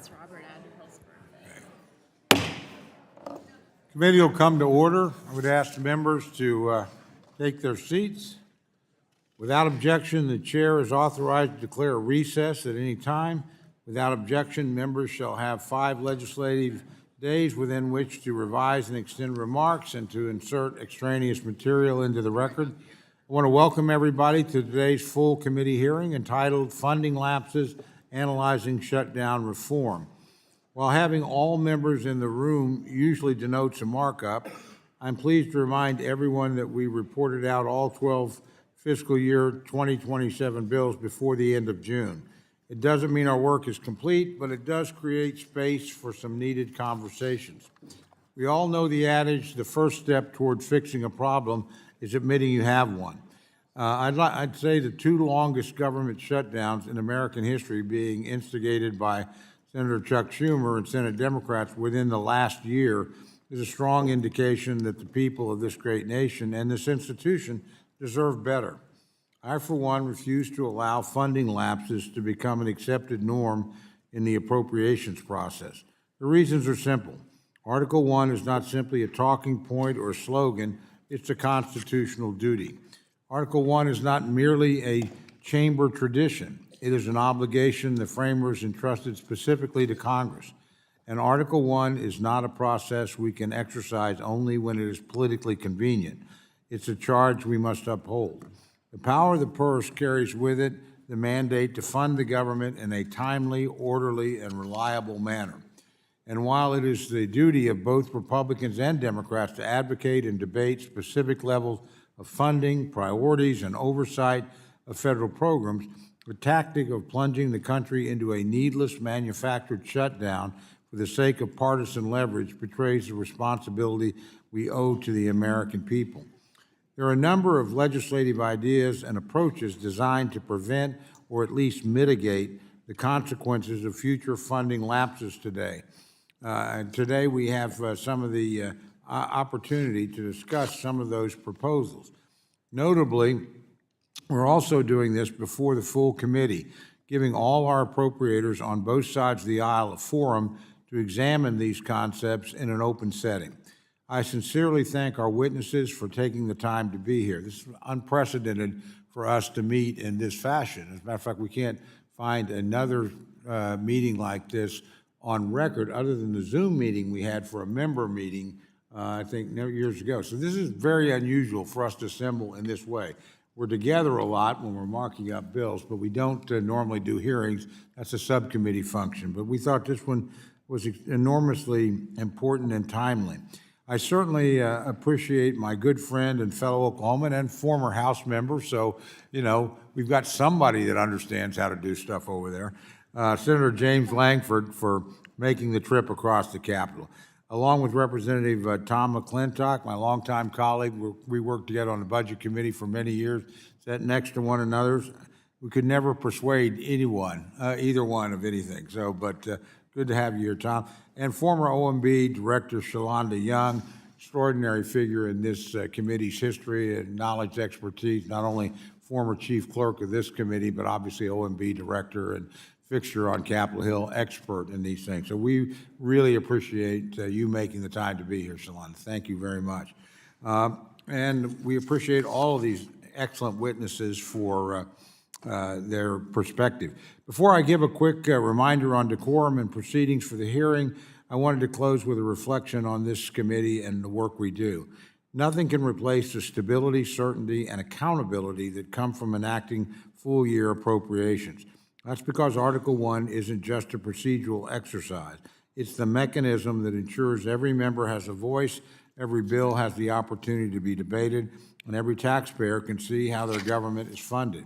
That's Robert Hillsborough. Committee will come to order. I would ask the members to take their seats. Without objection, the chair is authorized to declare a recess at any time. Without objection, members shall have 5 legislative days within which to revise and extend remarks and to insert extraneous material into the record. I want to welcome everybody to today's full committee hearing entitled Funding Lapses, Analyzing Shutdown Reform. While having all members in the room usually denotes a markup, I'm pleased to remind everyone that we reported out all 12 fiscal year 2027 bills before the end of June. It doesn't mean our work is complete, but it does create space for some needed conversations. We all know the adage, the first step toward fixing a problem is admitting you have one. I'd say the 2 longest government shutdowns in American history, being instigated by Senator Chuck Schumer and Senate Democrats within the last year, is a strong indication that the people of this great nation and this institution deserve better. I, for one, refuse to allow funding lapses to become an accepted norm in the appropriations process. The reasons are simple. Article 1 is not simply a talking point or a slogan, it's a constitutional duty. Article 1 is not merely a chamber tradition. It is an obligation the framers entrusted specifically to Congress. And Article 1 is not a process we can exercise only when it is politically convenient. It's a charge we must uphold. The power of the purse carries with it the mandate to fund the government in a timely, orderly, and reliable manner. And while it is the duty of both Republicans and Democrats to advocate and debate specific levels of funding, priorities, and oversight of federal programs, the tactic of plunging the country into a needless manufactured shutdown for the sake of partisan leverage betrays the responsibility we owe to the American people. There are a number of legislative ideas and approaches designed to prevent or at least mitigate the consequences of future funding lapses today. And today we have some of the opportunity to discuss some of those proposals. Notably, we're also doing this before the full committee, giving all our appropriators on both sides of the aisle a forum to examine these concepts in an open setting. I sincerely thank our witnesses for taking the time to be here. This is unprecedented for us to meet in this fashion. As a matter of fact, we can't find another meeting like this on record other than the Zoom meeting we had for a member meeting, I think years ago. So this is very unusual for us to assemble in this way. We're together a lot when we're marking up bills, but we don't normally do hearings. That's a subcommittee function. But we thought this one was enormously important and timely. I certainly appreciate my good friend and fellow Oklahoman and former House member, so, you know, we've got somebody that understands how to do stuff over there, Senator James Langford, for making the trip across the Capitol. Along with Representative Tom McClintock, my longtime colleague, we worked together on the Budget Committee for many years, sat next to one another. We could never persuade anyone, either one, of anything, so, but good to have you here, Tom. And former OMB Director Shalonda Young, extraordinary figure in this committee's history and knowledge, expertise, not only former chief clerk of this committee, but obviously OMB Director and fixture on Capitol Hill, expert in these things. So we really appreciate you making the time to be here, Shalonda. Thank you very much. And we appreciate all of these excellent witnesses for their perspective. Before I give a quick reminder on decorum and proceedings for the hearing, I wanted to close with a reflection on this committee and the work we do. Nothing can replace the stability, certainty, and accountability that come from enacting full-year appropriations. That's because Article 1 isn't just a procedural exercise. It's the mechanism that ensures every member has a voice, every bill has the opportunity to be debated, and every taxpayer can see how their government is funded.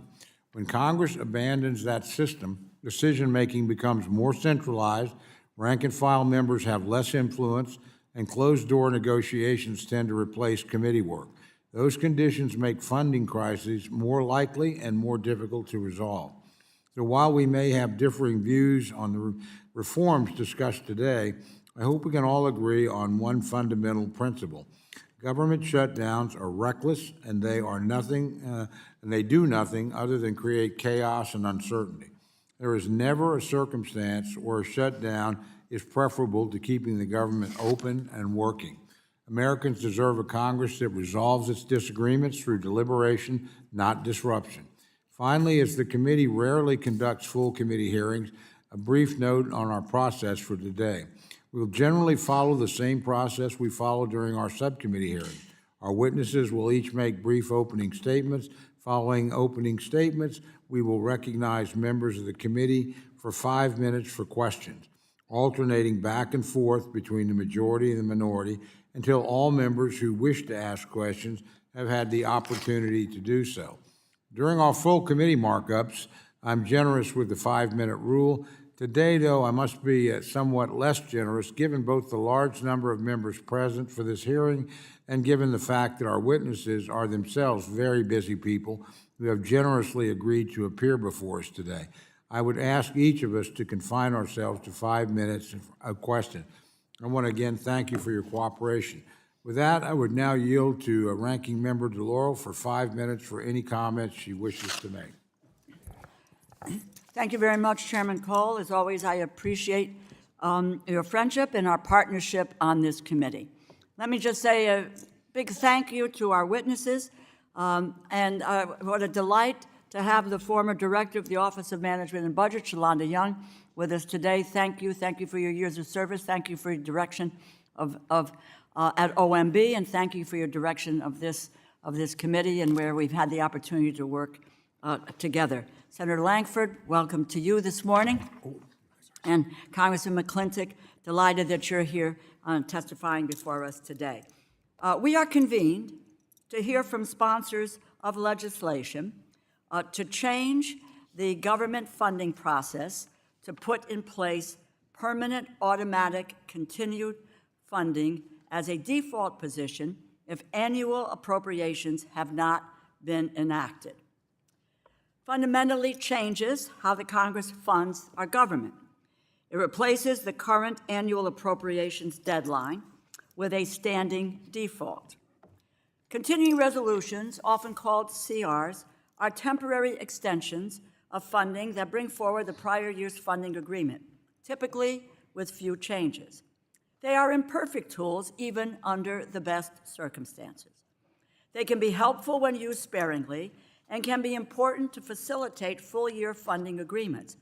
When Congress abandons that system, decision-making becomes more centralized, rank-and-file members have less influence, and closed-door negotiations tend to replace committee work. Those conditions make funding crises more likely and more difficult to resolve. So while we may have differing views on the reforms discussed today, I hope we can all agree on one fundamental principle. Government shutdowns are reckless, and they are nothing, and they do nothing other than create chaos and uncertainty. There is never a circumstance where a shutdown is preferable to keeping the government open and working. Americans deserve a Congress that resolves its disagreements through deliberation, not disruption. Finally, as the committee rarely conducts full committee hearings, a brief note on our process for today. We will generally follow the same process we follow during our subcommittee hearings. Our witnesses will each make brief opening statements. Following opening statements, we will recognize members of the committee for 5 minutes for questions, alternating back and forth between the majority and the minority until all members who wish to ask questions have had the opportunity to do so. During our full committee markups, I'm generous with the 5-minute rule. Today, though, I must be somewhat less generous given both the large number of members present for this hearing and given the fact that our witnesses are themselves very busy people who have generously agreed to appear before us today. I would ask each of us to confine ourselves to 5 minutes of question. I want to again thank you for your cooperation. With that, I would now yield to Ranking Member DeLauro for 5 minutes for any comments she wishes to make. Thank you very much, Chairman Cole. As always, I appreciate your friendship and our partnership on this committee. Let me just say a big thank you to our witnesses, and what a delight to have the former Director of the Office of Management and Budget, Shalonda Young, with us today. Thank you. Thank you for your years of service. Thank you for your direction at OMB, and thank you for your direction of this committee and where we've had the opportunity to work together. Senator Langford, welcome to you this morning. And Congressman McClintock, delighted that you're here testifying before us today. We are convened to hear from sponsors of legislation to change the government funding process to put in place permanent, automatic, continued funding as a default position if annual appropriations have not been enacted. Fundamentally changes how the Congress funds our government. It replaces the current annual appropriations deadline with a standing default. Continuing resolutions, often called CRs, are temporary extensions of funding that bring forward the prior year's funding agreement, typically with few changes. They are imperfect tools, even under the best circumstances. They can be helpful when used sparingly and can be important to facilitate full-year funding agreements.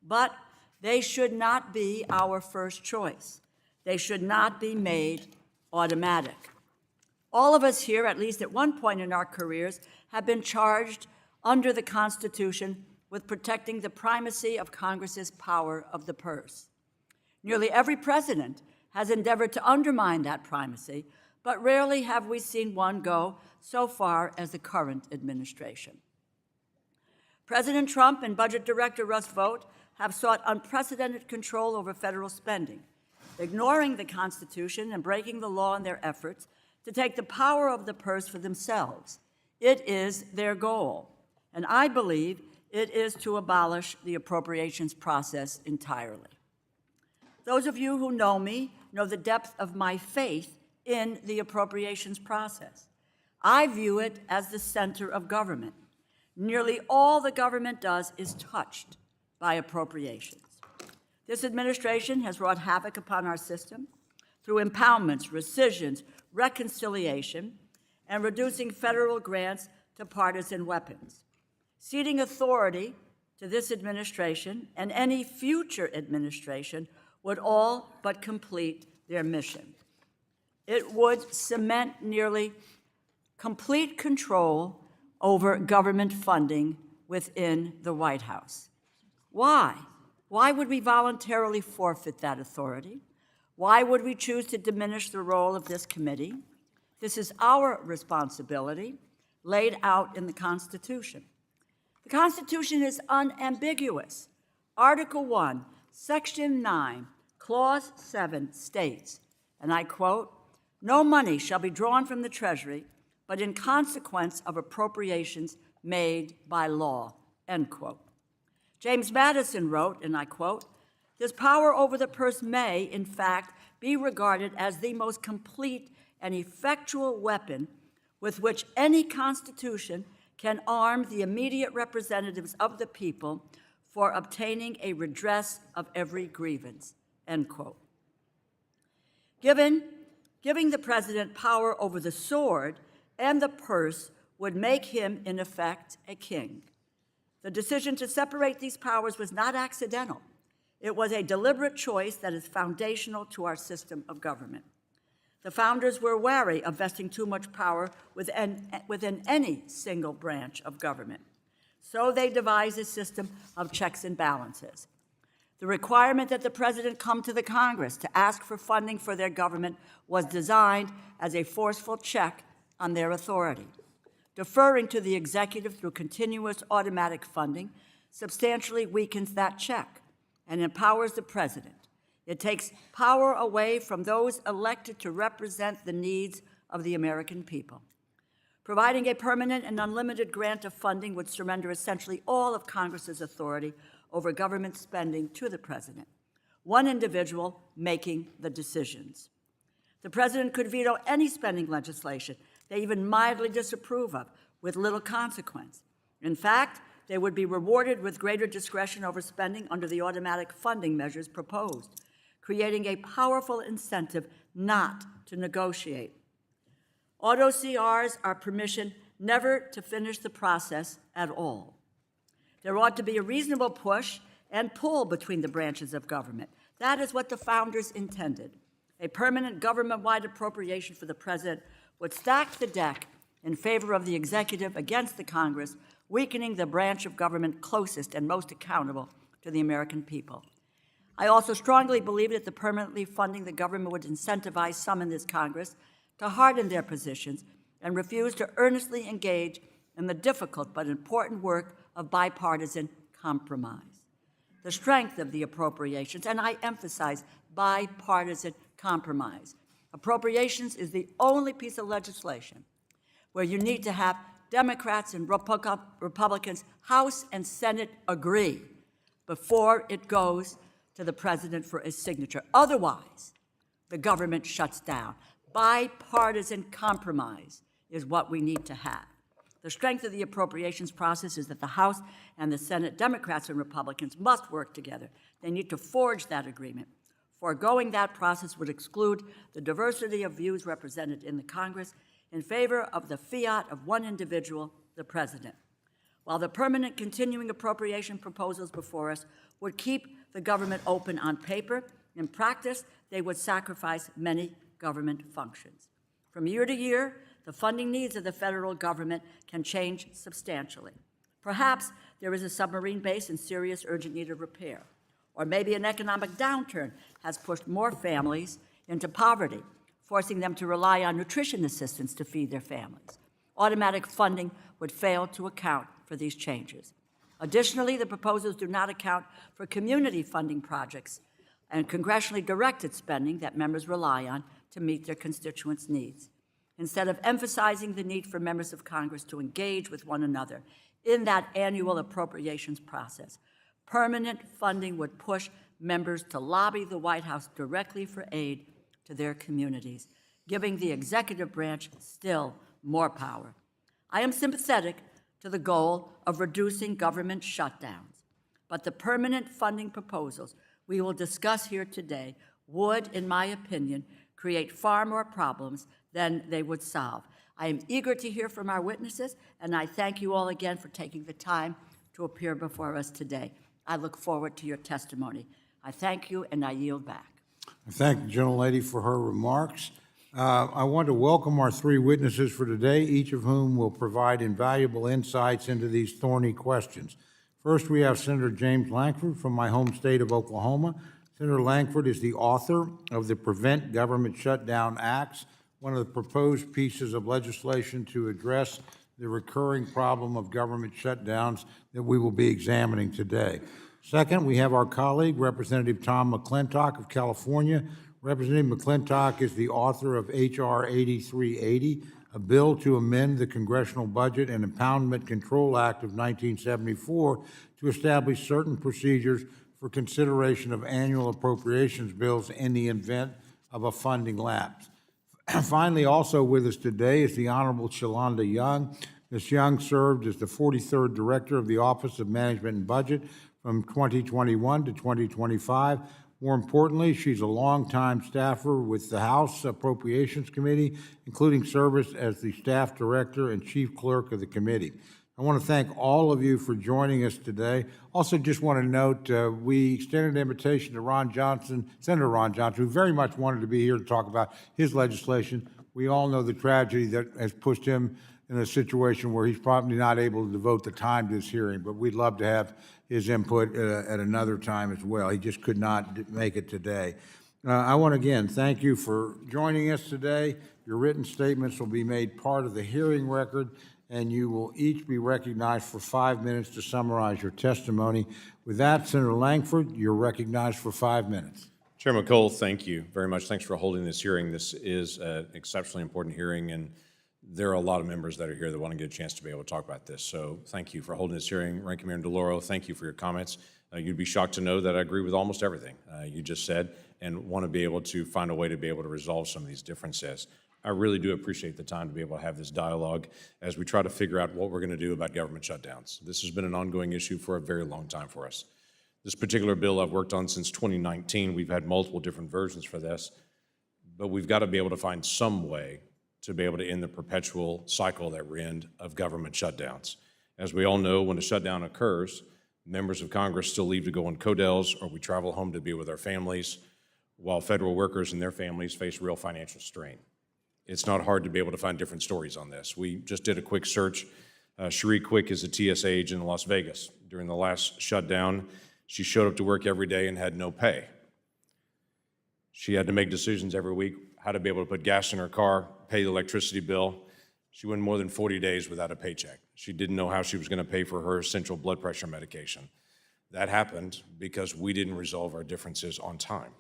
But they should not be our first choice. They should not be made automatic. All of us here, at least at one point in our careers, have been charged under the Constitution with protecting the primacy of Congress's power of the purse. Nearly every president has endeavored to undermine that primacy, but rarely have we seen one go so far as the current administration. President Trump and Budget Director Russ Vought have sought unprecedented control over federal spending, ignoring the Constitution and breaking the law in their efforts to take the power of the purse for themselves. It is their goal, and I believe it is to abolish the appropriations process entirely. Those of you who know me know the depth of my faith in the appropriations process. I view it as the center of government. Nearly all the government does is touched by appropriations. This administration has wrought havoc upon our system through impoundments, rescissions, reconciliation, and reducing federal grants to partisan weapons. Ceding authority to this administration and any future administration would all but complete their mission. It would cement nearly complete control over government funding within the White House. Why? Why would we voluntarily forfeit that authority? Why would we choose to diminish the role of this committee? This is our responsibility, laid out in the Constitution. The Constitution is unambiguous. Article 1, Section 9, Clause 7 states, and I quote, "No money shall be drawn from the Treasury, but in consequence of appropriations made by law," end quote. James Madison wrote, and I quote, "This power over the purse may, in fact, be regarded as the most complete and effectual weapon with which any constitution can arm the immediate representatives of the people for obtaining a redress of every grievance," end quote. Giving the president power over the sword and the purse would make him, in effect, a king. The decision to separate these powers was not accidental. It was a deliberate choice that is foundational to our system of government. The founders were wary of vesting too much power within any single branch of government. So they devised a system of checks and balances. The requirement that the president come to the Congress to ask for funding for their government was designed as a forceful check on their authority. Deferring to the executive through continuous automatic funding substantially weakens that check and empowers the president. It takes power away from those elected to represent the needs of the American people. Providing a permanent and unlimited grant of funding would surrender essentially all of Congress's authority over government spending to the president, one individual making the decisions. The president could veto any spending legislation they even mildly disapprove of, with little consequence. In fact, they would be rewarded with greater discretion over spending under the automatic funding measures proposed, creating a powerful incentive not to negotiate. Auto CRs are permission never to finish the process at all. There ought to be a reasonable push and pull between the branches of government. That is what the founders intended. A permanent government-wide appropriation for the president would stack the deck in favor of the executive against the Congress, weakening the branch of government closest and most accountable to the American people. I also strongly believe that the permanently funding the government would incentivize some in this Congress to harden their positions and refuse to earnestly engage in the difficult but important work of bipartisan compromise. The strength of the appropriations, and I emphasize bipartisan compromise. Appropriations is the only piece of legislation where you need to have Democrats and Republicans, House and Senate agree before it goes to the president for his signature. Otherwise, the government shuts down. Bipartisan compromise is what we need to have. The strength of the appropriations process is that the House and the Senate, Democrats and Republicans, must work together. They need to forge that agreement. Foregoing that process would exclude the diversity of views represented in the Congress in favor of the fiat of one individual, the president. While the permanent continuing appropriation proposals before us would keep the government open on paper, in practice, they would sacrifice many government functions. From year to year, the funding needs of the federal government can change substantially. Perhaps there is a submarine base in serious urgent need of repair. Or maybe an economic downturn has pushed more families into poverty, forcing them to rely on nutrition assistance to feed their families. Automatic funding would fail to account for these changes. Additionally, the proposals do not account for community funding projects and congressionally directed spending that members rely on to meet their constituents' needs. Instead of emphasizing the need for members of Congress to engage with one another in that annual appropriations process, permanent funding would push members to lobby the White House directly for aid to their communities, giving the executive branch still more power. I am sympathetic to the goal of reducing government shutdowns, but the permanent funding proposals we will discuss here today would, in my opinion, create far more problems than they would solve. I am eager to hear from our witnesses, and I thank you all again for taking the time to appear before us today. I look forward to your testimony. I thank you, and I yield back. I thank the gentlelady for her remarks. I want to welcome our three witnesses for today, each of whom will provide invaluable insights into these thorny questions. First, we have Senator James Lankford from my home state of Oklahoma. Senator Lankford is the author of the Prevent Government Shutdown Acts, one of the proposed pieces of legislation to address the recurring problem of government shutdowns that we will be examining today. Second, we have our colleague, Representative Tom McClintock of California. Representative McClintock is the author of H.R. 8380, a bill to amend the Congressional Budget and Impoundment Control Act of 1974 to establish certain procedures for consideration of annual appropriations bills in the event of a funding lapse. Finally, also with us today is the Honorable Shalonda Young. Ms. Young served as the 43rd Director of the Office of Management and Budget from 2021 to 2025. More importantly, she's a longtime staffer with the House Appropriations Committee, including service as the staff director and chief clerk of the committee. I want to thank all of you for joining us today. Also, just want to note, we extended an invitation to Ron Johnson, Senator Ron Johnson, who very much wanted to be here to talk about his legislation. We all know the tragedy that has pushed him in a situation where he's probably not able to devote the time to this hearing, but we'd love to have his input at another time as well. He just could not make it today. I want to again thank you for joining us today. Your written statements will be made part of the hearing record, and you will each be recognized for 5 minutes to summarize your testimony. With that, Senator Langford, you're recognized for 5 minutes. Chairman Cole, thank you very much. Thanks for holding this hearing. This is an exceptionally important hearing, and there are a lot of members that are here that want to get a chance to be able to talk about this. So thank you for holding this hearing. Ranking Member DeLauro, thank you for your comments. You'd be shocked to know that I agree with almost everything you just said and want to be able to find a way to be able to resolve some of these differences. I really do appreciate the time to be able to have this dialogue as we try to figure out what we're going to do about government shutdowns. This has been an ongoing issue for a very long time for us. This particular bill I've worked on since 2019. We've had multiple different versions for this, but we've got to be able to find some way to be able to end the perpetual cycle that we're in of government shutdowns. As we all know, when a shutdown occurs, members of Congress still leave to go on CODELs, or we travel home to be with our families, while federal workers and their families face real financial strain. It's not hard to be able to find different stories on this. We just did a quick search. Cherie Quick is a TSA agent in Las Vegas. During the last shutdown, she showed up to work every day and had no pay. She had to make decisions every week how to be able to put gas in her car, pay the electricity bill. She went more than 40 days without a paycheck. She didn't know how she was going to pay for her essential blood pressure medication. That happened because we didn't resolve our differences on time.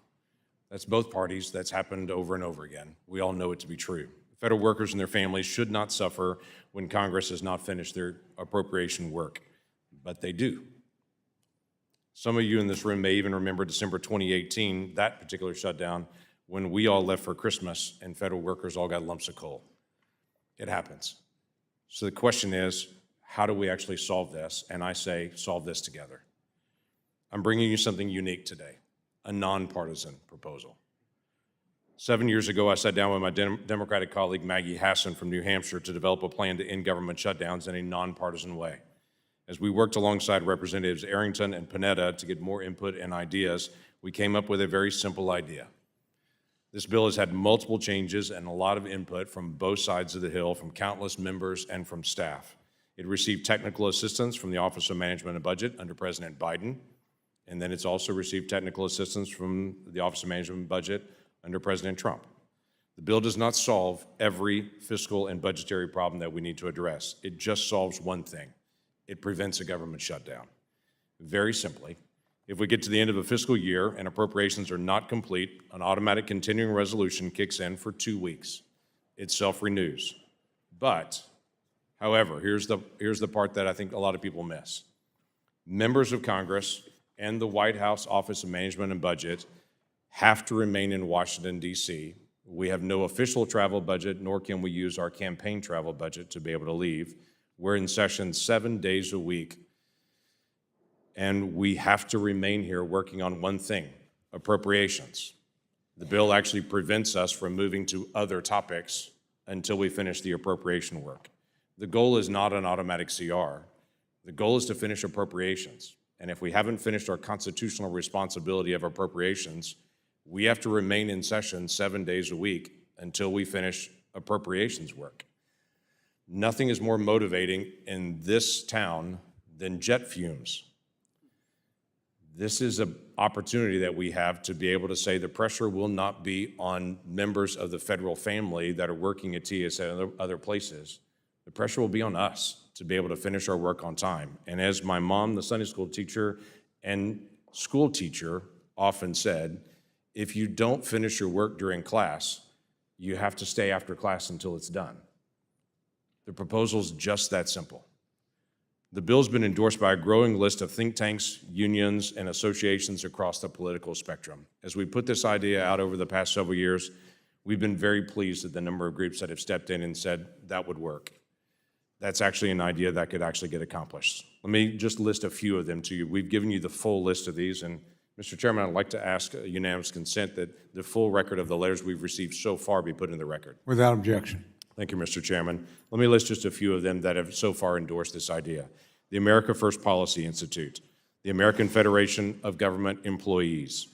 That's both parties. That's happened over and over again. We all know it to be true. Federal workers and their families should not suffer when Congress has not finished their appropriation work, but they do. Some of you in this room may even remember December 2018, that particular shutdown, when we all left for Christmas and federal workers all got lumps of coal. It happens. So the question is, how do we actually solve this? And I say, solve this together. I'm bringing you something unique today, a nonpartisan proposal. 7 years ago, I sat down with my Democratic colleague, Maggie Hassan from New Hampshire, to develop a plan to end government shutdowns in a nonpartisan way. As we worked alongside Representatives Arrington and Panetta to get more input and ideas, we came up with a very simple idea. This bill has had multiple changes and a lot of input from both sides of the Hill, from countless members and from staff. It received technical assistance from the Office of Management and Budget under President Biden, and then it's also received technical assistance from the Office of Management and Budget under President Trump. The bill does not solve every fiscal and budgetary problem that we need to address. It just solves one thing. It prevents a government shutdown. Very simply, if we get to the end of a fiscal year and appropriations are not complete, an automatic continuing resolution kicks in for 2 weeks. It self-renews. But, however, here's the part that I think a lot of people miss. Members of Congress and the White House Office of Management and Budget have to remain in Washington, D.C. We have no official travel budget, nor can we use our campaign travel budget to be able to leave. We're in session 7 days a week, and we have to remain here working on one thing, appropriations. The bill actually prevents us from moving to other topics until we finish the appropriation work. The goal is not an automatic CR. The goal is to finish appropriations. And if we haven't finished our constitutional responsibility of appropriations, we have to remain in session 7 days a week until we finish appropriations work. Nothing is more motivating in this town than jet fumes. This is an opportunity that we have to be able to say the pressure will not be on members of the federal family that are working at TSA and other places. The pressure will be on us to be able to finish our work on time. And as my mom, the Sunday school teacher and school teacher, often said, if you don't finish your work during class, you have to stay after class until it's done. The proposal's just that simple. The bill's been endorsed by a growing list of think tanks, unions, and associations across the political spectrum. As we put this idea out over the past several years, we've been very pleased at the number of groups that have stepped in and said that would work. That's actually an idea that could actually get accomplished. Let me just list a few of them to you. We've given you the full list of these, and Mr. Chairman, I'd like to ask unanimous consent that the full record of the letters we've received so far be put in the record. Without objection. Thank you, Mr. Chairman. Let me list just a few of them that have so far endorsed this idea. The America First Policy Institute, the American Federation of Government Employees,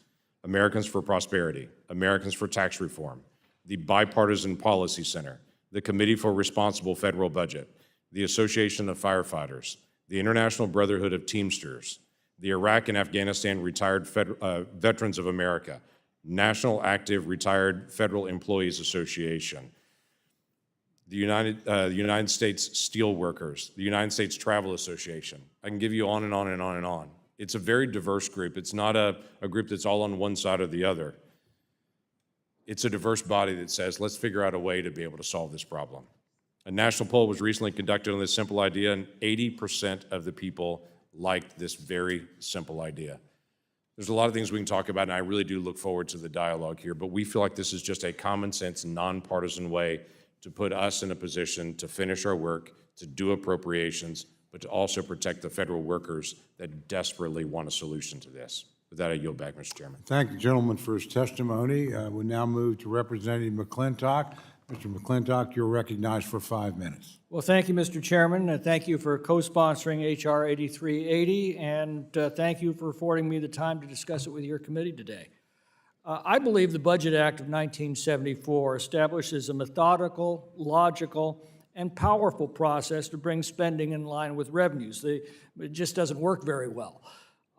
Americans for Prosperity, Americans for Tax Reform, the Bipartisan Policy Center, the Committee for Responsible Federal Budget, the Association of Firefighters, the International Brotherhood of Teamsters, the Iraq and Afghanistan Retired Veterans of America, National Active Retired Federal Employees Association, the United States Steelworkers, the United States Travel Association. I can give you on and on and on and on. It's a very diverse group. It's not a group that's all on one side or the other. It's a diverse body that says, let's figure out a way to be able to solve this problem. A national poll was recently conducted on this simple idea, and 80% of the people liked this very simple idea. There's a lot of things we can talk about, and I really do look forward to the dialogue here, but we feel like this is just a common sense, nonpartisan way to put us in a position to finish our work, to do appropriations, but to also protect the federal workers that desperately want a solution to this. With that, I yield back, Mr. Chairman. Thank the gentleman for his testimony. We now move to Representative McClintock. Mr. McClintock, you're recognized for 5 minutes. Well, thank you, Mr. Chairman, and thank you for co-sponsoring H.R. 8380, and thank you for affording me the time to discuss it with your committee today. I believe the Budget Act of 1974 establishes a methodical, logical, and powerful process to bring spending in line with revenues. It just doesn't work very well.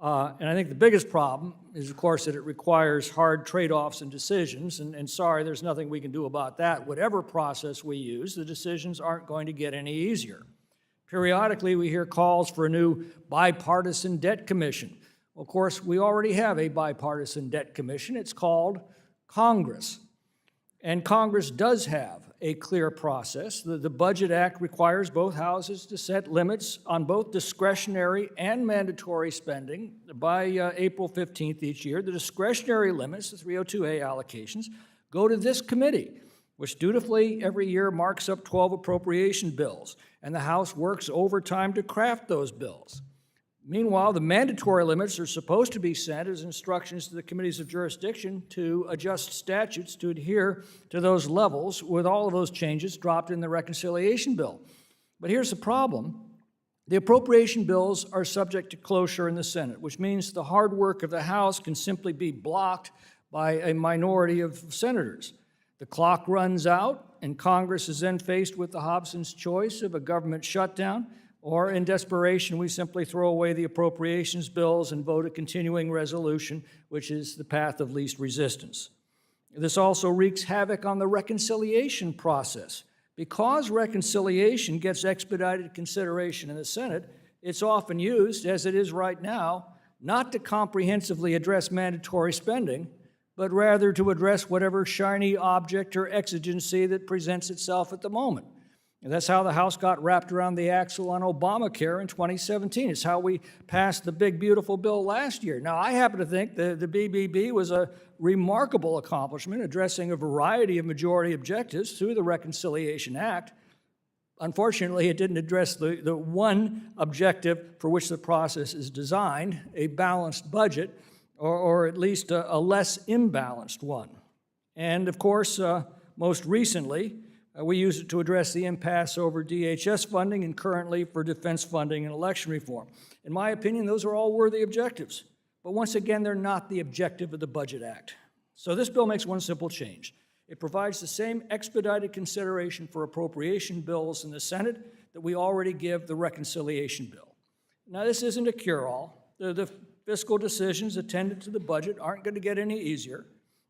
And I think the biggest problem is, of course, that it requires hard trade-offs and decisions, and sorry, there's nothing we can do about that. Whatever process we use, the decisions aren't going to get any easier. Periodically, we hear calls for a new bipartisan debt commission. Well, of course, we already have a bipartisan debt commission. It's called Congress. And Congress does have a clear process. The Budget Act requires both houses to set limits on both discretionary and mandatory spending by April 15th each year. The discretionary limits, the 302A allocations, go to this committee, which dutifully every year marks up 12 appropriation bills, and the House works overtime to craft those bills. Meanwhile, the mandatory limits are supposed to be sent as instructions to the committees of jurisdiction to adjust statutes to adhere to those levels, with all of those changes dropped in the reconciliation bill. But here's the problem. The appropriation bills are subject to cloture in the Senate, which means the hard work of the House can simply be blocked by a minority of senators. The clock runs out, and Congress is then faced with the Hobson's choice of a government shutdown, or in desperation, we simply throw away the appropriations bills and vote a continuing resolution, which is the path of least resistance. This also wreaks havoc on the reconciliation process. Because reconciliation gets expedited consideration in the Senate, it's often used, as it is right now, not to comprehensively address mandatory spending, but rather to address whatever shiny object or exigency that presents itself at the moment. And that's how the House got wrapped around the axle on Obamacare in 2017. It's how we passed the big, beautiful bill last year. Now, I happen to think the BBB was a remarkable accomplishment, addressing a variety of majority objectives through the Reconciliation Act. Unfortunately, it didn't address the one objective for which the process is designed, a balanced budget, or at least a less imbalanced one. And of course, most recently, we use it to address the impasse over DHS funding and currently for defense funding and election reform. In my opinion, those are all worthy objectives. But once again, they're not the objective of the Budget Act. So this bill makes one simple change. It provides the same expedited consideration for appropriation bills in the Senate that we already give the reconciliation bill. Now, this isn't a cure-all. The fiscal decisions attendant to the budget aren't going to get any easier.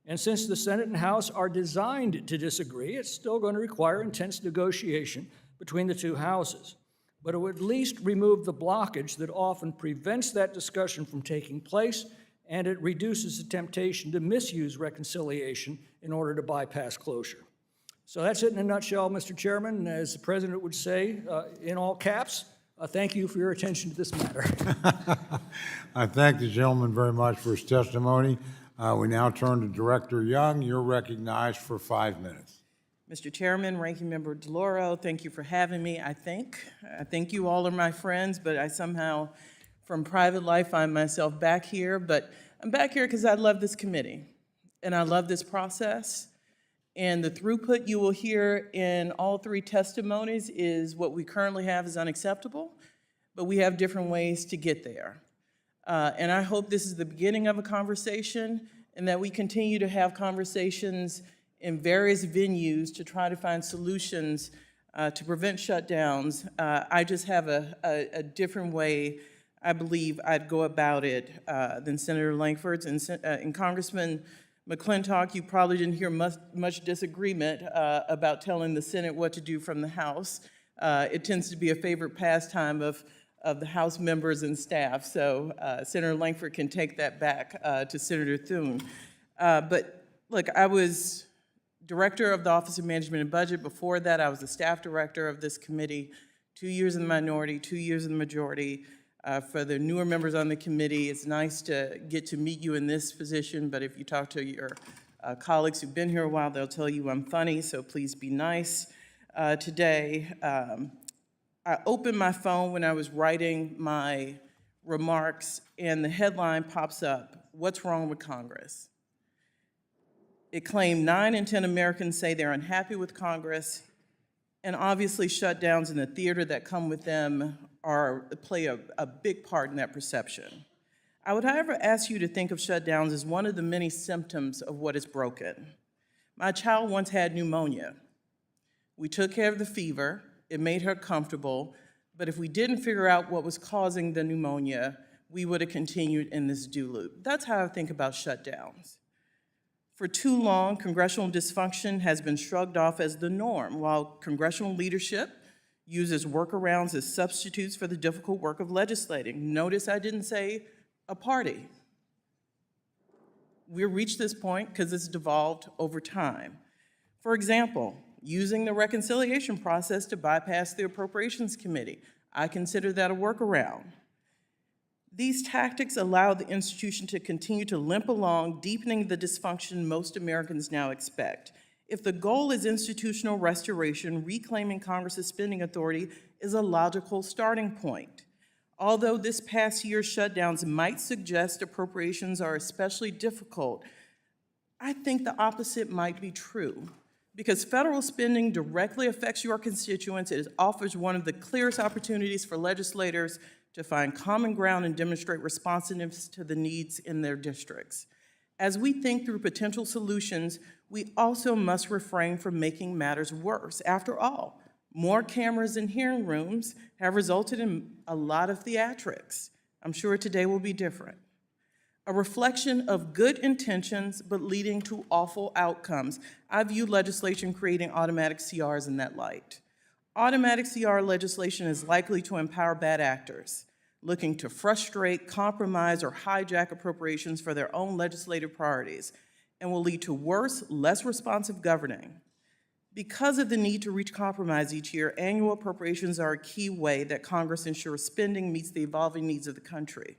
And since the Senate and House are designed to disagree, it's still going to require intense negotiation between the two houses. But it would at least remove the blockage that often prevents that discussion from taking place, and it reduces the temptation to misuse reconciliation in order to bypass closure. So that's it in a nutshell, Mr. Chairman. As the President would say, in all caps, thank you for your attention to this matter. I thank the gentleman very much for his testimony. We now turn to Director Young. You're recognized for 5 minutes. Mr. Chairman, Ranking Member DeLauro, thank you for having me, I think you all are my friends, but I somehow, from private life, find myself back here. But I'm back here because I love this committee, and I love this process. And the throughput you will hear in all three testimonies is what we currently have is unacceptable, but we have different ways to get there. And I hope this is the beginning of a conversation, and that we continue to have conversations in various venues to try to find solutions to prevent shutdowns. I just have a different way, I believe, I'd go about it than Senator Langford's. And Congressman McClintock, you probably didn't hear much disagreement about telling the Senate what to do from the House. It tends to be a favorite pastime of the House members and staff, so Senator Langford can take that back to Senator Thune. But look, I was Director of the Office of Management and Budget. Before that, I was the staff director of this committee, 2 years in the minority, 2 years in the majority. For the newer members on the committee, it's nice to get to meet you in this position, but if you talk to your colleagues who've been here a while, they'll tell you I'm funny, so please be nice. Today, I opened my phone when I was writing my remarks, and the headline pops up, "What's wrong with Congress?" It claimed 9 in 10 Americans say they're unhappy with Congress, and obviously shutdowns and the theater that come with them play a big part in that perception. I would, however, ask you to think of shutdowns as one of the many symptoms of what is broken. My child once had pneumonia. We took care of the fever, it made her comfortable, but if we didn't figure out what was causing the pneumonia, we would have continued in this do loop. That's how I think about shutdowns. For too long, congressional dysfunction has been shrugged off as the norm, while congressional leadership uses workarounds as substitutes for the difficult work of legislating. Notice I didn't say a party. We've reached this point because it's devolved over time. For example, using the reconciliation process to bypass the Appropriations Committee. I consider that a workaround. These tactics allow the institution to continue to limp along, deepening the dysfunction most Americans now expect. If the goal is institutional restoration, reclaiming Congress's spending authority is a logical starting point. Although this past year's shutdowns might suggest appropriations are especially difficult, I think the opposite might be true. Because federal spending directly affects your constituents, it offers one of the clearest opportunities for legislators to find common ground and demonstrate responsiveness to the needs in their districts. As we think through potential solutions, we also must refrain from making matters worse. After all, more cameras in hearing rooms have resulted in a lot of theatrics. I'm sure today will be different. A reflection of good intentions, but leading to awful outcomes. I view legislation creating automatic CRs in that light. Automatic CR legislation is likely to empower bad actors, looking to frustrate, compromise, or hijack appropriations for their own legislative priorities, and will lead to worse, less responsive governing. Because of the need to reach compromise each year, annual appropriations are a key way that Congress ensures spending meets the evolving needs of the country.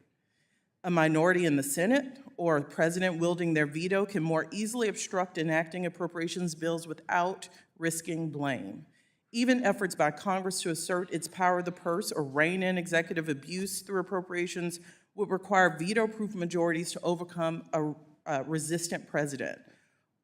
A minority in the Senate or a president wielding their veto can more easily obstruct enacting appropriations bills without risking blame. Even efforts by Congress to assert its power of the purse or rein in executive abuse through appropriations would require veto-proof majorities to overcome a resistant president.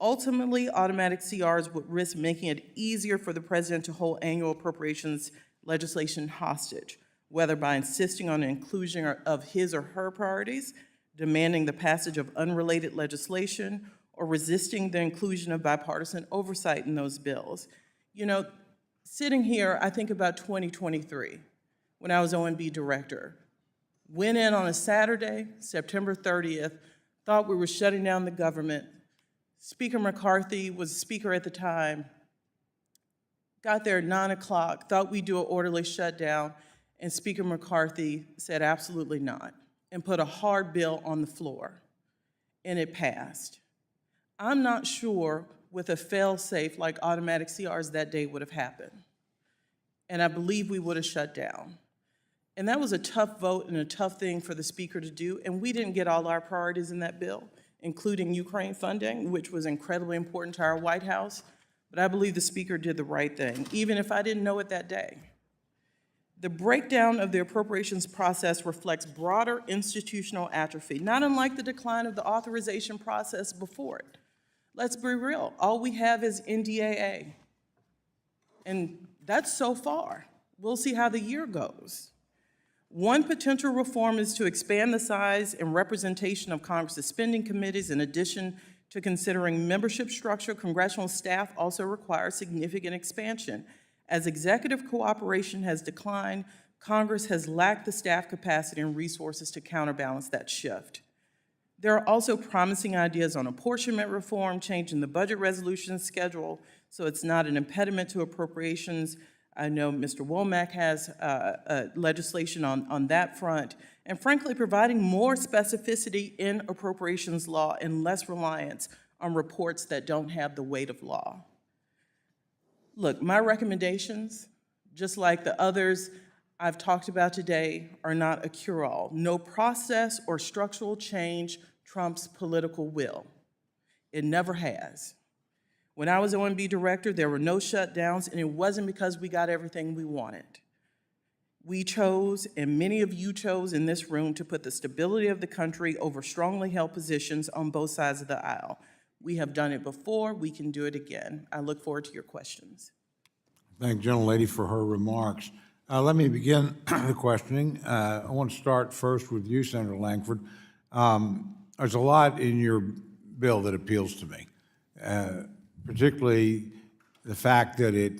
Ultimately, automatic CRs would risk making it easier for the president to hold annual appropriations legislation hostage, whether by insisting on the inclusion of his or her priorities, demanding the passage of unrelated legislation, or resisting the inclusion of bipartisan oversight in those bills. You know, sitting here, I think about 2023, when I was OMB director. Went in on a Saturday, September 30th, thought we were shutting down the government. Speaker McCarthy was speaker at the time. Got there at 9 o'clock, thought we'd do an orderly shutdown, and Speaker McCarthy said absolutely not, and put a hard bill on the floor, and it passed. I'm not sure with a fail-safe like automatic CRs that day would have happened, and I believe we would have shut down. And that was a tough vote and a tough thing for the speaker to do, and we didn't get all our priorities in that bill, including Ukraine funding, which was incredibly important to our White House. but I believe the Speaker did the right thing, even if I didn't know it that day. The breakdown of the appropriations process reflects broader institutional atrophy, not unlike the decline of the authorization process before it. Let's be real, all we have is NDAA. And that's so far. We'll see how the year goes. One potential reform is to expand the size and representation of Congress's spending committees. In addition to considering membership structure, congressional staff also require significant expansion. As executive cooperation has declined, Congress has lacked the staff capacity and resources to counterbalance that shift. There are also promising ideas on apportionment reform, changing the budget resolution schedule so it's not an impediment to appropriations. I know Mr. Womack has legislation on that front, and frankly, providing more specificity in appropriations law and less reliance on reports that don't have the weight of law. Look, my recommendations, just like the others I've talked about today, are not a cure-all. No process or structural change trumps political will. It never has. When I was OMB director, there were no shutdowns, and it wasn't because we got everything we wanted. We chose, and many of you chose in this room, to put the stability of the country over strongly held positions on both sides of the aisle. We have done it before, we can do it again. I look forward to your questions. Thank the gentlelady for her remarks. Let me begin the questioning. I want to start first with you, Senator Langford. There's a lot in your bill that appeals to me, particularly the fact that it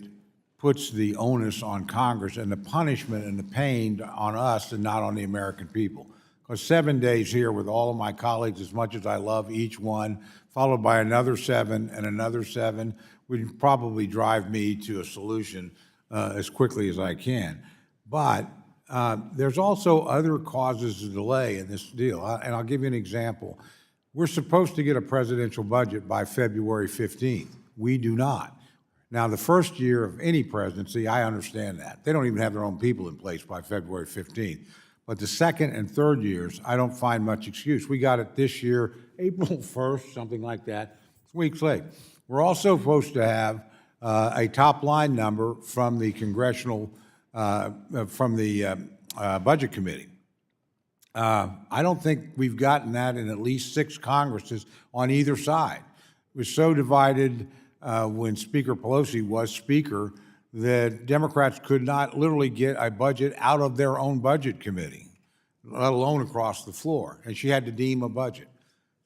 puts the onus on Congress and the punishment and the pain on us and not on the American people. Because 7 days here with all of my colleagues, as much as I love each one, followed by another 7 and another 7, would probably drive me to a solution as quickly as I can. But there's also other causes of delay in this deal, and I'll give you an example. We're supposed to get a presidential budget by February 15th. We do not. Now, the first year of any presidency, I understand that. They don't even have their own people in place by February 15th. But the second and third years, I don't find much excuse. We got it this year, April 1st, something like that. It's weeks late. We're also supposed to have a top-line number from the congressional, Budget Committee. I don't think we've gotten that in at least 6 Congresses on either side. It was so divided when Speaker Pelosi was Speaker that Democrats could not literally get a budget out of their own budget committee, let alone across the floor, and she had to deem a budget.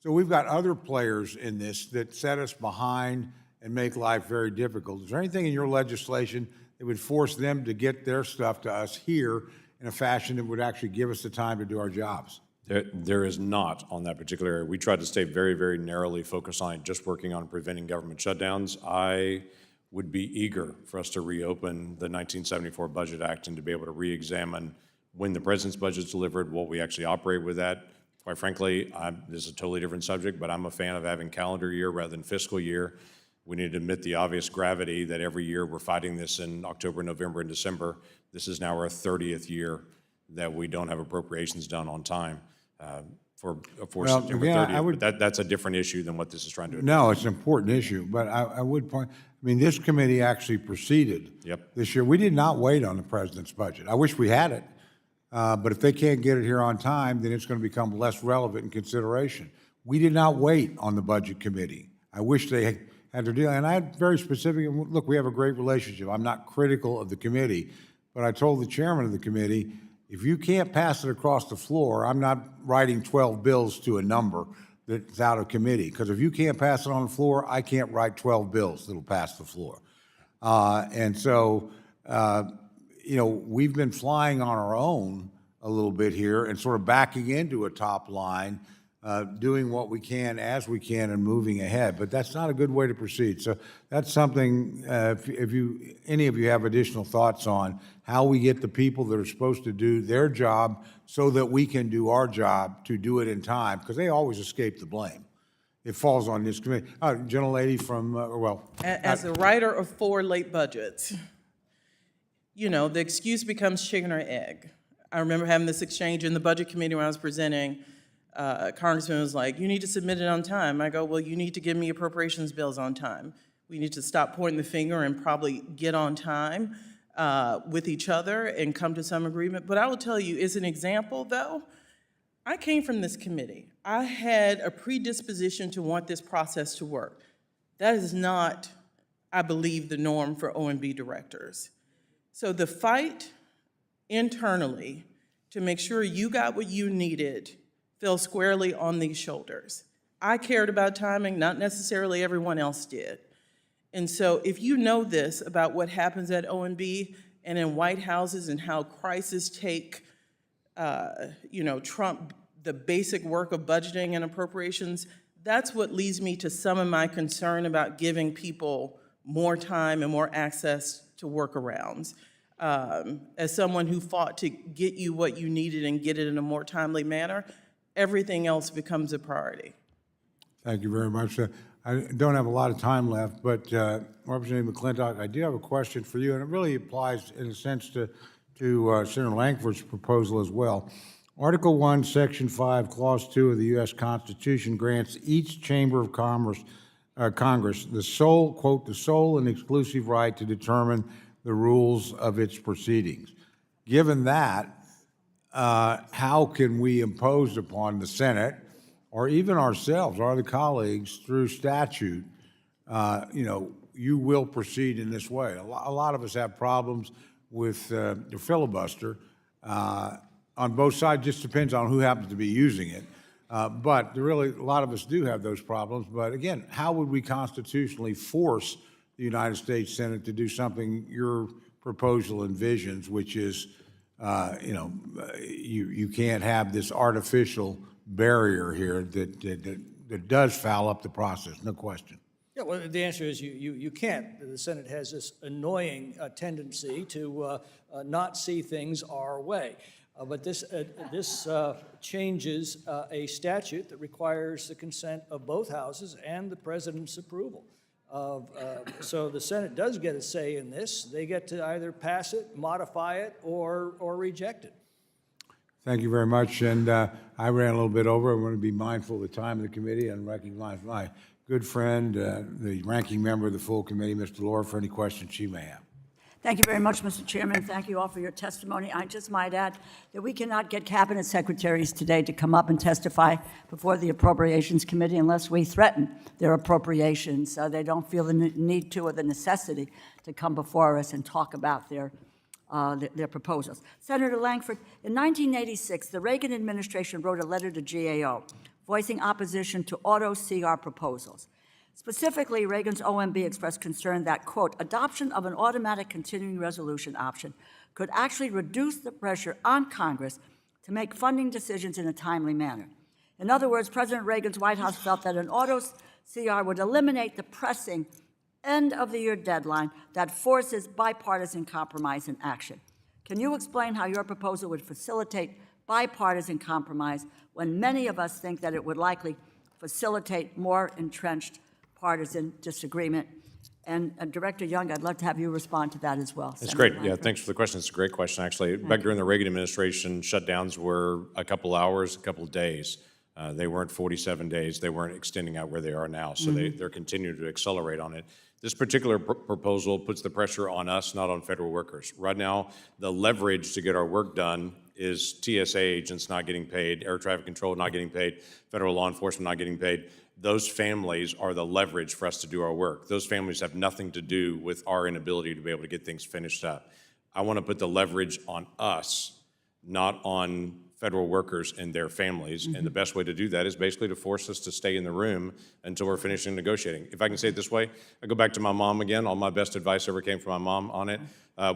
So we've got other players in this that set us behind and make life very difficult. Is there anything in your legislation that would force them to get their stuff to us here in a fashion that would actually give us the time to do our jobs? There is not on that particular area. We tried to stay very, very narrowly focused on just working on preventing government shutdowns. I would be eager for us to reopen the 1974 Budget Act and to be able to re-examine when the president's budget is delivered, what we actually operate with that. Quite frankly, this is a totally different subject, but I'm a fan of having calendar year rather than fiscal year. We need to admit the obvious gravity that every year we're fighting this in October, November, and December. This is now our 30th year that we don't have appropriations done on time for September 30th. But that's a different issue than what this is trying to address. No, it's an important issue, but I would point, I mean, this committee actually proceeded this year. We did not wait on the president's budget. I wish we had it, but if they can't get it here on time, then it's going to become less relevant in consideration. We did not wait on the budget committee. I wish they had their deal, and I had very specific, look, we have a great relationship. I'm not critical of the committee, but I told the chairman of the committee, if you can't pass it across the floor, I'm not writing 12 bills to a number that's out of committee, because if you can't pass it on the floor, I can't write 12 bills that'll pass the floor. And so, you know, we've been flying on our own a little bit here and sort of backing into a top line, doing what we can as we can and moving ahead. But that's not a good way to proceed. So that's something, if any of you have additional thoughts on how we get the people that are supposed to do their job so that we can do our job to do it in time, because they always escape the blame. It falls on this committee. Gentlelady from, As a writer of 4 late budgets, you know, the excuse becomes chicken or egg. I remember having this exchange in the Budget Committee when I was presenting. Congressman was like, you need to submit it on time. I go, well, you need to give me appropriations bills on time. We need to stop pointing the finger and probably get on time with each other and come to some agreement. But I will tell you, as an example, though, I came from this committee. I had a predisposition to want this process to work. That is not, I believe, the norm for OMB directors. So the fight internally to make sure you got what you needed fell squarely on these shoulders. I cared about timing, not necessarily everyone else did. And so if you know this about what happens at OMB and in White Houses and how crises take, trump the basic work of budgeting and appropriations, that's what leads me to some of my concern about giving people more time and more access to workarounds. As someone who fought to get you what you needed and get it in a more timely manner, everything else becomes a priority. Thank you very much. I don't have a lot of time left, but Representative McClintock, I do have a question for you, and it really applies in a sense to Senator Langford's proposal as well. Article 1, Section 5, Clause 2 of the U.S. Constitution grants each Chamber of Congress the sole, quote, the sole and exclusive right to determine the rules of its proceedings. Given that, how can we impose upon the Senate or even ourselves, or other colleagues, through statute, you will proceed in this way? A lot of us have problems with the filibuster on both sides. Just depends on who happens to be using it. But really, a lot of us do have those problems. But again, how would we constitutionally force the United States Senate to do something your proposal envisions, which is, you can't have this artificial barrier here that does foul up the process, no question. Yeah, well, the answer is you can't. The Senate has this annoying tendency to not see things our way. But this changes a statute that requires the consent of both houses and the president's approval. So the Senate does get a say in this. They get to either pass it, modify it, or reject it. Thank you very much. And I ran a little bit over. I want to be mindful of the time of the committee and recognize my good friend, the ranking member of the full committee, Ms. DeLora, for any questions she may have. Thank you very much, Mr. Chairman. Thank you all for your testimony. I just might add that we cannot get cabinet secretaries today to come up and testify before the Appropriations Committee unless we threaten their appropriations. They don't feel the need to or the necessity to come before us and talk about their proposals. Senator Langford, in 1986, the Reagan administration wrote a letter to GAO voicing opposition to auto CR proposals. Specifically, Reagan's OMB expressed concern that, quote, adoption of an automatic continuing resolution option could actually reduce the pressure on Congress to make funding decisions in a timely manner. In other words, President Reagan's White House felt that an auto CR would eliminate the pressing end-of-the-year deadline that forces bipartisan compromise and action. Can you explain how your proposal would facilitate bipartisan compromise when many of us think that it would likely facilitate more entrenched partisan disagreement? And Director Young, I'd love to have you respond to that as well. It's great. Yeah, thanks for the question. It's a great question, actually. Back during the Reagan administration, shutdowns were a couple hours, a couple of days. They weren't 47 days. They weren't extending out where they are now. So they're continuing to accelerate on it. This particular proposal puts the pressure on us, not on federal workers. Right now, the leverage to get our work done is TSA agents not getting paid, air traffic control not getting paid, federal law enforcement not getting paid. Those families are the leverage for us to do our work. Those families have nothing to do with our inability to be able to get things finished up. I want to put the leverage on us, not on federal workers and their families. And the best way to do that is basically to force us to stay in the room until we're finishing negotiating. If I can say it this way, I go back to my mom again. All my best advice ever came from my mom on it.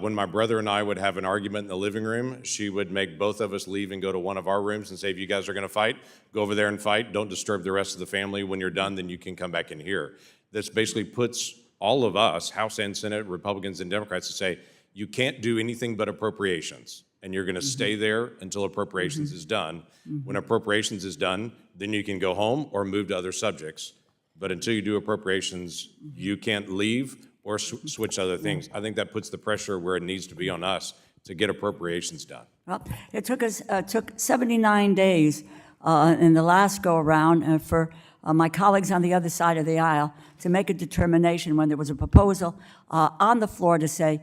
When my brother and I would have an argument in the living room, she would make both of us leave and go to one of our rooms and say, if you guys are going to fight, go over there and fight. Don't disturb the rest of the family. When you're done, then you can come back in here. This basically puts all of us, House and Senate, Republicans and Democrats, to say, you can't do anything but appropriations. And you're going to stay there until appropriations is done. When appropriations is done, then you can go home or move to other subjects. But until you do appropriations, you can't leave or switch to other things. I think that puts the pressure where it needs to be on us to get appropriations done. Well, it took 79 days in the last go-around for my colleagues on the other side of the aisle to make a determination when there was a proposal on the floor to say,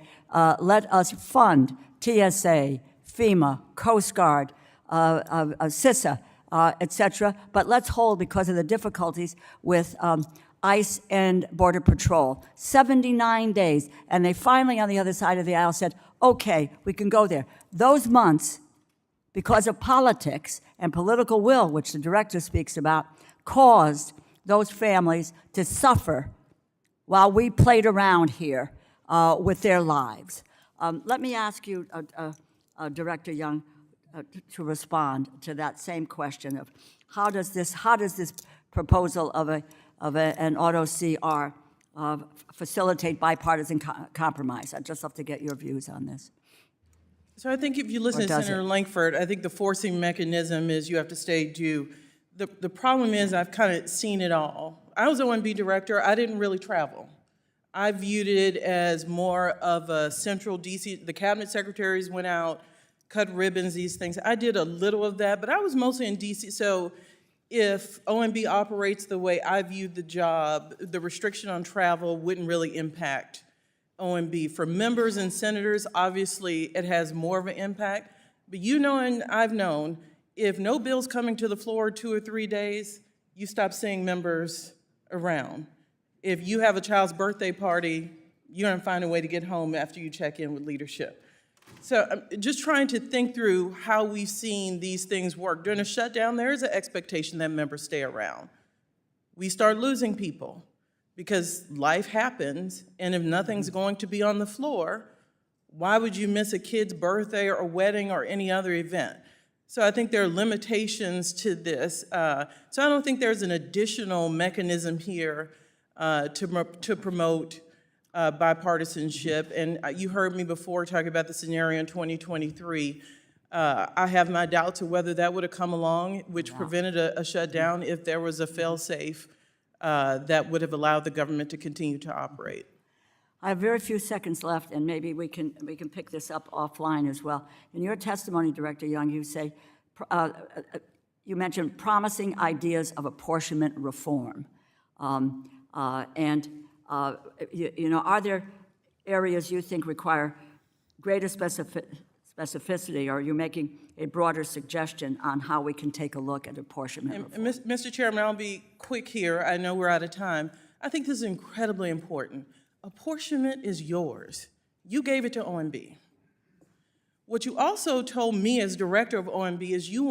let us fund TSA, FEMA, Coast Guard, CISA, et cetera, but let's hold because of the difficulties with ICE and Border Patrol. 79 days, and they finally, on the other side of the aisle, said, okay, we can go there. Those months, because of politics and political will, which the director speaks about, caused those families to suffer while we played around here with their lives. Let me ask you, Director Young, to respond to that same question of how does this proposal of an auto CR facilitate bipartisan compromise? I'd just love to get your views on this. So I think if you listen to Senator Lankford, I think the forcing mechanism is you have to stay due. The problem is I've kind of seen it all. I was OMB director. I didn't really travel. I viewed it as more of a central DC. The cabinet secretaries went out, cut ribbons, these things. I did a little of that, but I was mostly in DC. So if OMB operates the way I viewed the job, the restriction on travel wouldn't really impact OMB. For members and senators, obviously it has more of an impact, but you know and I've known, if no bill's coming to the floor 2 or 3 days, you stop seeing members around. If you have a child's birthday party, you're gonna find a way to get home after you check in with leadership. So I'm just trying to think through how we've seen these things work. During a shutdown, there is an expectation that members stay around. We start losing people because life happens, and if nothing's going to be on the floor, why would you miss a kid's birthday or a wedding or any other event? So I think there are limitations to this. So I don't think there's an additional mechanism here to promote bipartisanship. And you heard me before talk about the scenario in 2023. I have my doubts of whether that would have come along, which prevented a shutdown if there was a fail-safe that would have allowed the government to continue to operate. I have very few seconds left, and maybe we can pick this up offline as well. In your testimony, Director Young, you say, you mentioned promising ideas of apportionment reform. You know, are there areas you think require greater specificity, or are you making a broader suggestion on how we can take a look at apportionment reform? Mr. Chairman, I'll be quick here. I know we're out of time. I think this is incredibly important. Apportionment is yours. You gave it to OMB. What you also told me as director of OMB is you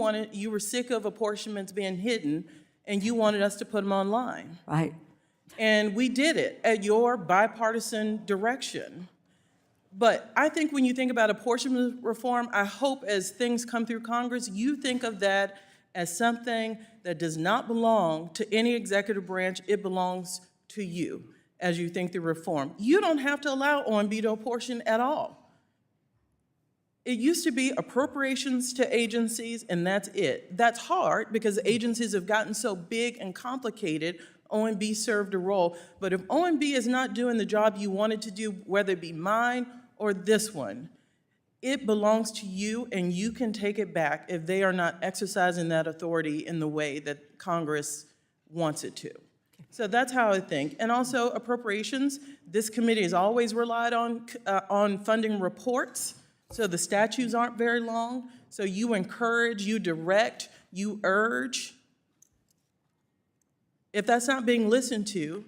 were sick of apportionments being hidden, and you wanted us to put them online. Right. And we did it at your bipartisan direction. But I think when you think about apportionment reform, I hope as things come through Congress, you think of that as something that does not belong to any executive branch. It belongs to you as you think through reform. You don't have to allow OMB to apportion at all. It used to be appropriations to agencies, and that's it. That's hard because agencies have gotten so big and complicated. OMB served a role, but if OMB is not doing the job you wanted to do, whether it be mine or this one, it belongs to you, and you can take it back if they are not exercising that authority in the way that Congress wants it to. So that's how I think. And also appropriations, this committee has always relied on funding reports, so the statutes aren't very long. So you encourage, you direct, you urge. If that's not being listened to,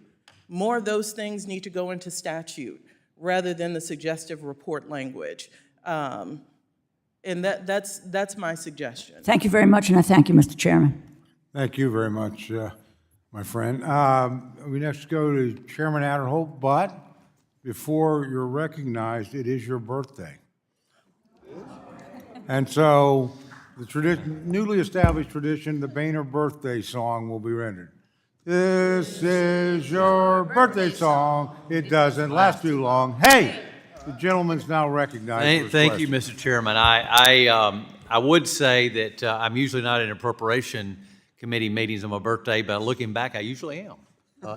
more of those things need to go into statute rather than the suggestive report language. And that's my suggestion. Thank you very much, and I thank you, Mr. Chairman. Thank you very much, my friend. We next go to Chairman Adderholt, but before you're recognized, it is your birthday. And so the newly established tradition, the Boehner birthday song will be rendered. This is your birthday song. It doesn't last too long. Hey, the gentleman's now recognized. Thank you, Mr. Chairman. I would say that I'm usually not in appropriation committee meetings on my birthday, but looking back, I usually am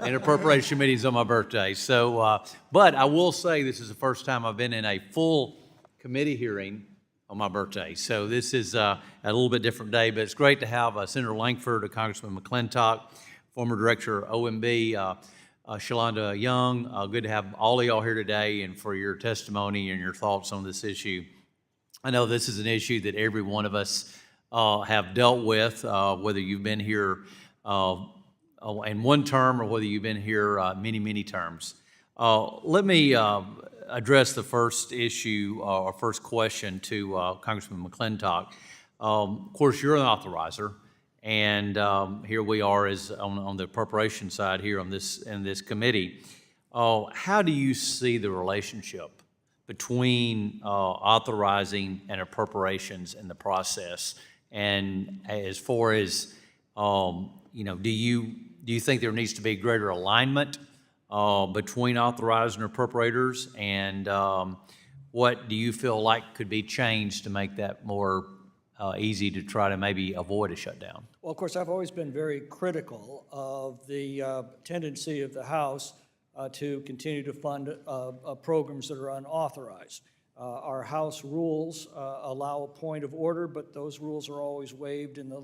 in appropriation meetings on my birthday. So, but I will say this is the first time I've been in a full committee hearing on my birthday. So this is a little bit different day, but it's great to have Senator Lankford, Congressman McClintock former Director of OMB, Shalonda Young. Good to have all of y'all here today and for your testimony and your thoughts on this issue. I know this is an issue that every one of us have dealt with, whether you've been here in one term or whether you've been here many, many terms. Let me address the first issue or first question to Congressman McClintock. Of course, you're an authorizer, and here we are as on the appropriation side here in this committee. How do you see the relationship between authorizing and appropriations in the process? And as far as do you think there needs to be greater alignment between authorizers and appropriators? And what do you feel like could be changed to make that more easy to try to maybe avoid a shutdown? Well, of course, I've always been very critical of the tendency of the House to continue to fund programs that are unauthorized. Our House rules allow a point of order, but those rules are always waived in the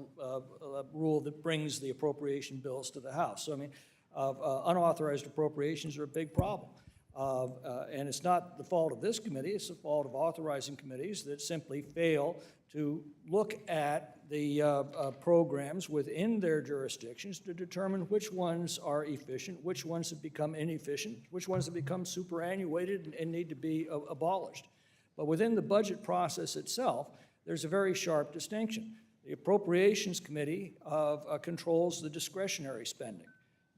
rule that brings the appropriation bills to the House. So, I mean, unauthorized appropriations are a big problem. And it's not the fault of this committee, it's the fault of authorizing committees that simply fail to look at the programs within their jurisdictions to determine which ones are efficient, which ones have become inefficient, which ones have become superannuated and need to be abolished. But within the budget process itself, there's a very sharp distinction. The Appropriations Committee controls the discretionary spending.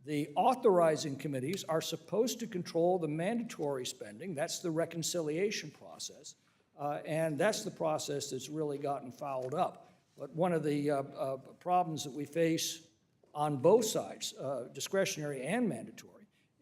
The authorizing committees are supposed to control the mandatory spending. That's the reconciliation process. And that's the process that's really gotten fouled up. But one of the problems that we face on both sides, discretionary and mandatory,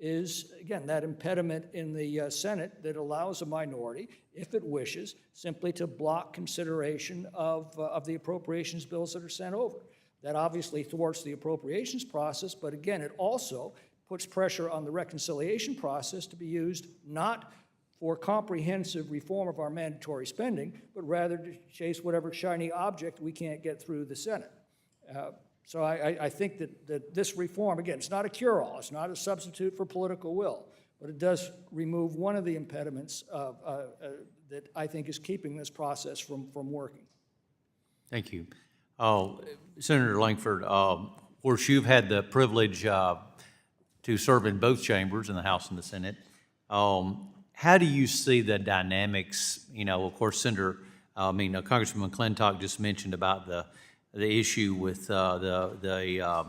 is, again, that impediment in the Senate that allows a minority, if it wishes, simply to block consideration of the appropriations bills that are sent over. That obviously thwarts the appropriations process, but again, it also puts pressure on the reconciliation process to be used not for comprehensive reform of our mandatory spending, but rather to chase whatever shiny object we can't get through the Senate. So I think that this reform, again, it's not a cure-all, it's not a substitute for political will, but it does remove one of the impediments that I think is keeping this process from working. Thank you. Senator Langford, of course, you've had the privilege to serve in both chambers, in the House and the Senate. How do you see the dynamics? Of course, Congressman McClintock just mentioned about the issue with a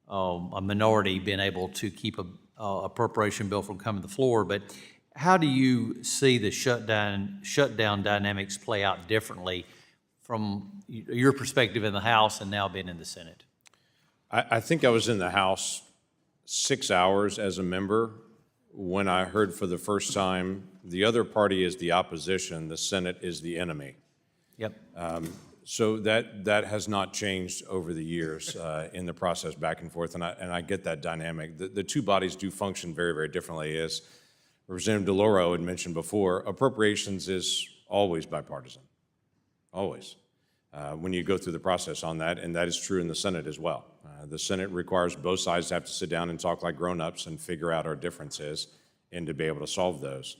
minority being able to keep a appropriation bill from coming to the floor. But how do you see the shutdown dynamics play out differently from your perspective in the House and now being in the Senate? I think I was in the House 6 hours as a member when I heard for the first time the other party is the opposition, the Senate is the enemy. Yep. So that has not changed over the years in the process back and forth, and I get that dynamic. The two bodies do function very, very differently. As Representative DeLauro had mentioned before, appropriations is always bipartisan, always, when you go through the process on that, and that is true in the Senate as well. The Senate requires both sides to have to sit down and talk like grown-ups and figure out our differences and to be able to solve those.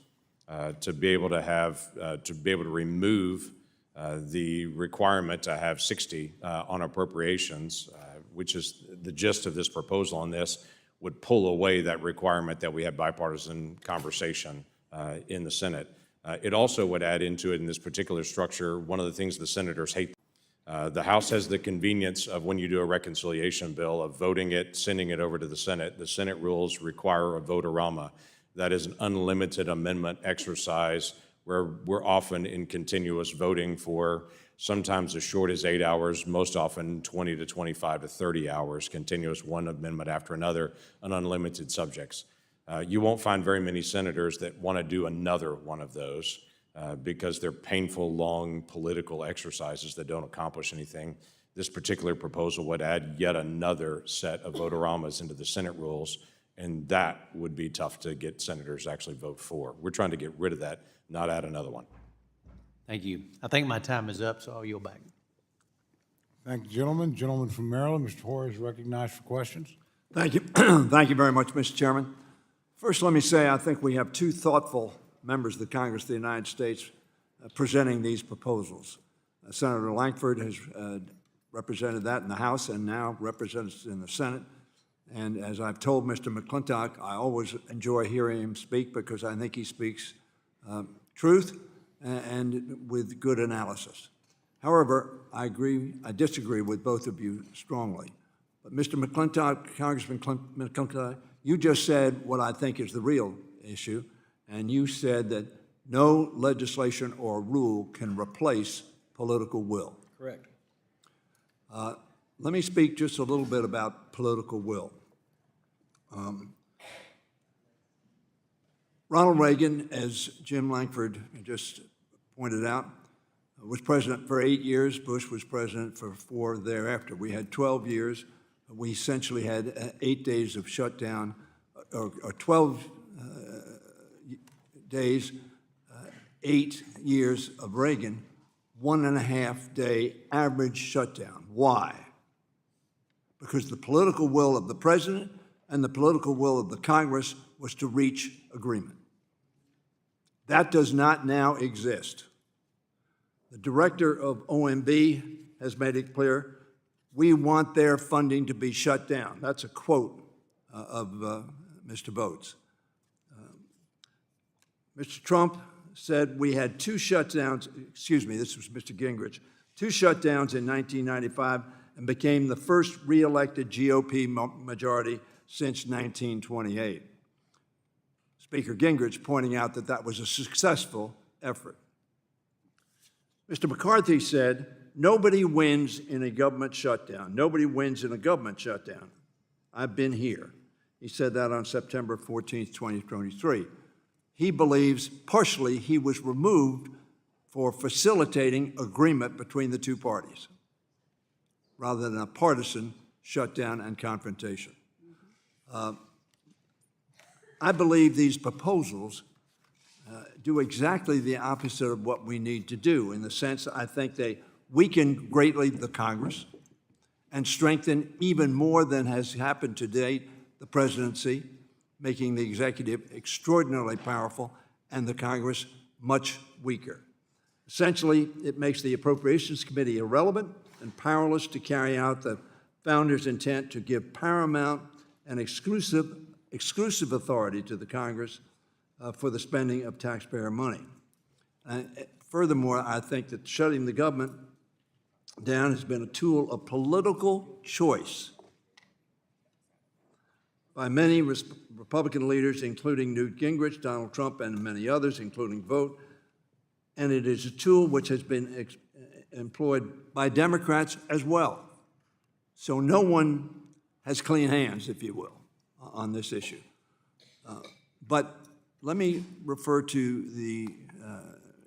To be able to remove the requirement to have 60 on appropriations, which is the gist of this proposal on this, would pull away that requirement that we have bipartisan conversation in the Senate. It also would add into it in this particular structure, one of the things the senators hate. The House has the convenience of when you do a reconciliation bill of voting it, sending it over to the Senate. The Senate rules require a vote-a-rama. That is an unlimited amendment exercise where we're often in continuous voting for sometimes as short as 8 hours, most often 20 to 25 to 30 hours, continuous one amendment after another on unlimited subjects. You won't find very many senators that want to do another one of those because they're painful, long political exercises that don't accomplish anything. This particular proposal would add yet another set of vote-a-ramas into the Senate rules, and that would be tough to get senators to actually vote for. We're trying to get rid of that, not add another one. Thank you. I think my time is up, so I'll yield back. Thank you, gentlemen. Gentleman from Maryland, Mr. Hoare is recognized for questions. Thank you. Thank you very much, Mr. Chairman. First, let me say I think we have two thoughtful members of the Congress of the United States presenting these proposals. Senator Lankford has represented that in the House and now represents it in the Senate. And as I've told Mr. McClintock, I always enjoy hearing him speak because I think he speaks truth and with good analysis. However, I disagree with both of you strongly. But Mr. McClintock, Congressman McClintock, you just said what I think is the real issue, and you said that no legislation or rule can replace political will. Correct. Let me speak just a little bit about political will. Ronald Reagan, as Jim Lankford just pointed out, was president for 8 years. Bush was president for 4 thereafter. We had 12 years. We essentially had 8 days of shutdown, or 12 days, 8 years of Reagan, 1.5 day average shutdown. Why? Because the political will of the president and the political will of the Congress was to reach agreement. That does not now exist. The director of OMB has made it clear, we want their funding to be shut down. That's a quote of Mr. Boats. Mr. Trump said we had 2 shutdowns, excuse me, this was Mr. Gingrich, 2 shutdowns in 1995 and became the first re-elected GOP majority since 1928. Speaker Gingrich pointing out that that was a successful effort. Mr. McCarthy said, nobody wins in a government shutdown. Nobody wins in a government shutdown. I've been here. He said that on September 14th, 2023. He believes partially he was removed for facilitating agreement between the two parties rather than a partisan shutdown and confrontation. I believe these proposals do exactly the opposite of what we need to do, in the sense I think they weaken greatly the Congress and strengthen even more than has happened to date the presidency, making the executive extraordinarily powerful and the Congress much weaker. Essentially, it makes the Appropriations Committee irrelevant and powerless to carry out the founders' intent to give paramount and exclusive authority to the Congress for the spending of taxpayer money. Furthermore, I think that shutting the government down has been a tool of political choice by many Republican leaders, including Newt Gingrich, Donald Trump, and many others, including Vogt, and it is a tool which has been employed by Democrats as well. So no one has clean hands, if you will, on this issue. But let me refer to the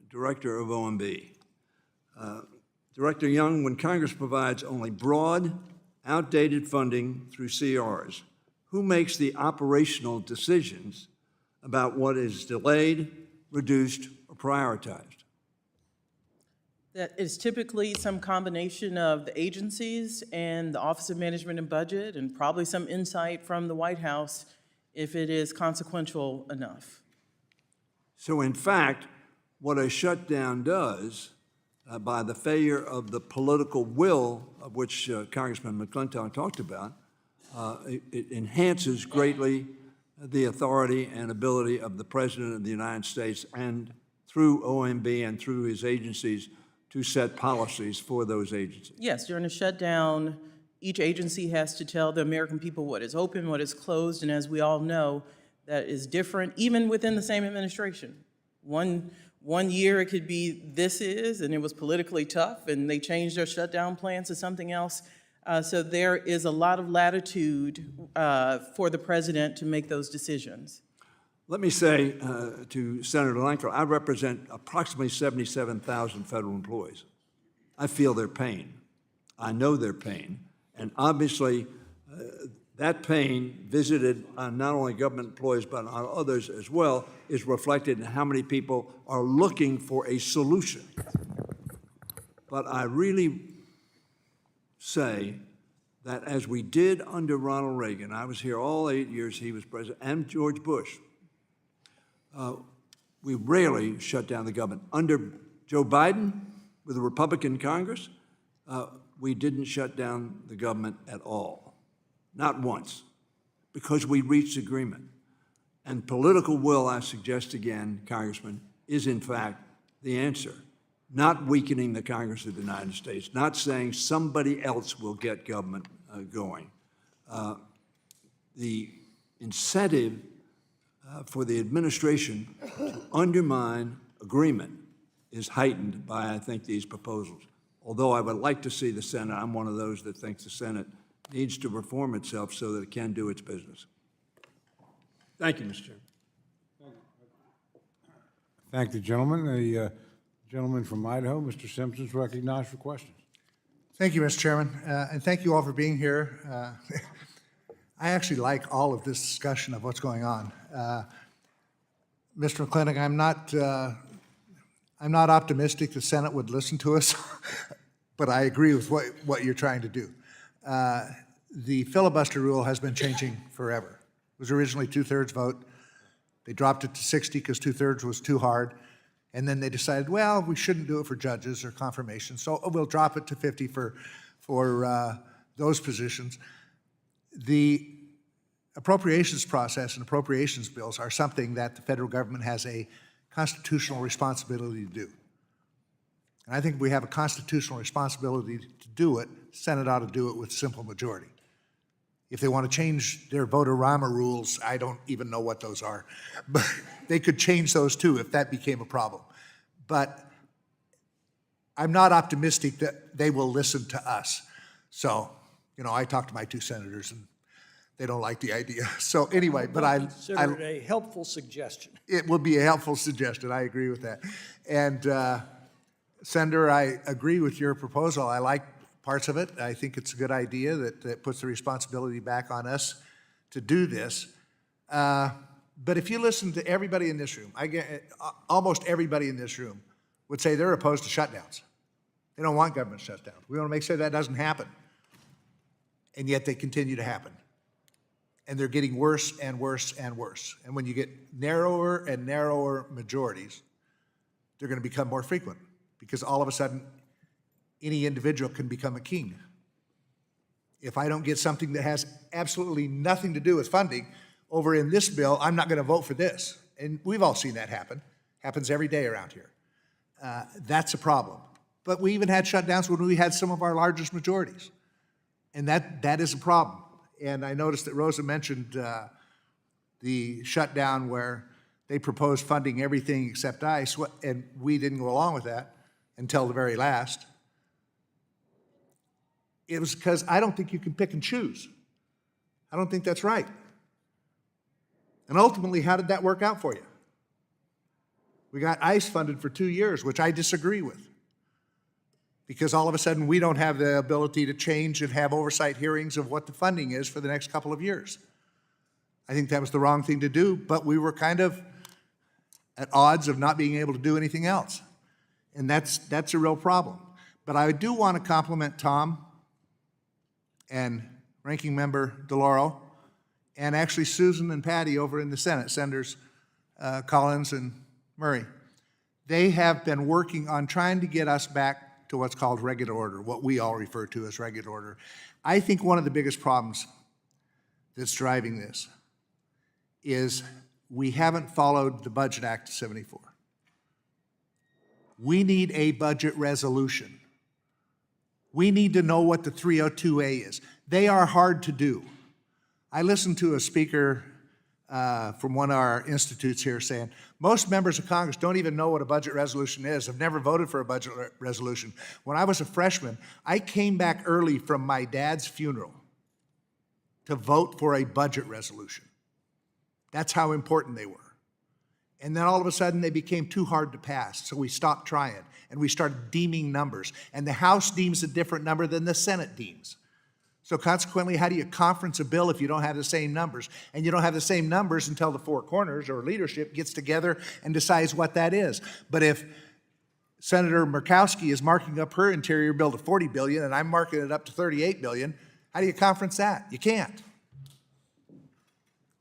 director of OMB. Director Young, when Congress provides only broad, outdated funding through CRs, who makes the operational decisions about what is delayed, reduced, or prioritized? That is typically some combination of the agencies and the Office of Management and Budget, and probably some insight from the White House if it is consequential enough. So in fact, what a shutdown does, by the failure of the political will of which Congressman McClintock talked about, it enhances greatly the authority and ability of the President of the United States and through OMB and through his agencies to set policies for those agencies. Yes, during a shutdown, each agency has to tell the American people what is open, what is closed, and as we all know, that is different even within the same administration. One year it could be this is, and it was politically tough, and they changed their shutdown plans to something else. So there is a lot of latitude for the president to make those decisions. Let me say to Senator Lankford, I represent approximately 77,000 federal employees. I feel their pain. I know their pain. And obviously, that pain visited on not only government employees but on others as well is reflected in how many people are looking for a solution. But I really say that as we did under Ronald Reagan, I was here all 8 years he was president, and George Bush, we rarely shut down the government. Under Joe Biden, with a Republican Congress, we didn't shut down the government at all, not once, because we reached agreement. And political will, I suggest again, Congressman, is in fact the answer. Not weakening the Congress of the United States, not saying somebody else will get government going. The incentive for the administration to undermine agreement is heightened by, I think, these proposals. Although I would like to see the Senate, I'm one of those that thinks the Senate needs to reform itself so that it can do its business. Thank you, Mr. Chairman. Thank the gentleman. The gentleman from Idaho, Mr. Simpson, is recognized for questions. Thank you, Mr. Chairman, and thank you all for being here. I actually like all of this discussion of what's going on. Mr. McClintock, I'm not optimistic the Senate would listen to us, but I agree with what you're trying to do. The filibuster rule has been changing forever. It was originally 2/3 vote. They dropped it to 60 because 2/3 was too hard. And then they decided, well, we shouldn't do it for judges or confirmation, so we'll drop it to 50 for those positions. The appropriations process and appropriations bills are something that the federal government has a constitutional responsibility to do. And I think if we have a constitutional responsibility to do it, the Senate ought to do it with simple majority. If they want to change their vote-a-rama rules, I don't even know what those are, but they could change those too if that became a problem. But I'm not optimistic that they will listen to us. So, I talked to my 2 senators and they don't like the idea. So anyway, but Consider it a helpful suggestion. it will be a helpful suggestion. I agree with that. And Senator, I agree with your proposal. I like parts of it. I think it's a good idea that puts the responsibility back on us to do this. But if you listen to everybody in this room, almost everybody in this room would say they're opposed to shutdowns. They don't want government shutdowns. We want to make sure that doesn't happen. And yet they continue to happen. And they're getting worse and worse and worse. And when you get narrower and narrower majorities, they're going to become more frequent because all of a sudden, any individual can become a king. If I don't get something that has absolutely nothing to do with funding over in this bill, I'm not going to vote for this. And we've all seen that happen. Happens every day around here. That's a problem. But we even had shutdowns when we had some of our largest majorities. And that is a problem. And I noticed that Rosa mentioned the shutdown where they proposed funding everything except ICE, and we didn't go along with that until the very last. It was because I don't think you can pick and choose. I don't think that's right. And ultimately, how did that work out for you? We got ICE funded for 2 years, which I disagree with. Because all of a sudden, we don't have the ability to change and have oversight hearings of what the funding is for the next couple of years. I think that was the wrong thing to do, but we were kind of at odds of not being able to do anything else. And that's a real problem. But I do want to compliment Tom and Ranking Member DeLauro, and actually Susan and Patty over in the Senate, Senators Collins and Murray. They have been working on trying to get us back to what's called regular order, what we all refer to as regular order. I think one of the biggest problems that's driving this is we haven't followed the Budget Act of '74. We need a budget resolution. We need to know what the 302A is. They are hard to do. I listened to a speaker from one of our institutes here saying, most members of Congress don't even know what a budget resolution is, have never voted for a budget resolution. When I was a freshman, I came back early from my dad's funeral to vote for a budget resolution. That's how important they were. And then all of a sudden, they became too hard to pass, so we stopped trying, and we started deeming numbers. And the House deems a different number than the Senate deems. So consequently, how do you conference a bill if you don't have the same numbers? And you don't have the same numbers until the four corners or leadership gets together and decides what that is. But if Senator Murkowski is marking up her interior bill to $40 billion and I'm marking it up to $38 billion, How do you conference that? You can't.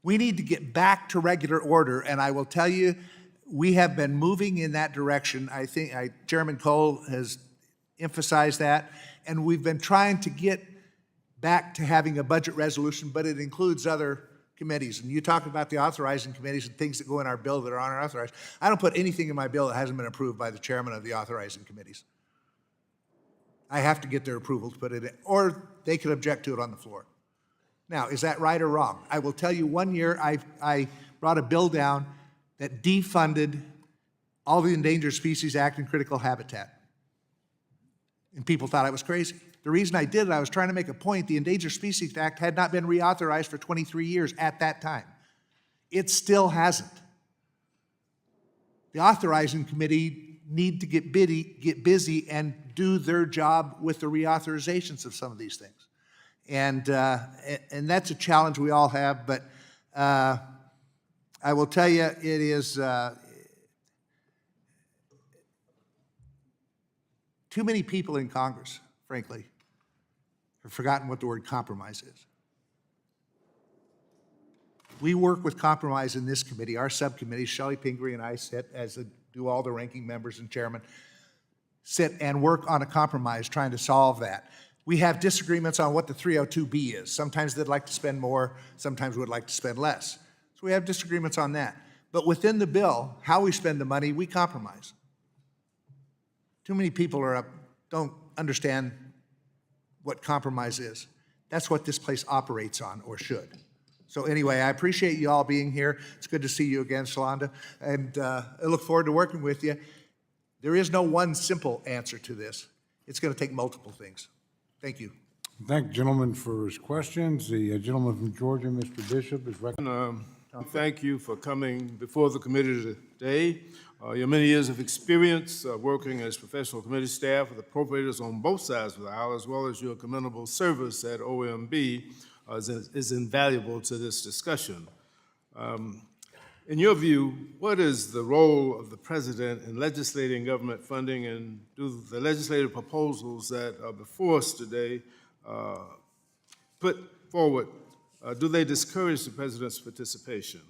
We need to get back to regular order, and I will tell you, we have been moving in that direction. I think Chairman Cole has emphasized that, and we've been trying to get back to having a budget resolution, but it includes other committees. And you talk about the authorizing committees and things that go in our bill that are unauthorized. I don't put anything in my bill that hasn't been approved by the chairman of the authorizing committees. I have to get their approval to put it in, or they could object to it on the floor. Now, is that right or wrong? I will tell you, one year I brought a bill down that defunded all the Endangered Species Act and critical habitat. And people thought I was crazy. The reason I did it, I was trying to make a point. The Endangered Species Act had not been reauthorized for 23 years at that time. It still hasn't. The authorizing committee need to get busy and do their job with the reauthorizations of some of these things. And that's a challenge we all have, but I will tell you, it is too many people in Congress, frankly, have forgotten what the word compromise is. We work with compromise in this committee. Our subcommittee, Shelley Pingree and I sit, as do all the ranking members and chairman, sit and work on a compromise trying to solve that. We have disagreements on what the 302B is. Sometimes they'd like to spend more, sometimes we'd like to spend less. So we have disagreements on that. But within the bill, how we spend the money, we compromise. Too many people don't understand what compromise is. That's what this place operates on, or should. So anyway, I appreciate you all being here. It's good to see you again, Shalonda, and I look forward to working with you. There is no one simple answer to this. It's going to take multiple things. Thank you. Thank the gentleman for his questions. The gentleman from Georgia, Mr. Bishop, is recommended. Thank you for coming before the committee today. Your many years of experience working as professional committee staff with appropriators on both sides of the aisle, as well as your commendable service at OMB, is invaluable to this discussion. In your view, what is the role of the president in legislating government funding, and do the legislative proposals that are before us today put forward, do they discourage the president's participation?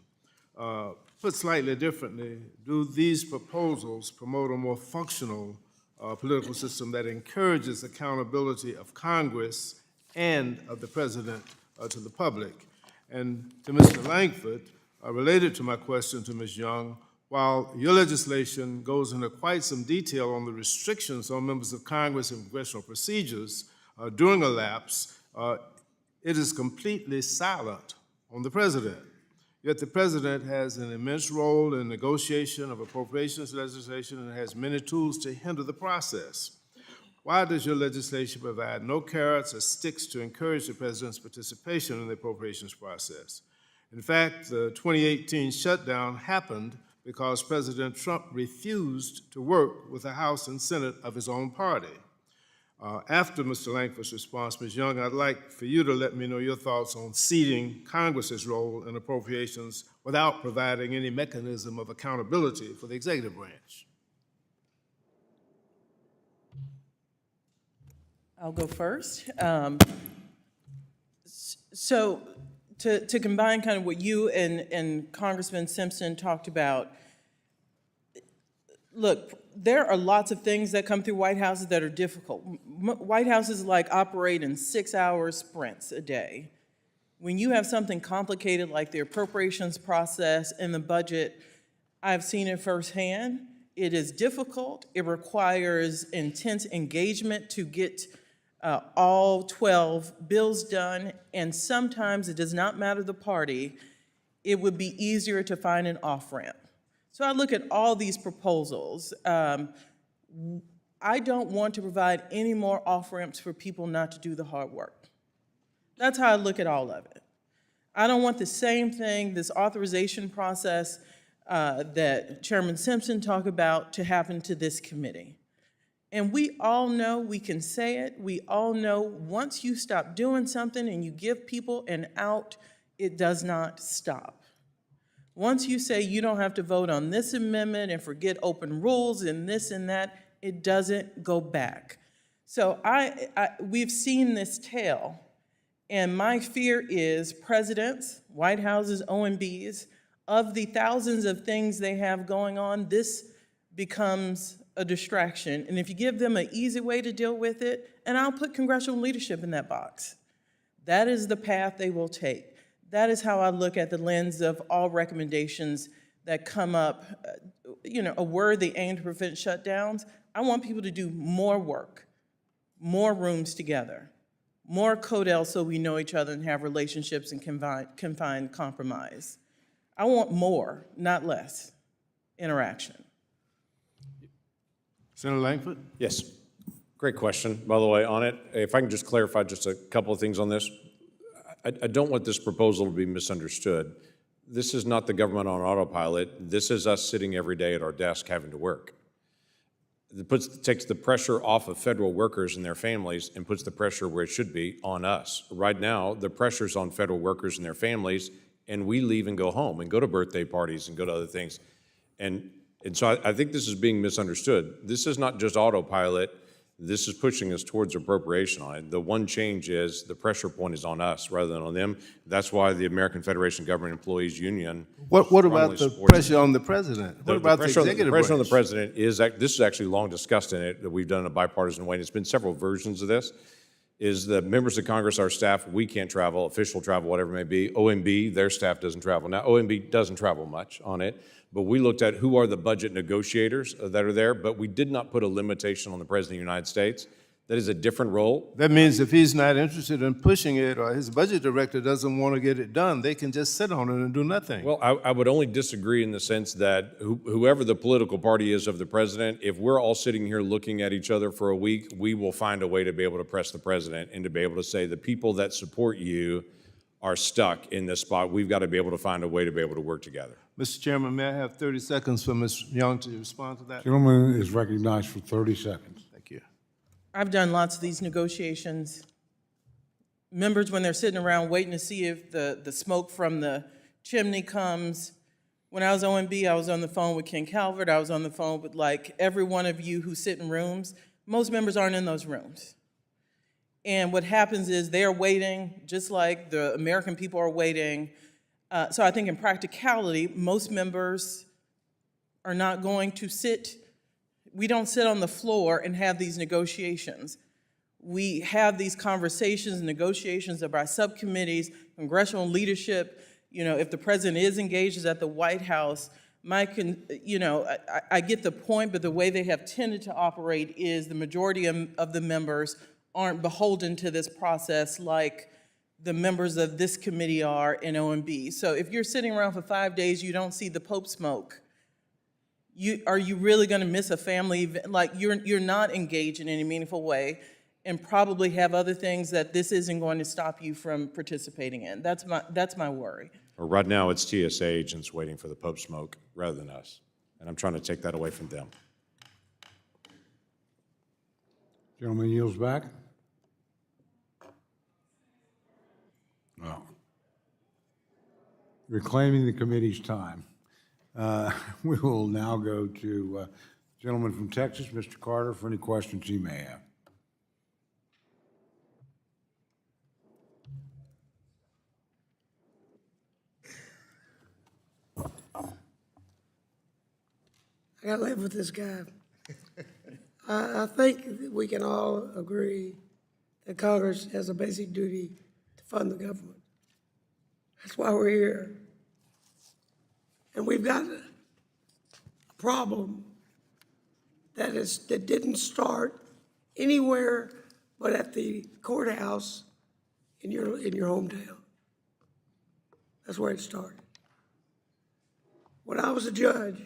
Put slightly differently, do these proposals promote a more functional political system that encourages accountability of Congress and of the president to the public? And to Mr. Langford, related to my question to Ms. Young, while your legislation goes into quite some detail on the restrictions on members of Congress and congressional procedures during a lapse, it is completely silent on the president. Yet the president has an immense role in negotiation of appropriations legislation and has many tools to hinder the process. Why does your legislation provide no carrots or sticks to encourage the president's participation in the appropriations process? In fact, the 2018 shutdown happened because President Trump refused to work with the House and Senate of his own party. After Mr. Langford's response, Ms. Young, I'd like for you to let me know your thoughts on ceding Congress's role in appropriations without providing any mechanism of accountability for the executive branch. I'll go first. So to combine kind of what you and Congressman Simpson talked about, look, there are lots of things that come through White Houses that are difficult. White Houses operate in 6-hour sprints a day. When you have something complicated like the appropriations process and the budget, I've seen it firsthand. It is difficult. It requires intense engagement to get all 12 bills done, and sometimes it does not matter the party. It would be easier to find an off-ramp. So I look at all these proposals. I don't want to provide any more off-ramps for people not to do the hard work. That's how I look at all of it. I don't want the same thing, this authorization process that Chairman Simpson talked about, to happen to this committee. And we all know, we can say it, we all know once you stop doing something and you give people an out, it does not stop. Once you say you don't have to vote on this amendment and forget open rules and this and that, it doesn't go back. So we've seen this tail, And my fear is presidents, White Houses, OMBs, of the thousands of things they have going on, this becomes a distraction. And if you give them an easy way to deal with it, and I'll put congressional leadership in that box, that is the path they will take. That is how I look at the lens of all recommendations that come up, a worthy aim to prevent shutdowns. I want people to do more work, more rooms together, more codel so we know each other and have relationships and can find compromise. I want more, not less, interaction. Senator Langford? Yes. Great question, by the way, on it. If I can just clarify just a couple of things on this. I don't want this proposal to be misunderstood. This is not the government on autopilot. This is us sitting every day at our desk having to work. It takes the pressure off of federal workers and their families and puts the pressure where it should be on us. Right now, the pressure's on federal workers and their families, and we leave and go home and go to birthday parties and go to other things. And so I think this is being misunderstood. This is not just autopilot. This is pushing us towards appropriation on it. The one change is the pressure point is on us rather than on them. That's why the American Federation of Government Employees Union. What about the pressure on the president? What about the executive branch? The pressure on the president is, this is actually long discussed in it, that we've done in a bipartisan way, and it's been several versions of this, is the members of Congress, our staff, we can't travel, official travel, whatever it may be. OMB, their staff doesn't travel. Now, OMB doesn't travel much on it, but we looked at who are the budget negotiators that are there, but we did not put a limitation on the President of the United States. That is a different role. That means if he's not interested in pushing it, or his budget director doesn't want to get it done, they can just sit on it and do nothing. Well, I would only disagree in the sense that whoever the political party is of the president, if we're all sitting here looking at each other for a week, we will find a way to be able to press the president and to be able to say the people that support you are stuck in this spot. We've got to be able to find a way to be able to work together. Mr. Chairman, may I have 30 seconds for Ms. Young to respond to that? Gentleman is recognized for 30 seconds. Thank you. I've done lots of these negotiations. Members, when they're sitting around waiting to see if the smoke from the chimney comes. When I was OMB, I was on the phone with Ken Calvert. I was on the phone with like every one of you who sit in rooms. Most members aren't in those rooms. And what happens is they're waiting, just like the American people are waiting. So I think in practicality, most members are not going to sit. We don't sit on the floor and have these negotiations. We have these conversations and negotiations of our subcommittees, congressional leadership. If the president is engaged is at the White House, I get the point, but the way they have tended to operate is the majority of the members aren't beholden to this process like the members of this committee are in OMB. So if you're sitting around for 5 days, you don't see the Pope smoke. Are you really going to miss a family event? Like you're not engaged in any meaningful way, and probably have other things that this isn't going to stop you from participating in. That's my worry. Or right now, it's TSA agents waiting for the Pope smoke rather than us, and I'm trying to take that away from them. Gentleman yields back. Well, reclaiming the committee's time. We will now go to gentleman from Texas, Mr. Carter, for any questions he may have. I gotta live with this guy. I think that we can all agree that Congress has a basic duty to fund the government. That's why we're here. And we've got a problem that didn't start anywhere but at the courthouse in your hometown. That's where it started. When I was a judge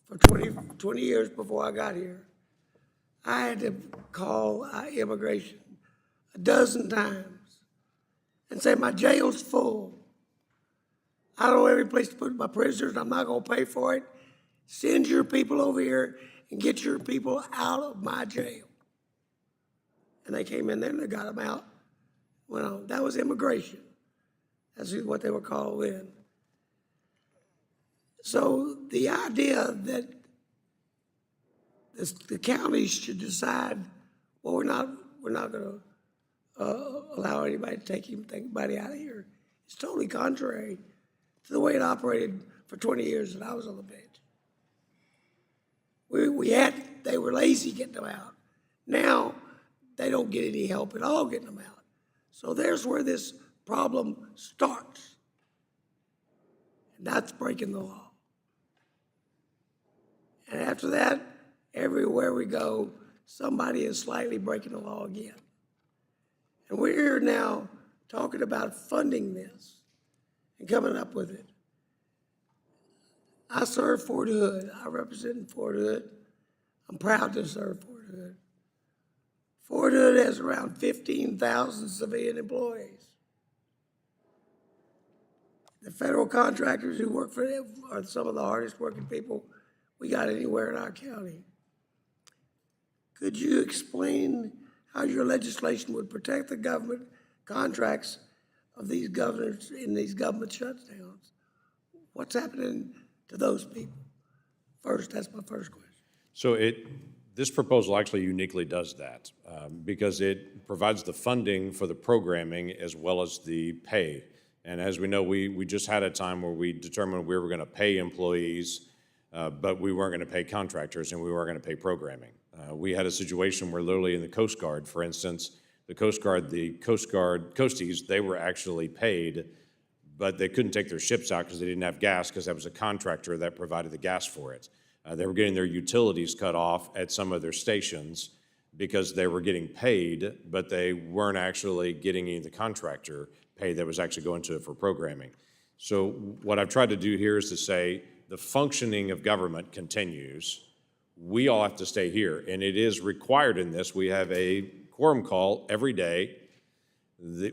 for 20 years before I got here, I had to call immigration a dozen times and say, my jail's full. I don't have any place to put my prisoners. I'm not going to pay for it. Send your people over here and get your people out of my jail. And they came in there and they got them out. Well, that was immigration. That's what they were called then. So the idea that the counties should decide, well, we're not going to allow anybody to take anybody out of here. It's totally contrary to the way it operated for 20 years that I was on the bench. They were lazy getting them out. Now, they don't get any help at all getting them out. So there's where this problem starts. And that's breaking the law. And after that, everywhere we go, somebody is slightly breaking the law again. And we're here now talking about funding this and coming up with it. I serve Fort Hood. I represent Fort Hood. I'm proud to serve Fort Hood. Fort Hood has around 15,000 civilian employees. The federal contractors who work for them are some of the hardest working people we got anywhere in our county. Could you explain how your legislation would protect the government contracts of these governors in these government shutdowns? What's happening to those people? First, that's my first question. So this proposal actually uniquely does that because it provides the funding for the programming as well as the pay. And as we know, we just had a time where we determined we were going to pay employees, but we weren't going to pay contractors and we weren't going to pay programming. We had a situation where literally in the Coast Guard, for instance, the Coast Guard Coasties, they were actually paid, but they couldn't take their ships out because they didn't have gas because that was a contractor that provided the gas for it. They were getting their utilities cut off at some of their stations because they were getting paid, but they weren't actually getting any of the contractor pay that was actually going to it for programming. So what I've tried to do here is to say the functioning of government continues. We all have to stay here, and it is required in this. We have a quorum call every day.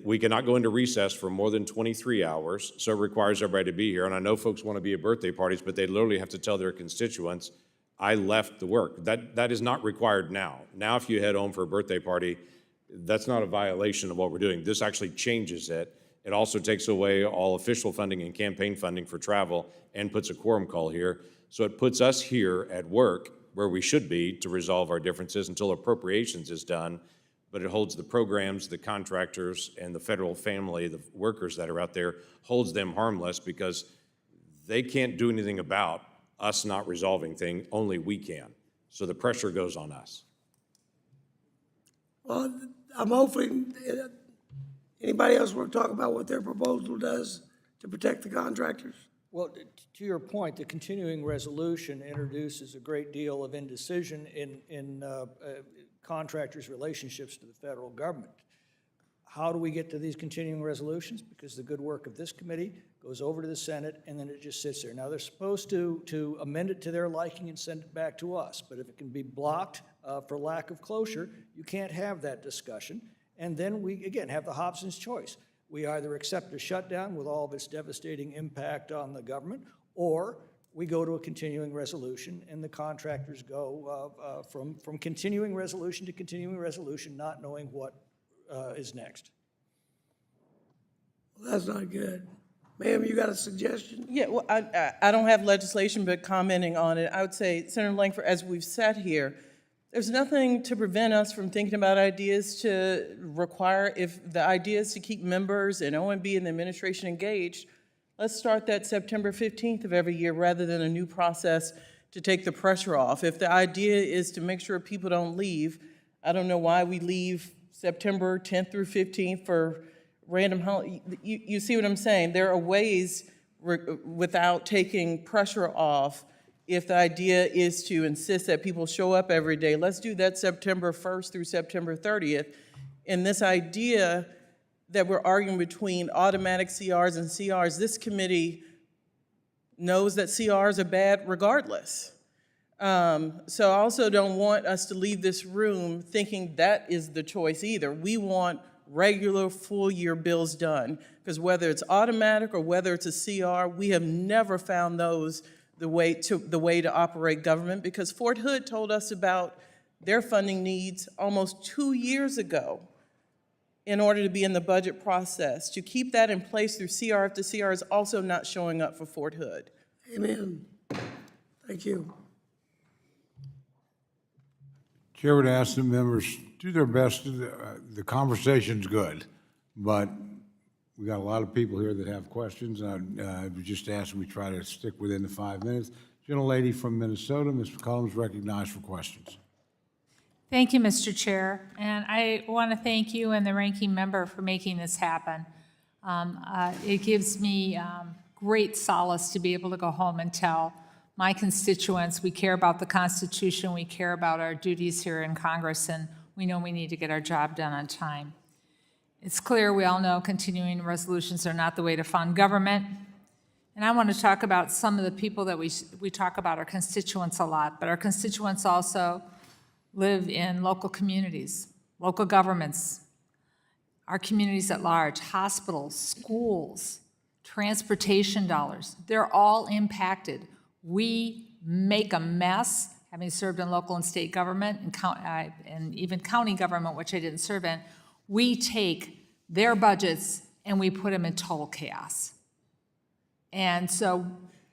We cannot go into recess for more than 23 hours, so it requires everybody to be here. And I know folks want to be at birthday parties, but they literally have to tell their constituents, I left the work. That is not required now. Now, if you head home for a birthday party, that's not a violation of what we're doing. This actually changes it. It also takes away all official funding and campaign funding for travel and puts a quorum call here. So it puts us here at work where we should be to resolve our differences until appropriations is done. But it holds the programs, the contractors, and the federal family, the workers that are out there, holds them harmless because they can't do anything about us not resolving things, only we can. So the pressure goes on us. Well, I'm hoping, anybody else want to talk about what their proposal does to protect the contractors? Well, to your point, the continuing resolution introduces a great deal of indecision in contractors' relationships to the federal government. How do we get to these continuing resolutions? Because the good work of this committee goes over to the Senate and then it just sits there. Now, they're supposed to amend it to their liking and send it back to us, but if it can be blocked for lack of closure, you can't have that discussion. And then we, again, have the Hobson's choice. We either accept a shutdown with all of its devastating impact on the government, or we go to a continuing resolution and the contractors go from continuing resolution to continuing resolution, not knowing what is next. Well, that's not good. Ma'am, you got a suggestion? Yeah, well, I don't have legislation, but commenting on it, I would say, Senator Langford, as we've sat here, there's nothing to prevent us from thinking about ideas to require, if the idea is to keep members and OMB and the administration engaged, let's start that September 15th of every year rather than a new process to take the pressure off. If the idea is to make sure people don't leave, I don't know why we leave September 10th through 15th for random holidays. You see what I'm saying? There are ways without taking pressure off. If the idea is to insist that people show up every day, let's do that September 1st through September 30th. And this idea that we're arguing between automatic CRs and CRs, this committee knows that CRs are bad regardless. So I also don't want us to leave this room thinking that is the choice either. We want regular full-year bills done, because whether it's automatic or whether it's a CR, we have never found those the way to operate government, because Fort Hood told us about their funding needs almost 2 years ago in order to be in the budget process. To keep that in place through CR after CR is also not showing up for Fort Hood. Amen. Thank you. Chair would ask the members, do their best. The conversation's good, but we got a lot of people here that have questions. I would just ask that we try to stick within the 5 minutes. Gentlelady from Minnesota, Ms. McCollum, is recognized for questions. Thank you, Mr. Chair, and I want to thank you and the ranking member for making this happen. It gives me great solace to be able to go home and tell my constituents we care about the Constitution, we care about our duties here in Congress, and we know we need to get our job done on time. It's clear, we all know, continuing resolutions are not the way to fund government. And I want to talk about some of the people that we talk about, our constituents a lot, but our constituents also live in local communities, local governments, our communities at large, hospitals, schools, transportation dollars. They're all impacted. We make a mess, having served in local and state government and even county government, which I didn't serve in. We take their budgets and we put them in total chaos. And so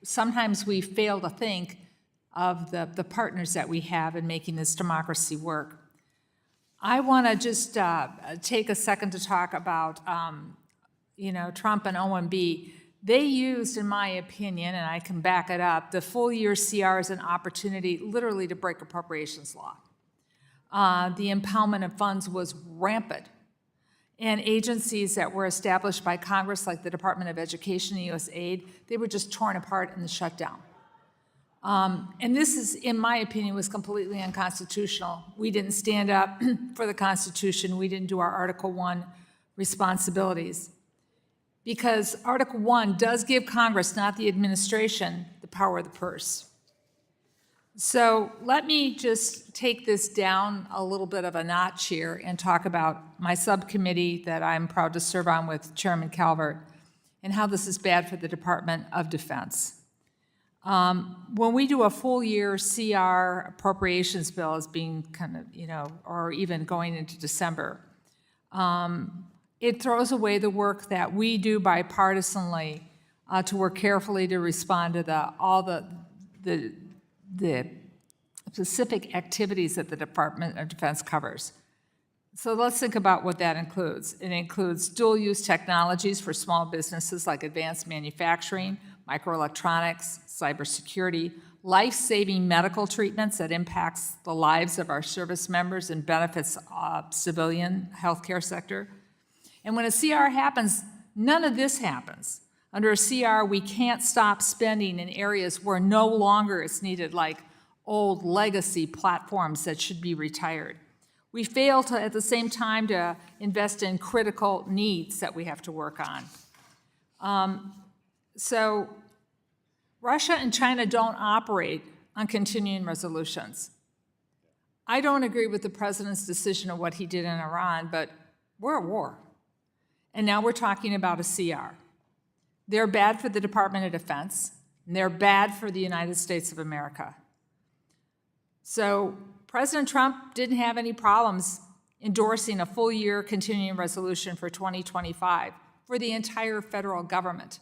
sometimes we fail to think of the partners that we have in making this democracy work. I want to just take a second to talk about, Trump and OMB. They used, in my opinion, and I can back it up, the full-year CR as an opportunity literally to break appropriations law. The impoundment of funds was rampant. And agencies that were established by Congress, like the Department of Education and USAID, they were just torn apart in the shutdown. And this is, in my opinion, was completely unconstitutional. We didn't stand up for the Constitution. We didn't do our Article 1 responsibilities. Because Article 1 does give Congress, not the administration, the power of the purse. So let me just take this down a little bit of a notch here and talk about my subcommittee that I'm proud to serve on with Chairman Calvert and how this is bad for the Department of Defense. When we do a full year CR appropriations bill as being kind of, or even going into December, it throws away the work that we do bipartisanly to work carefully to respond to all the specific activities that the Department of Defense covers. So let's think about what that includes. It includes dual-use technologies for small businesses like advanced manufacturing, microelectronics, cybersecurity, life-saving medical treatments that impacts the lives of our service members and benefits civilian healthcare sector. And when a CR happens, none of this happens. Under a CR, we can't stop spending in areas where no longer it's needed, like old legacy platforms that should be retired. We fail to, at the same time, to invest in critical needs that we have to work on. So Russia and China don't operate on continuing resolutions. I don't agree with the president's decision of what he did in Iran, but we're at war. And now we're talking about a CR. They're bad for the Department of Defense, and they're bad for the United States of America. So President Trump didn't have any problems endorsing a full-year continuing resolution for 2025 for the entire federal government.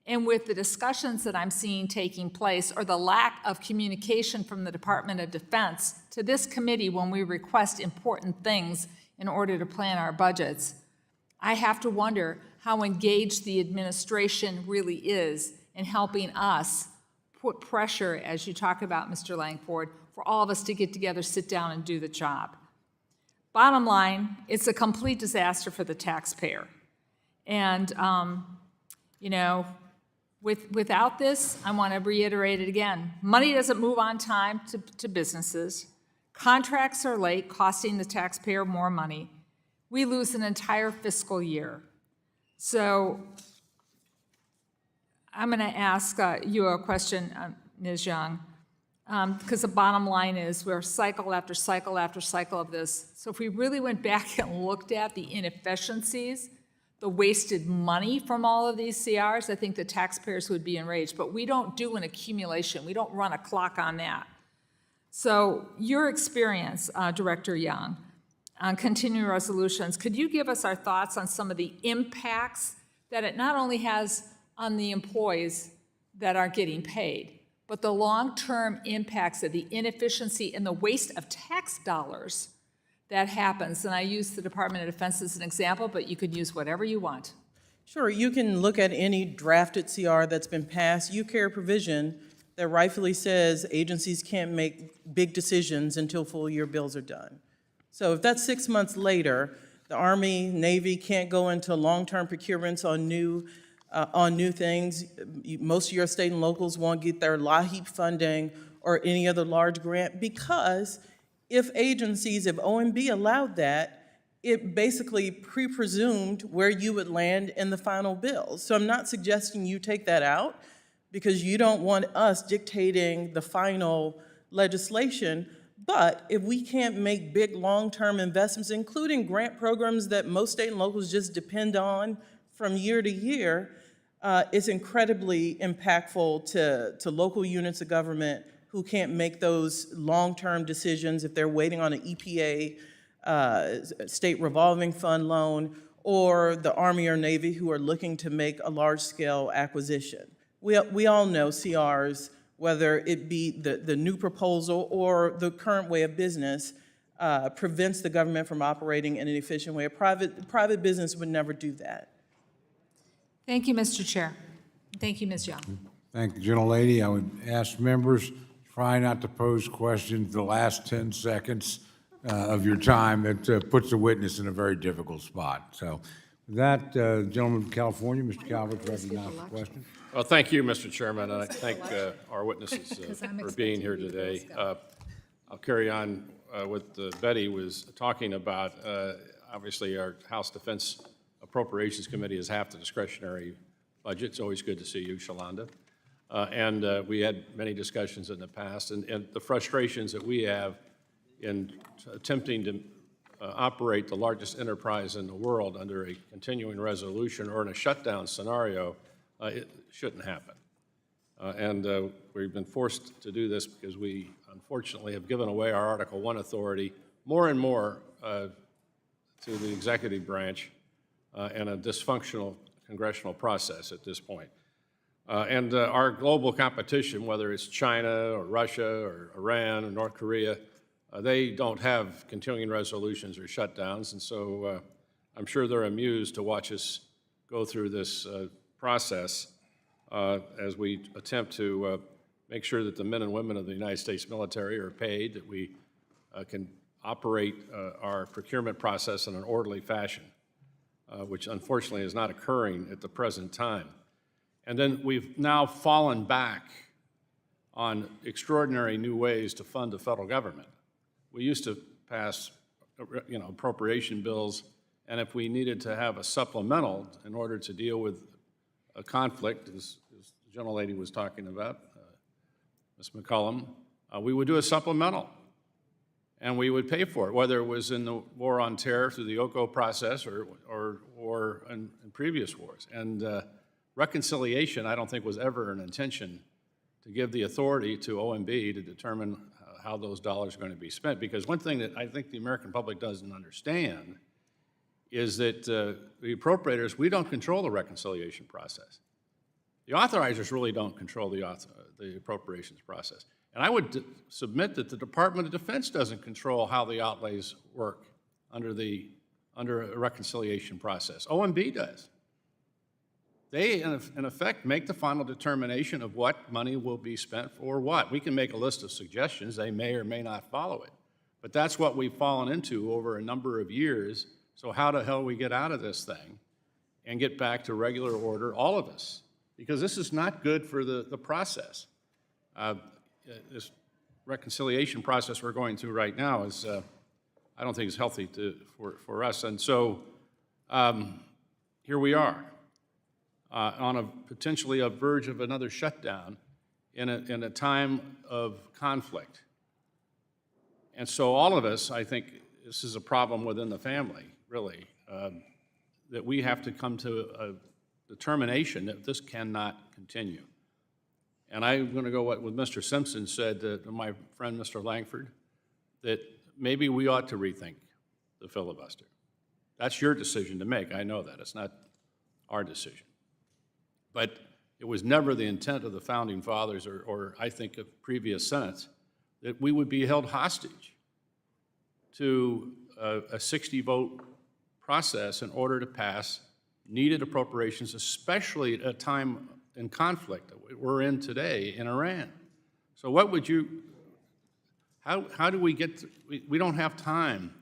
And with the discussions that I'm seeing taking place, or the lack of communication from the Department of Defense to this committee when we request important things in order to plan our budgets, I have to wonder how engaged the administration really is in helping us put pressure, as you talk about, Mr. Langford, for all of us to get together, sit down, and do the job. Bottom line, it's a complete disaster for the taxpayer. And, without this, I want to reiterate it again. Money doesn't move on time to businesses. Contracts are late, costing the taxpayer more money. We lose an entire fiscal year. So I'm going to ask you a question, Ms. Young, because the bottom line is we're cycle after cycle after cycle of this. So if we really went back and looked at the inefficiencies, the wasted money from all of these CRs, I think the taxpayers would be enraged. But we don't do an accumulation. We don't run a clock on that. So your experience, Director Young, on continuing resolutions, could you give us our thoughts on some of the impacts that it not only has on the employees that are getting paid, but the long-term impacts of the inefficiency and the waste of tax dollars that happens. And I use the Department of Defense as an example, but you could use whatever you want. Sure, you can look at any drafted CR that's been passed. You carry a provision that rightfully says agencies can't make big decisions until full year bills are done. So if that's 6 months later, the Army, Navy can't go into long-term procurements on new things. Most of your state and locals won't get their LAHEAP funding or any other large grant because if OMB allowed that, it basically pre-presumed where you would land in the final bill. So I'm not suggesting you take that out because you don't want us dictating the final legislation. But if we can't make big long-term investments, including grant programs that most state and locals just depend on from year to year, it's incredibly impactful to local units of government who can't make those long-term decisions if they're waiting on an EPA state revolving fund loan, or the Army or Navy who are looking to make a large-scale acquisition. We all know CRs, whether it be the new proposal or the current way of business, prevents the government from operating in an efficient way. A private business would never do that. Thank you, Mr. Chair. Thank you, Ms. Young. Thank the gentlelady. I would ask members, try not to pose questions the last 10 seconds of your time. That puts the witness in a very difficult spot. So with that, gentleman from California, Mr. Calvert, recognized for question. Well, thank you, Mr. Chairman, and I thank our witnesses for being here today. I'll carry on what Betty was talking about. Obviously, our House Defense Appropriations Committee is half the discretionary budget. It's always good to see you, Shalonda. And we had many discussions in the past, and the frustrations that we have in attempting to operate the largest enterprise in the world under a continuing resolution or in a shutdown scenario, it shouldn't happen. And we've been forced to do this because we unfortunately have given away our Article 1 authority more and more to the executive branch and a dysfunctional congressional process at this point. And our global competition, whether it's China or Russia or Iran or North Korea, they don't have continuing resolutions or shutdowns, and so I'm sure they're amused to watch us go through this process as we attempt to make sure that the men and women of the United States military are paid, that we can operate our procurement process in an orderly fashion, which unfortunately is not occurring at the present time. And then we've now fallen back on extraordinary new ways to fund the federal government. We used to pass, appropriation bills, and if we needed to have a supplemental in order to deal with a conflict, as the gentlelady was talking about, Ms. McCollum, we would do a supplemental, and we would pay for it, whether it was in the war on terror through the OCO process or in previous wars. And reconciliation, I don't think, was ever an intention to give the authority to OMB to determine how those dollars are going to be spent. Because one thing that I think the American public doesn't understand is that the appropriators, we don't control the reconciliation process. The authorizers really don't control the appropriations process. And I would submit that the Department of Defense doesn't control how the outlays work under a reconciliation process. OMB does. They, in effect, make the final determination of what money will be spent for what. We can make a list of suggestions. They may or may not follow it. But that's what we've fallen into over a number of years. So how the hell we get out of this thing and get back to regular order, all of us? Because this is not good for the process. This reconciliation process we're going through right now is, I don't think is healthy for us. And so here we are. On potentially a verge of another shutdown in a time of conflict. And so all of us, I think this is a problem within the family, really, that we have to come to a determination that this cannot continue. And I'm going to go what Mr. Simpson said to my friend, Mr. Langford, that maybe we ought to rethink the filibuster. That's your decision to make. I know that. It's not our decision. But it was never the intent of the founding fathers or I think of previous senates that we would be held hostage to a 60-vote process in order to pass needed appropriations, especially at a time in conflict that we're in today in Iran. So what would you, how do we get, we don't have time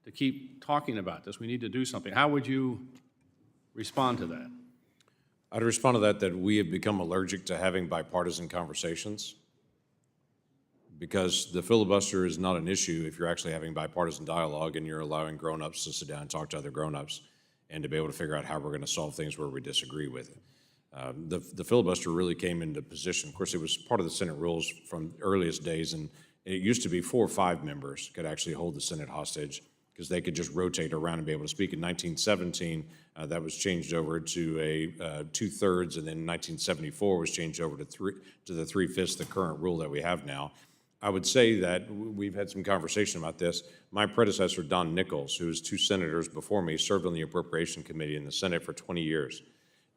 to keep talking about this. We need to do something. How would you respond to that? I'd respond to that we have become allergic to having bipartisan conversations, because the filibuster is not an issue if you're actually having bipartisan dialogue and you're allowing grown-ups to sit down and talk to other grown-ups and to be able to figure out how we're going to solve things where we disagree with it. The filibuster really came into position. Of course, it was part of the Senate rules from the earliest days, and it used to be 4 or 5 members could actually hold the Senate hostage because they could just rotate around and be able to speak. In 1917, that was changed over to a 2/3, and then in 1974 was changed over to the 3/5, the current rule that we have now. I would say that we've had some conversation about this. My predecessor, Don Nichols, who was 2 senators before me, served on the Appropriation Committee in the Senate for 20 years.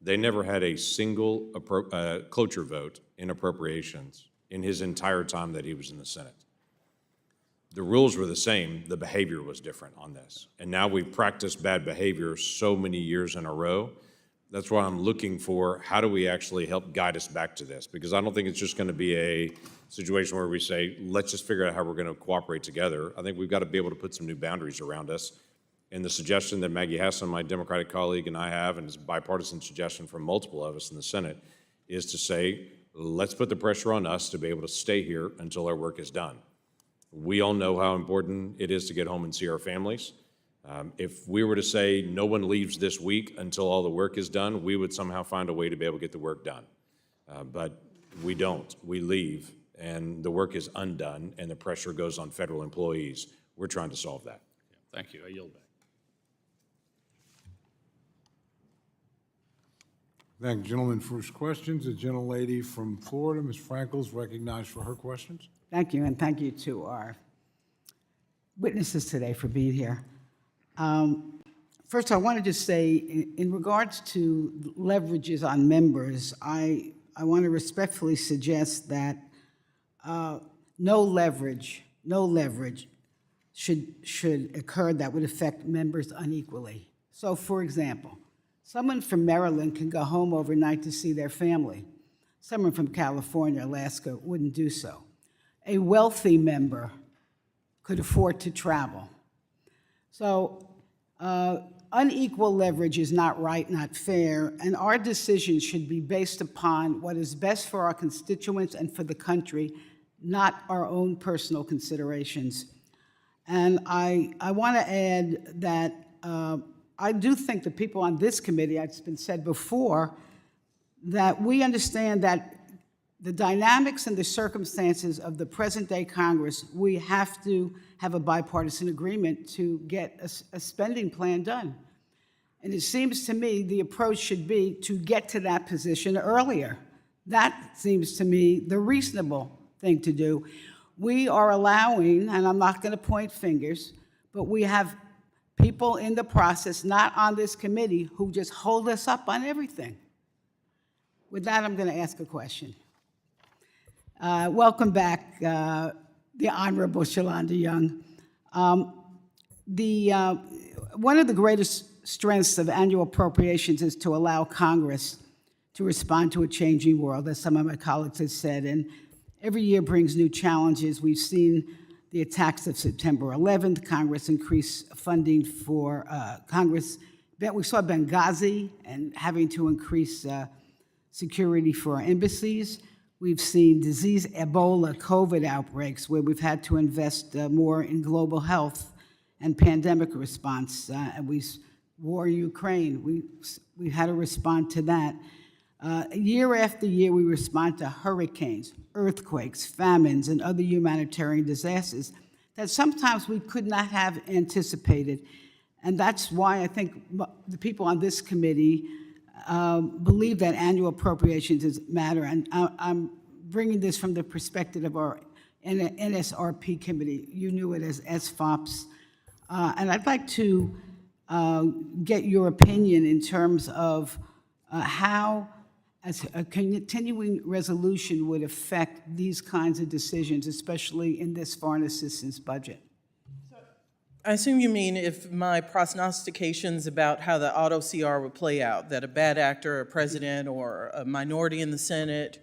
They never had a single cloture vote in appropriations in his entire time that he was in the Senate. The rules were the same, the behavior was different on this. And now we've practiced bad behavior so many years in a row. That's why I'm looking for, how do we actually help guide us back to this? Because I don't think it's just going to be a situation where we say, let's just figure out how we're going to cooperate together. I think we've got to be able to put some new boundaries around us. And the suggestion that Maggie Hassan, my Democratic colleague, and I have, and it's a bipartisan suggestion from multiple of us in the Senate, is to say, let's put the pressure on us to be able to stay here until our work is done. We all know how important it is to get home and see our families. If we were to say no one leaves this week until all the work is done, we would somehow find a way to be able to get the work done. But we don't. We leave, and the work is undone, and the pressure goes on federal employees. We're trying to solve that. Thank you. I yield back. Thank the gentleman for his questions. The gentlelady from Florida, Ms. Frankel, is recognized for her questions. Thank you, and thank you to our witnesses today for being here. First, I wanted to say, in regards to leverages on members, I want to respectfully suggest that no leverage should occur that would affect members unequally. So, for example, someone from Maryland can go home overnight to see their family. Someone from California, Alaska wouldn't do so. A wealthy member could afford to travel. So unequal leverage is not right, not fair, and our decisions should be based upon what is best for our constituents and for the country, not our own personal considerations. And I want to add that I do think the people on this committee, it's been said before, that we understand that the dynamics and the circumstances of the present-day Congress, we have to have a bipartisan agreement to get a spending plan done. And it seems to me the approach should be to get to that position earlier. That seems to me the reasonable thing to do. We are allowing, and I'm not going to point fingers, but we have people in the process, not on this committee, who just hold us up on everything. With that, I'm going to ask a question. Welcome back, the Honorable Shalonda Young. One of the greatest strengths of annual appropriations is to allow Congress to respond to a changing world, as some of my colleagues have said, and every year brings new challenges. We've seen the attacks of September 11th. Congress increased funding for we saw Benghazi and having to increase security for our embassies. We've seen disease, Ebola, COVID outbreaks, where we've had to invest more in global health and pandemic response. And war in Ukraine, we had to respond to that. Year after year, we respond to hurricanes, earthquakes, famines, and other humanitarian disasters that sometimes we could not have anticipated. And that's why I think the people on this committee believe that annual appropriations matter. And I'm bringing this from the perspective of our NSRP committee. You knew it as SFOPS. And I'd like to get your opinion in terms of how as a continuing resolution would affect these kinds of decisions, especially in this foreign assistance budget? I assume you mean if my prognostications about how the auto CR would play out, that a bad actor, a president, or a minority in the Senate,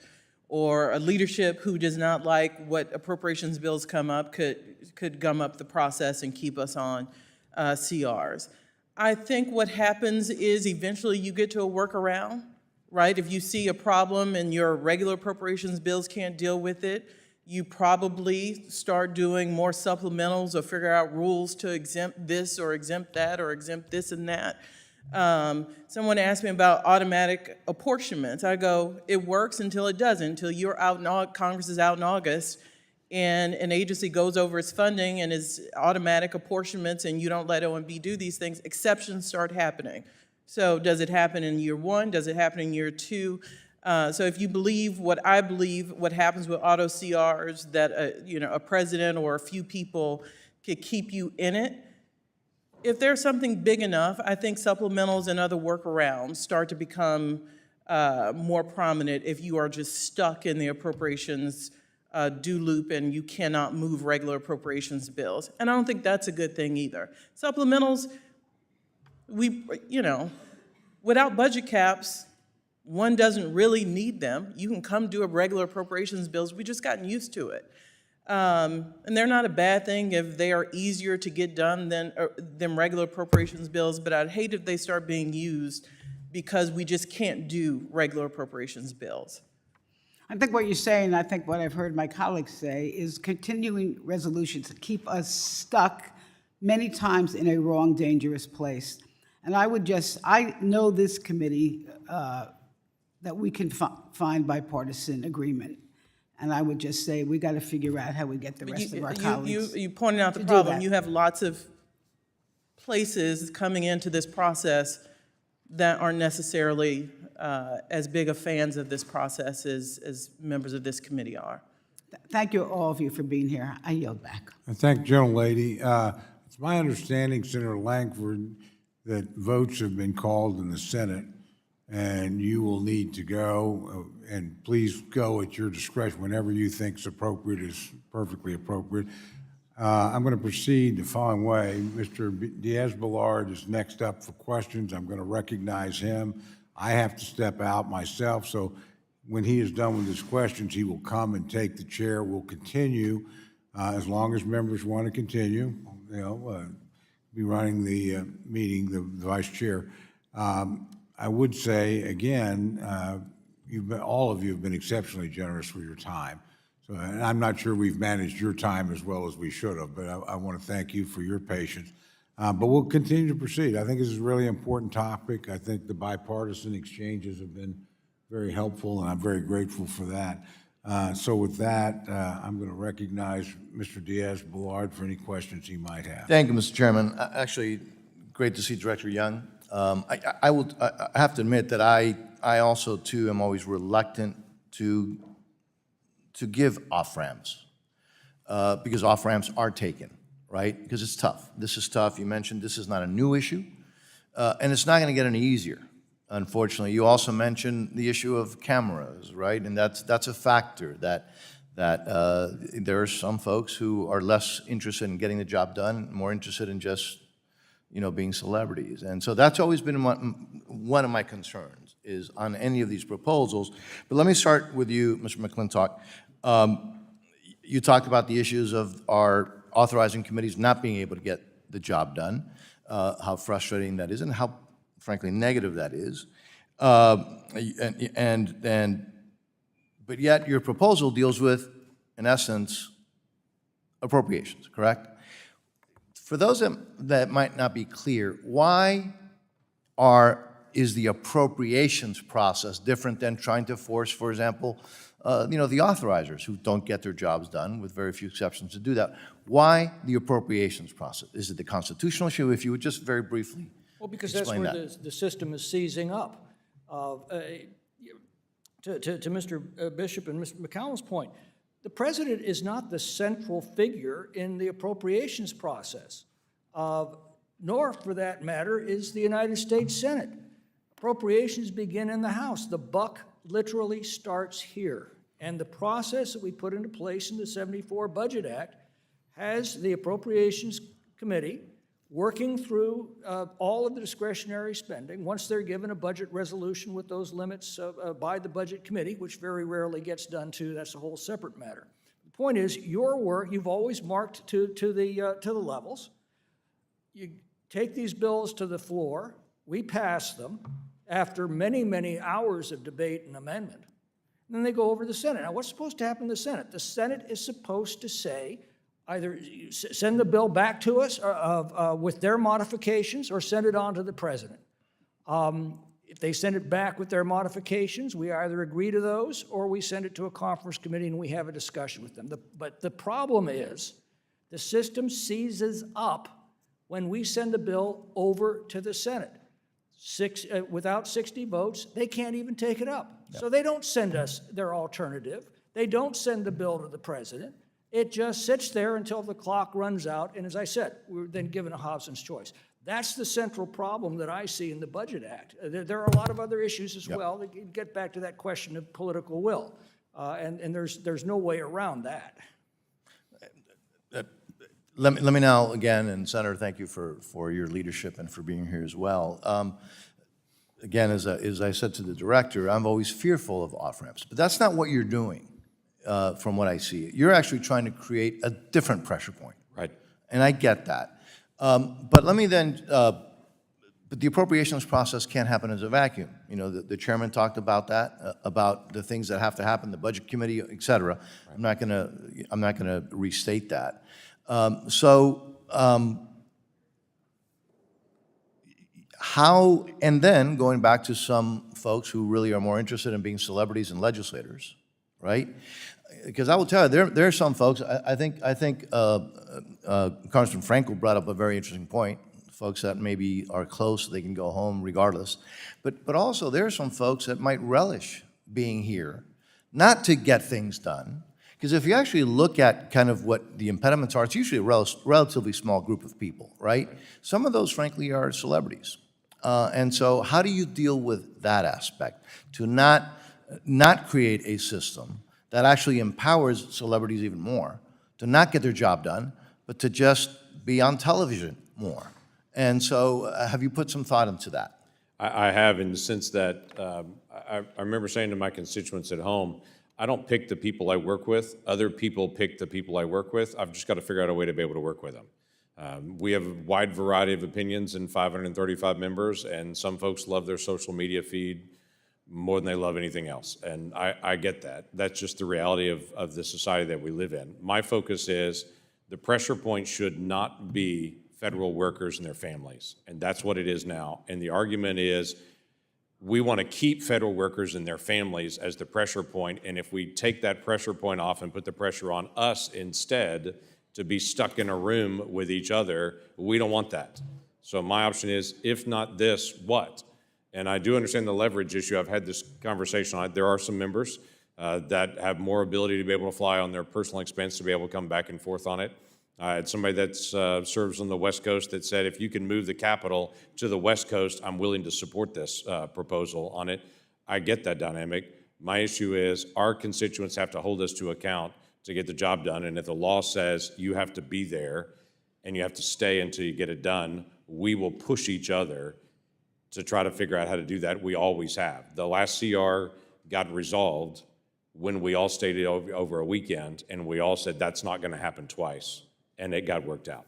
or a leadership who does not like what appropriations bills come up could gum up the process and keep us on CRs. I think what happens is eventually you get to a workaround, right? If you see a problem and your regular appropriations bills can't deal with it, you probably start doing more supplementals or figure out rules to exempt this or exempt that or exempt this and that. Someone asked me about automatic apportionments. I go, it works until it doesn't, until you're out in Congress is out in August and an agency goes over its funding and its automatic apportionments and you don't let OMB do these things, exceptions start happening. So does it happen in year 1? Does it happen in year 2? So if you believe what I believe, what happens with auto CRs, that a president or a few people could keep you in it, if there's something big enough, I think supplementals and other workarounds start to become more prominent if you are just stuck in the appropriations do loop and you cannot move regular appropriations bills. And I don't think that's a good thing either. Supplementals, without budget caps, one doesn't really need them. You can come do a regular appropriations bills. We've just gotten used to it. And they're not a bad thing if they are easier to get done than regular appropriations bills, but I'd hate if they start being used because we just can't do regular appropriations bills. I think what you're saying, I think what I've heard my colleagues say, is continuing resolutions keep us stuck many times in a wrong, dangerous place. And I know this committee that we can find bipartisan agreement. And I would just say, we got to figure out how we get the rest of our colleagues. You pointed out the to do problem. that. You have lots of places coming into this process that aren't necessarily as big of fans of this process as members of this committee are. Thank you, all of you, for being here. I yield back. I thank the gentlelady. It's my understanding, Senator Langford, that votes have been called in the Senate, and you will need to go, and please go at your discretion whenever you think is appropriate, is perfectly appropriate. I'm going to proceed the following way. Mr. Diaz-Balart is next up for questions. I'm going to recognize him. I have to step out myself, so when he is done with his questions, he will come and take the chair. We'll continue as long as members want to continue. Be running the meeting, the vice chair. I would say, again, all of you have been exceptionally generous with your time. So, and I'm not sure we've managed your time as well as we should have, but I want to thank you for your patience. But we'll continue to proceed. I think this is a really important topic. I think the bipartisan exchanges have been very helpful, and I'm very grateful for that. So with that, I'm going to recognize Mr. Diaz-Balart for any questions he might have. Thank you, Mr. Chairman. Actually, great to see Director Young. I have to admit that I also, too, am always reluctant to give off-ramps because off-ramps are taken, right? Because it's tough. This is tough. You mentioned this is not a new issue, and it's not going to get any easier, unfortunately. You also mentioned the issue of cameras, right? And that's a factor that there are some folks who are less interested in getting the job done, more interested in just being celebrities. And so that's always been one of my concerns is on any of these proposals. But let me start with you, Mr. McClintock. You talked about the issues of our authorizing committees not being able to get the job done, how frustrating that is, and how, frankly, negative that is. But yet your proposal deals with, in essence, appropriations, correct? For those that might not be clear, why is the appropriations process different than trying to force, for example, the authorizers who don't get their jobs done, with very few exceptions, to do that? Why the appropriations process? Is it the constitutional issue? If you would just very briefly Well, because that's explain where that. the system is seizing up. To Mr. Bishop and Mr. McCollum's point, the president is not the central figure in the appropriations process, nor, for that matter, is the United States Senate. Appropriations begin in the House. The buck literally starts here. And the process that we put into place in the 74 Budget Act has the Appropriations Committee working through all of the discretionary spending. Once they're given a budget resolution with those limits by the Budget Committee, which very rarely gets done too, that's a whole separate matter. The point is, your work, you've always marked to the levels. You take these bills to the floor, we pass them after many, many hours of debate and amendment. And then they go over to the Senate. Now, what's supposed to happen in the Senate? The Senate is supposed to say, either send the bill back to us with their modifications or send it on to the president. If they send it back with their modifications, we either agree to those or we send it to a conference committee and we have a discussion with them. But the problem is the system seizes up when we send the bill over to the Senate. Without 60 votes, they can't even take it up. Yep. So they don't send us their alternative. They don't send the bill to the president. It just sits there until the clock runs out, and as I said, we're then given a Hobson's choice. That's the central problem that I see in the Budget Act. There are a lot of other issues as well that get back to that question of political will, and there's no way around that. Let me now, again, and Senator, thank you for your leadership and for being here as well. Again, as I said to the director, I'm always fearful of off-ramps, but that's not what you're doing from what I see. You're actually trying to create a different pressure point. Right. And I get that. But let me then, but the appropriations process can't happen as a vacuum. You know, the chairman talked about that, about the things that have to happen, the budget committee, et cetera. Right. I'm not gonna restate that. How, and then going back to some folks who really are more interested in being celebrities and legislators, right? Because I will tell you, there are some folks, I think Congressman Frankel brought up a very interesting point, folks that maybe are close, they can go home regardless. But also there are some folks that might relish being here, not to get things done, because if you actually look at kind of what the impediments are, it's usually a relatively small group of people, right? Some of those, frankly, are celebrities. And so how do you deal with that aspect? To not create a system that actually empowers celebrities even more, to not get their job done, but to just be on television more. And so have you put some thought into that? I have, in the sense that I remember saying to my constituents at home, I don't pick the people I work with. Other people pick the people I work with. I've just got to figure out a way to be able to work with them. We have a wide variety of opinions and 535 members, and some folks love their social media feed more than they love anything else. And I get that. That's just the reality of the society that we live in. My focus is the pressure point should not be federal workers and their families. And that's what it is now. And the argument is, we want to keep federal workers and their families as the pressure point, and if we take that pressure point off and put the pressure on us instead to be stuck in a room with each other, we don't want that. So my option is, if not this, what? And I do understand the leverage issue. I've had this conversation on it. There are some members that have more ability to be able to fly on their personal expense to be able to come back and forth on it. I had somebody that serves on the West Coast that said, if you can move the capital to the West Coast, I'm willing to support this proposal on it. I get that dynamic. My issue is our constituents have to hold us to account to get the job done, and if the law says you have to be there and you have to stay until you get it done, we will push each other to try to figure out how to do that. We always have. The last CR got resolved when we all stayed over a weekend, and we all said that's not going to happen twice. And it got worked out.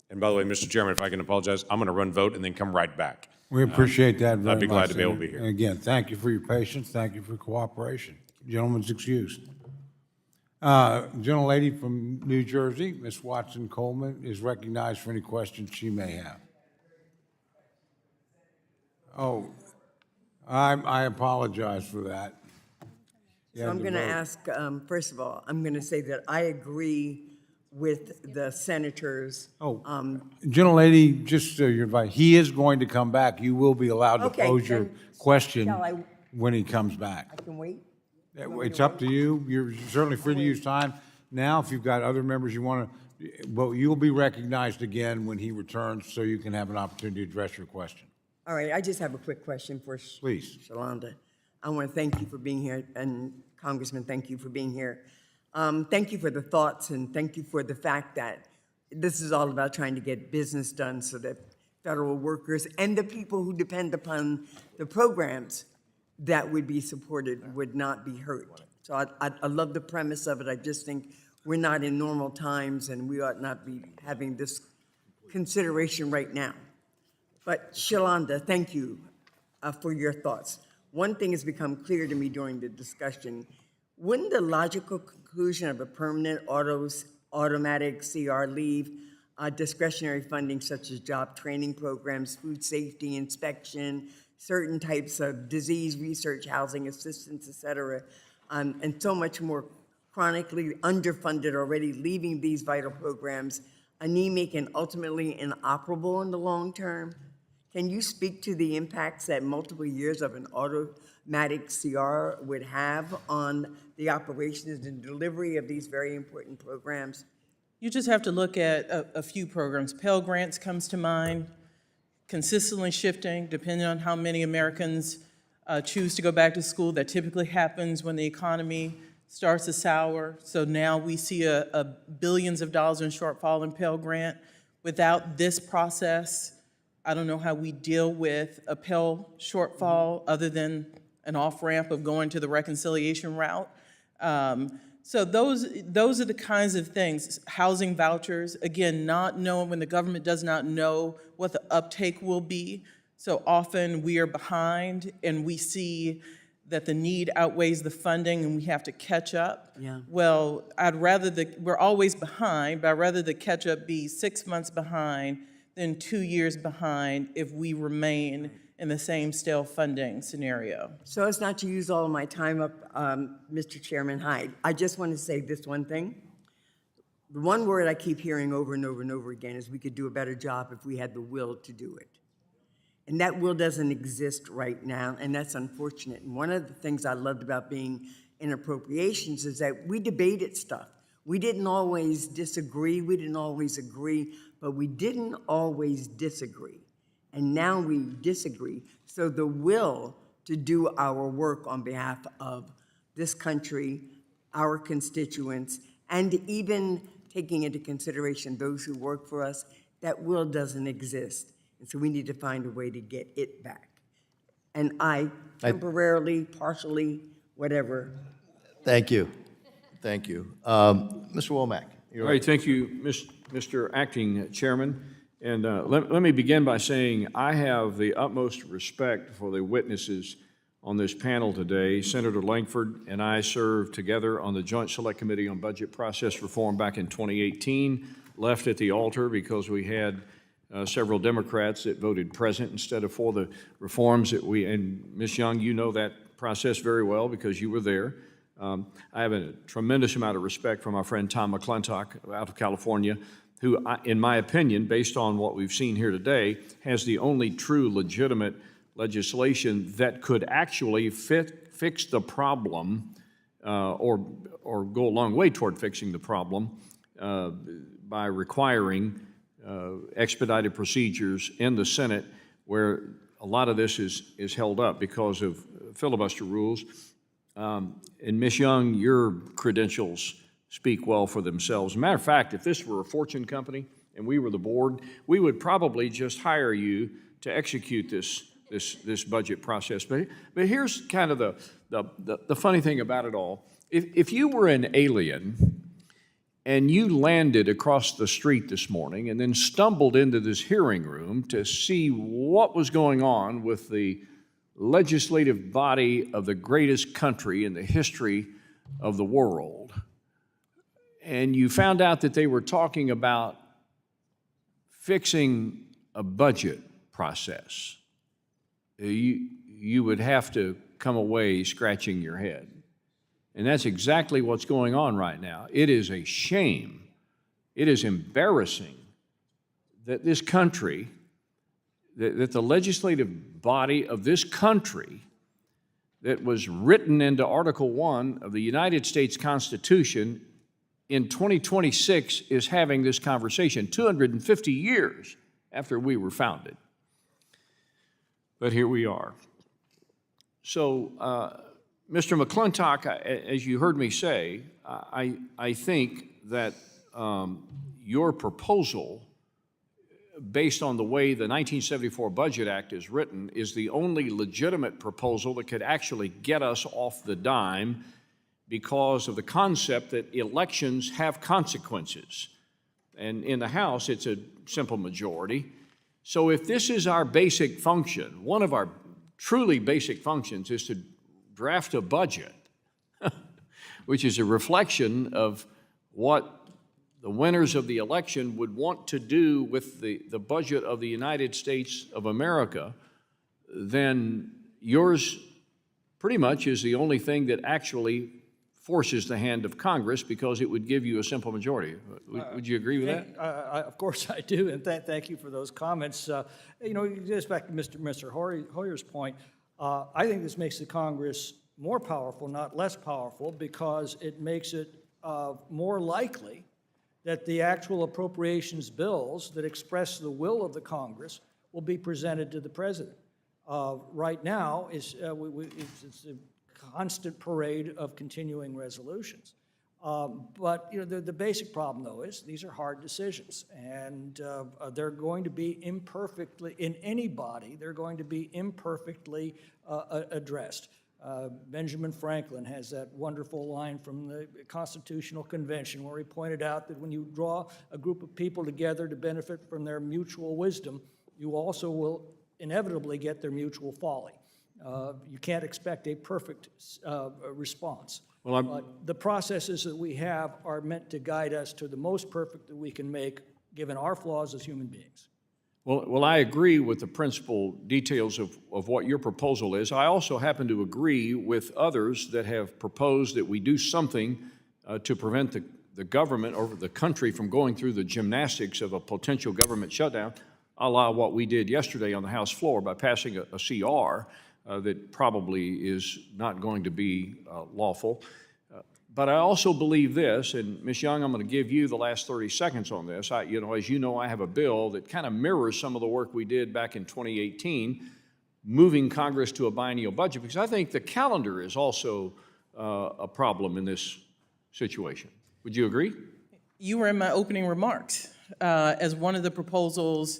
And by the way, Mr. Chairman, if I can apologize, I'm going to run vote and then come right back. We appreciate that very much. I'd be glad to be able to be here. And again, thank you for your patience. Thank you for cooperation. Gentleman's excused. Gentlelady from New Jersey, Ms. Watson Coleman, is recognized for any questions she may have. Oh, I apologize for that. So I'm going to ask, first of all, I'm going to say that I agree with the senators. Gentlelady, just so you're advised, he is going to come back. You will be allowed to pose your question when he comes back. I can wait? It's up to you. You're certainly free to use time now. If you've got other members you want to, but you'll be recognized again when he returns so you can have an opportunity to address your question. All right, I just have a quick question for Please. Shalonda. I want to thank you for being here, and Congressman, thank you for being here. Thank you for the thoughts, and thank you for the fact that this is all about trying to get business done so that federal workers and the people who depend upon the programs that would be supported would not be hurt. So I love the premise of it. I just think we're not in normal times, and we ought not be having this consideration right now. But Shalonda, thank you for your thoughts. One thing has become clear to me during the discussion. Wouldn't the logical conclusion of a permanent automatic CR leave discretionary funding such as job training programs, food safety inspection, certain types of disease research, housing assistance, et cetera, and so much more chronically underfunded already, leaving these vital programs anemic and ultimately inoperable in the long term? Can you speak to the impacts that multiple years of an automatic CR would have on the operations and delivery of these very important programs? You just have to look at a few programs. Pell Grants comes to mind, consistently shifting depending on how many Americans choose to go back to school. That typically happens when the economy starts to sour. So now we see a billions of dollars in shortfall in Pell Grant. Without this process, I don't know how we deal with a Pell shortfall other than an off-ramp of going to the reconciliation route. So those are the kinds of things. Housing vouchers, again, not knowing when the government does not know what the uptake will be. So often we are behind and we see that the need outweighs the funding and we have to catch up. Yeah. Well, we're always behind, but I'd rather the catch up be 6 months behind than 2 years behind if we remain in the same stale funding scenario. So as not to use all of my time up, Mr. Chairman Hyde, I just want to say this one thing. The one word I keep hearing over and over and over again is we could do a better job if we had the will to do it. And that will doesn't exist right now, and that's unfortunate. And one of the things I loved about being in appropriations is that we debated stuff. We didn't always disagree, we didn't always agree, but we didn't always disagree. And now we disagree. So the will to do our work on behalf of this country, our constituents, and even taking into consideration those who work for us, that will doesn't exist. And so we need to find a way to get it back. And I temporarily, partially, whatever. Thank you. Thank you. Mr. Womack. All right, thank you, Mr. Acting Chairman. And let me begin by saying I have the utmost respect for the witnesses on this panel today. Senator Langford and I served together on the Joint Select Committee on Budget Process Reform back in 2018, left at the altar because we had several Democrats that voted present instead of for the reforms that and Ms. Young, you know that process very well because you were there. I have a tremendous amount of respect for my friend Tom McClintock out of California, who, in my opinion, based on what we've seen here today, has the only true legitimate legislation that could actually fix the problem or go a long way toward fixing the problem by requiring expedited procedures in the Senate where a lot of this is held up because of filibuster rules. And Ms. Young, your credentials speak well for themselves. As a matter of fact, if this were a Fortune company and we were the board, we would probably just hire you to execute this budget process. But here's kind of the funny thing about it all. If you were an alien and you landed across the street this morning and then stumbled into this hearing room to see what was going on with the legislative body of the greatest country in the history of the world, and you found out that they were talking about fixing a budget process, you would have to come away scratching your head. And that's exactly what's going on right now. It is a shame. It is embarrassing that this country, that the legislative body of this country that was written into Article 1 of the United States Constitution in 2026 is having this conversation, 250 years after we were founded. but here we are. So, Mr. McClintock, as you heard me say, I think that your proposal, based on the way the 1974 Budget Act is written, is the only legitimate proposal that could actually get us off the dime because of the concept that elections have consequences. And in the House, it's a simple majority. So if this is our basic function, one of our truly basic functions is to draft a budget, which is a reflection of what the winners of the election would want to do with the budget of the United States of America, then yours pretty much is the only thing that actually forces the hand of Congress because it would give you a simple majority. Would you agree with that? Of course I do, and thank you for those comments. You know, just back to Mr. Hoyer's point, I think this makes the Congress more powerful, not less powerful, because it makes it more likely that the actual appropriations bills that express the will of the Congress will be presented to the President. Right now, it's a constant parade of continuing resolutions. But you know, the basic problem, though, is these are hard decisions, and they're going to be imperfectly, in any body, they're going to be imperfectly addressed. Benjamin Franklin has that wonderful line from the Constitutional Convention where he pointed out that when you draw a group of people together to benefit from their mutual wisdom, you also will inevitably get their mutual folly. You can't expect a perfect response. Well, but the processes that we have are meant to guide us to the most perfect that we can make, given our flaws as human beings. Well, I agree with the principal details of what your proposal is. I also happen to agree with others that have proposed that we do something to prevent the government or the country from going through the gymnastics of a potential government shutdown, a la what we did yesterday on the House floor by passing a CR that probably is not going to be lawful. But I also believe this, and Ms. Young, I'm going to give you the last 30 seconds on this. As you know, I have a bill that kind of mirrors some of the work we did back in 2018, moving Congress to a biennial budget, because I think the calendar is also a problem in this situation. Would you agree? You were in my opening remarks. As one of the proposals,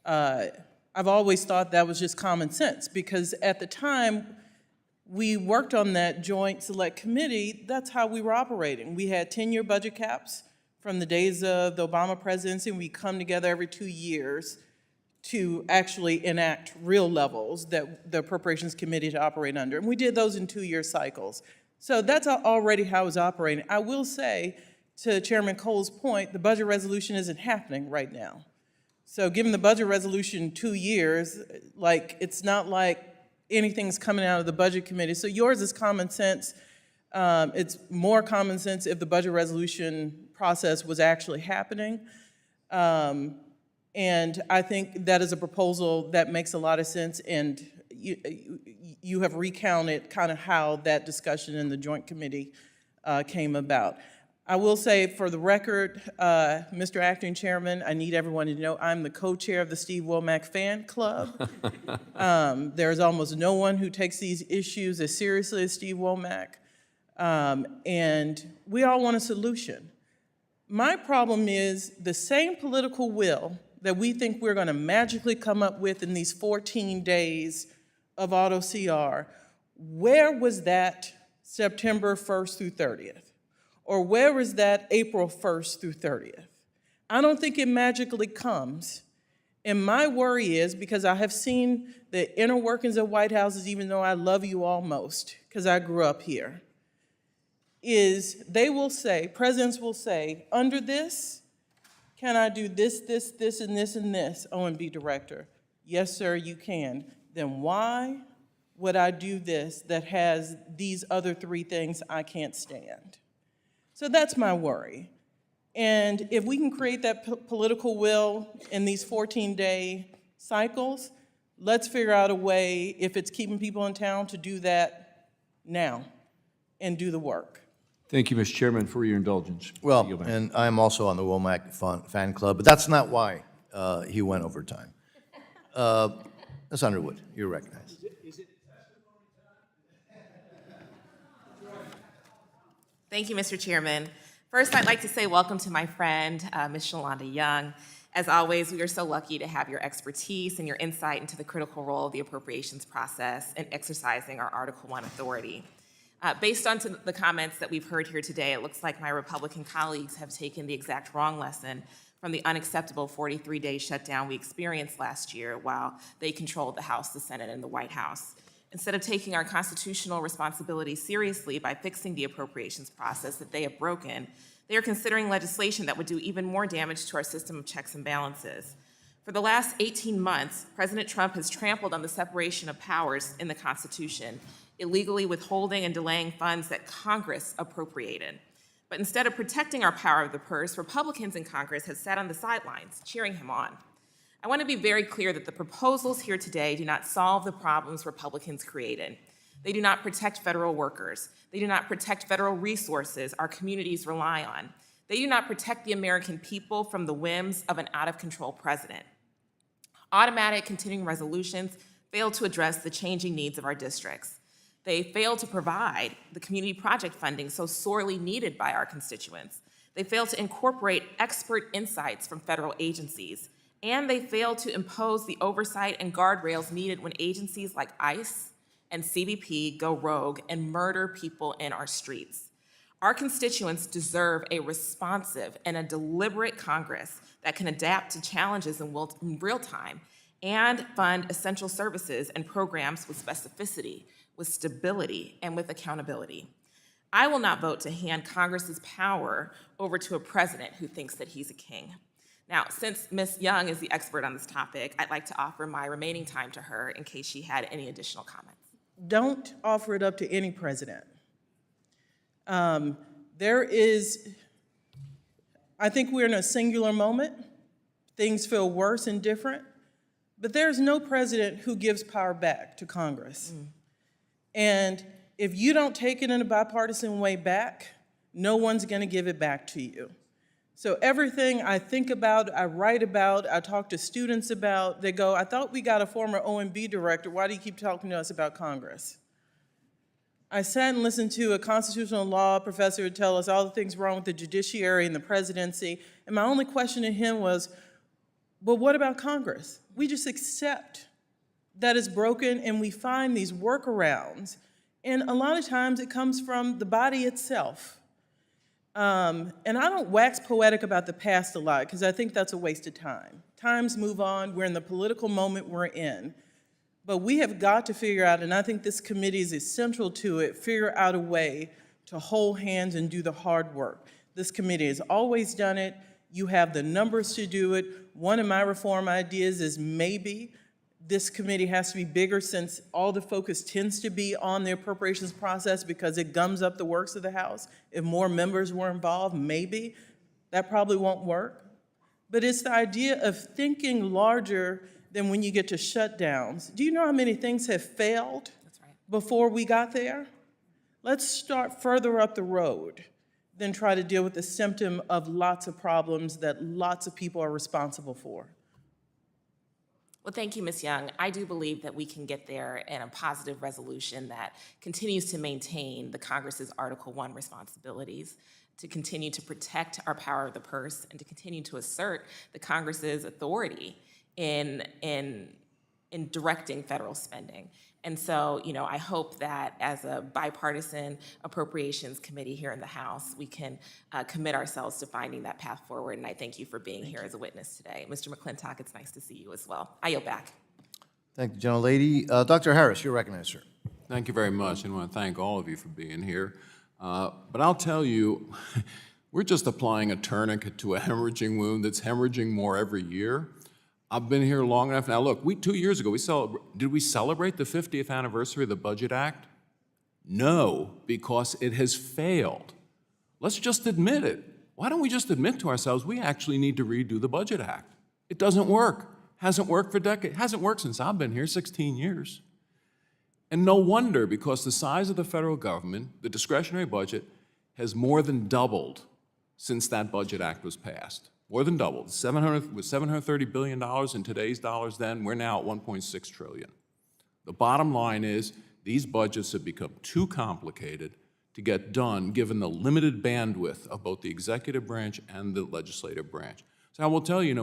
I've always thought that was just common sense, because at the time we worked on that joint select committee, that's how we were operating. We had 10-year budget caps from the days of the Obama presidency, and we come together every 2 years to actually enact real levels that the Appropriations Committee to operate under. And we did those in 2-year cycles. So that's already how it was operating. I will say, to Chairman Cole's point, the budget resolution isn't happening right now. So given the budget resolution 2 years, it's not like anything's coming out of the Budget Committee. So yours is common sense. It's more common sense if the budget resolution process was actually happening. And I think that is a proposal that makes a lot of sense, and you have recounted kind of how that discussion in the Joint Committee came about. I will say, for the record, Mr. Acting Chairman, I need everyone to know I'm the co-chair of the Steve Womack Fan Club. There's almost no one who takes these issues as seriously as Steve Womack, and we all want a solution. My problem is the same political will that we think we're going to magically come up with in these 14 days of auto CR, where was that September 1st through 30th? Or where is that April 1st through 30th? I don't think it magically comes. And my worry is, because I have seen the inner workings of White Houses, even though I love you all most, because I grew up here, is they will say, presidents will say, under this, can I do this, this, this, and this, and this, O&B director? Yes, sir, you can. Then why would I do this that has these other 3 things I can't stand? So that's my worry. And if we can create that political will in these 14-day cycles, let's figure out a way, if it's keeping people in town, to do that now and do the work. Thank you, Mr. Chairman, for your indulgence. Well, and I'm also on the Womack fan club, but that's not why he went over time. Ms. Underwood, you're recognized. Thank you, Mr. Chairman. First, I'd like to say welcome to my friend, Ms. Shalonda Young. As always, we are so lucky to have your expertise and your insight into the critical role of the appropriations process in exercising our Article I authority. Based on the comments that we've heard here today, it looks like my Republican colleagues have taken the exact wrong lesson from the unacceptable 43-day shutdown we experienced last year while they controlled the House, the Senate, and the White House. Instead of taking our constitutional responsibility seriously by fixing the appropriations process that they have broken, they are considering legislation that would do even more damage to our system of checks and balances. For the last 18 months, President Trump has trampled on the separation of powers in the Constitution, illegally withholding and delaying funds that Congress appropriated. But instead of protecting our power of the purse, Republicans in Congress have sat on the sidelines, cheering him on. I want to be very clear that the proposals here today do not solve the problems Republicans created. They do not protect federal workers. They do not protect federal resources our communities rely on. They do not protect the American people from the whims of an out-of-control president. Automatic continuing resolutions fail to address the changing needs of our districts. They fail to provide the community project funding so sorely needed by our constituents. They fail to incorporate expert insights from federal agencies. And they fail to impose the oversight and guardrails needed when agencies like ICE and CBP go rogue and murder people in our streets. Our constituents deserve a responsive and a deliberate Congress that can adapt to challenges in real time and fund essential services and programs with specificity, with stability, and with accountability. I will not vote to hand Congress's power over to a president who thinks that he's a king. Now, since Ms. Young is the expert on this topic, I'd like to offer my remaining time to her in case she had any additional comments. Don't offer it up to any president. I think we're in a singular moment. Things feel worse and different, but there's no president who gives power back to Congress. And if you don't take it in a bipartisan way back, no one's gonna give it back to you. So everything I think about, I write about, I talk to students about, they go, I thought we got a former OMB director, why do you keep talking to us about Congress? I sat and listened to a constitutional law professor tell us all the things wrong with the judiciary and the presidency, and my only question to him was, well, what about Congress? We just accept that it's broken and we find these workarounds, and a lot of times it comes from the body itself. And I don't wax poetic about the past a lot because I think that's a waste of time. Times move on, we're in the political moment we're in. But we have got to figure out, and I think this committee is essential to it, figure out a way to hold hands and do the hard work. This committee has always done it. You have the numbers to do it. One of my reform ideas is maybe this committee has to be bigger since all the focus tends to be on the appropriations process because it gums up the works of the House. If more members were involved, maybe. That probably won't work. But it's the idea of thinking larger than when you get to shutdowns. Do you know how many things have failed before we got there? Let's start further up the road than try to deal with the symptom of lots of problems that lots of people are responsible for. Well, thank you, Ms. Young. I do believe that we can get there in a positive resolution that continues to maintain the Congress's Article I responsibilities, to continue to protect our power of the purse, and to continue to assert the Congress's authority in directing federal spending. And so, you know, I hope that as a bipartisan appropriations committee here in the House, we can commit ourselves to finding that path forward. And I thank you for being here as a witness today. Mr. McClintock, it's nice to see you as well. I yield back. Thank you, gentlelady. Dr. Harris, you're recognized, sir. Thank you very much, and I want to thank all of you for being here. But I'll tell you, we're just applying a tourniquet to a hemorrhaging wound that's hemorrhaging more every year. I've been here long enough. Now, look, 2 years ago, did we celebrate the 50th anniversary of the Budget Act? No, because it has failed. Let's just admit it. Why don't we just admit to ourselves we actually need to redo the Budget Act? It doesn't work. Hasn't worked for decades. Hasn't worked since I've been here, 16 years. And no wonder, because the size of the federal government, the discretionary budget, has more than doubled since that Budget Act was passed. more than doubled. With $730 billion in today's dollars then, we're now at $1.6 trillion. The bottom line is these budgets have become too complicated to get done given the limited bandwidth of both the executive branch and the legislative branch. So I will tell you,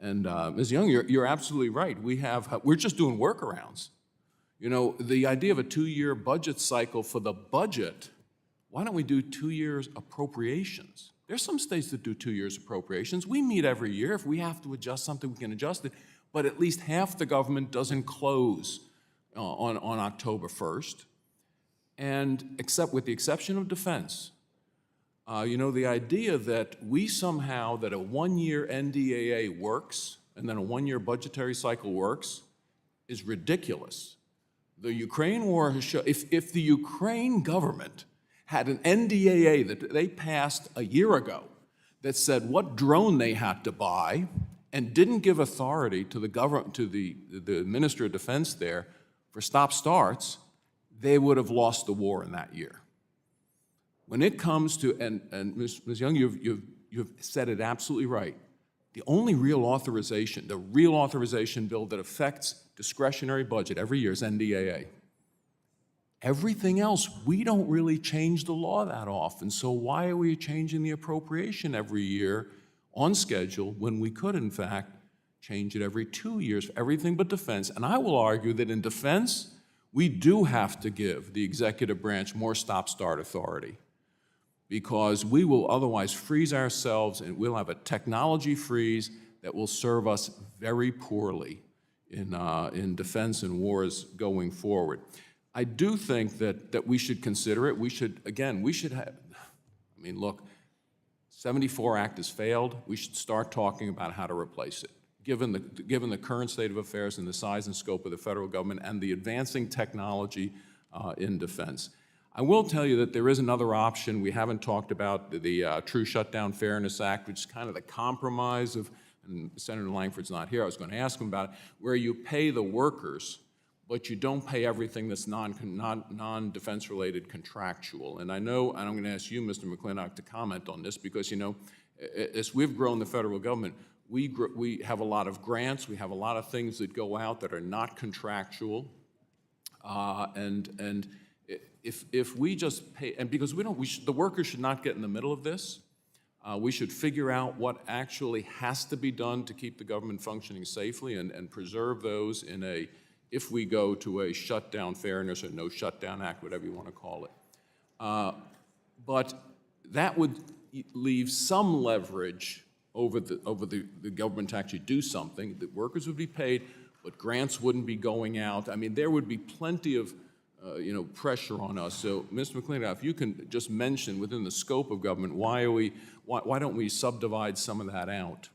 Ms. Young, you're absolutely right. We're just doing workarounds. The idea of a 2-year budget cycle for the budget, why don't we do 2 years appropriations? There's some states that do 2 years appropriations. We meet every year. If we have to adjust something, we can adjust it. But at least half the government doesn't close on October 1st. And with the exception of defense, the idea that that a 1-year NDAA works and then a 1-year budgetary cycle works is ridiculous. The Ukraine war has shown, if the Ukraine government had an NDAA that they passed a year ago that said what drone they had to buy and didn't give authority to the government, to the Minister of Defense there for stop-starts, they would have lost the war in that year. When it comes to, and Ms. Young, you've said it absolutely right, the only real authorization, the real authorization bill that affects discretionary budget every year is NDAA. Everything else, we don't really change the law that often, so why are we changing the appropriation every year on schedule when we could, in fact, change it every 2 years for everything but defense? And I will argue that in defense, we do have to give the executive branch more stop-start authority because we will otherwise freeze ourselves and we'll have a technology freeze that will serve us very poorly in defense and wars going forward. I do think that we should consider it. We should have, look, 74 Act has failed. We should start talking about how to replace it. Given the current state of affairs and the size and scope of the federal government and the advancing technology in defense. I will tell you that there is another option. We haven't talked about the True Shutdown Fairness Act, which is kind of the compromise of, and Senator Langford's not here, I was going to ask him about it, where you pay the workers, but you don't pay everything that's non-defense related contractual. And I know, and I'm going to ask you, Mr. McClintock, to comment on this because, as we've grown the federal government, we have a lot of grants, we have a lot of things that go out that are not contractual, and if we just pay, and because the workers should not get in the middle of this, we should figure out what actually has to be done to keep the government functioning safely and preserve those if we go to a shutdown fairness or no shutdown act, whatever you want to call it. But that would leave some leverage over the government to actually do something. The workers would be paid, but grants wouldn't be going out. There would be plenty of pressure on us. So, Mr. McClintock, if you can just mention within the scope of government, why don't we subdivide some of that out?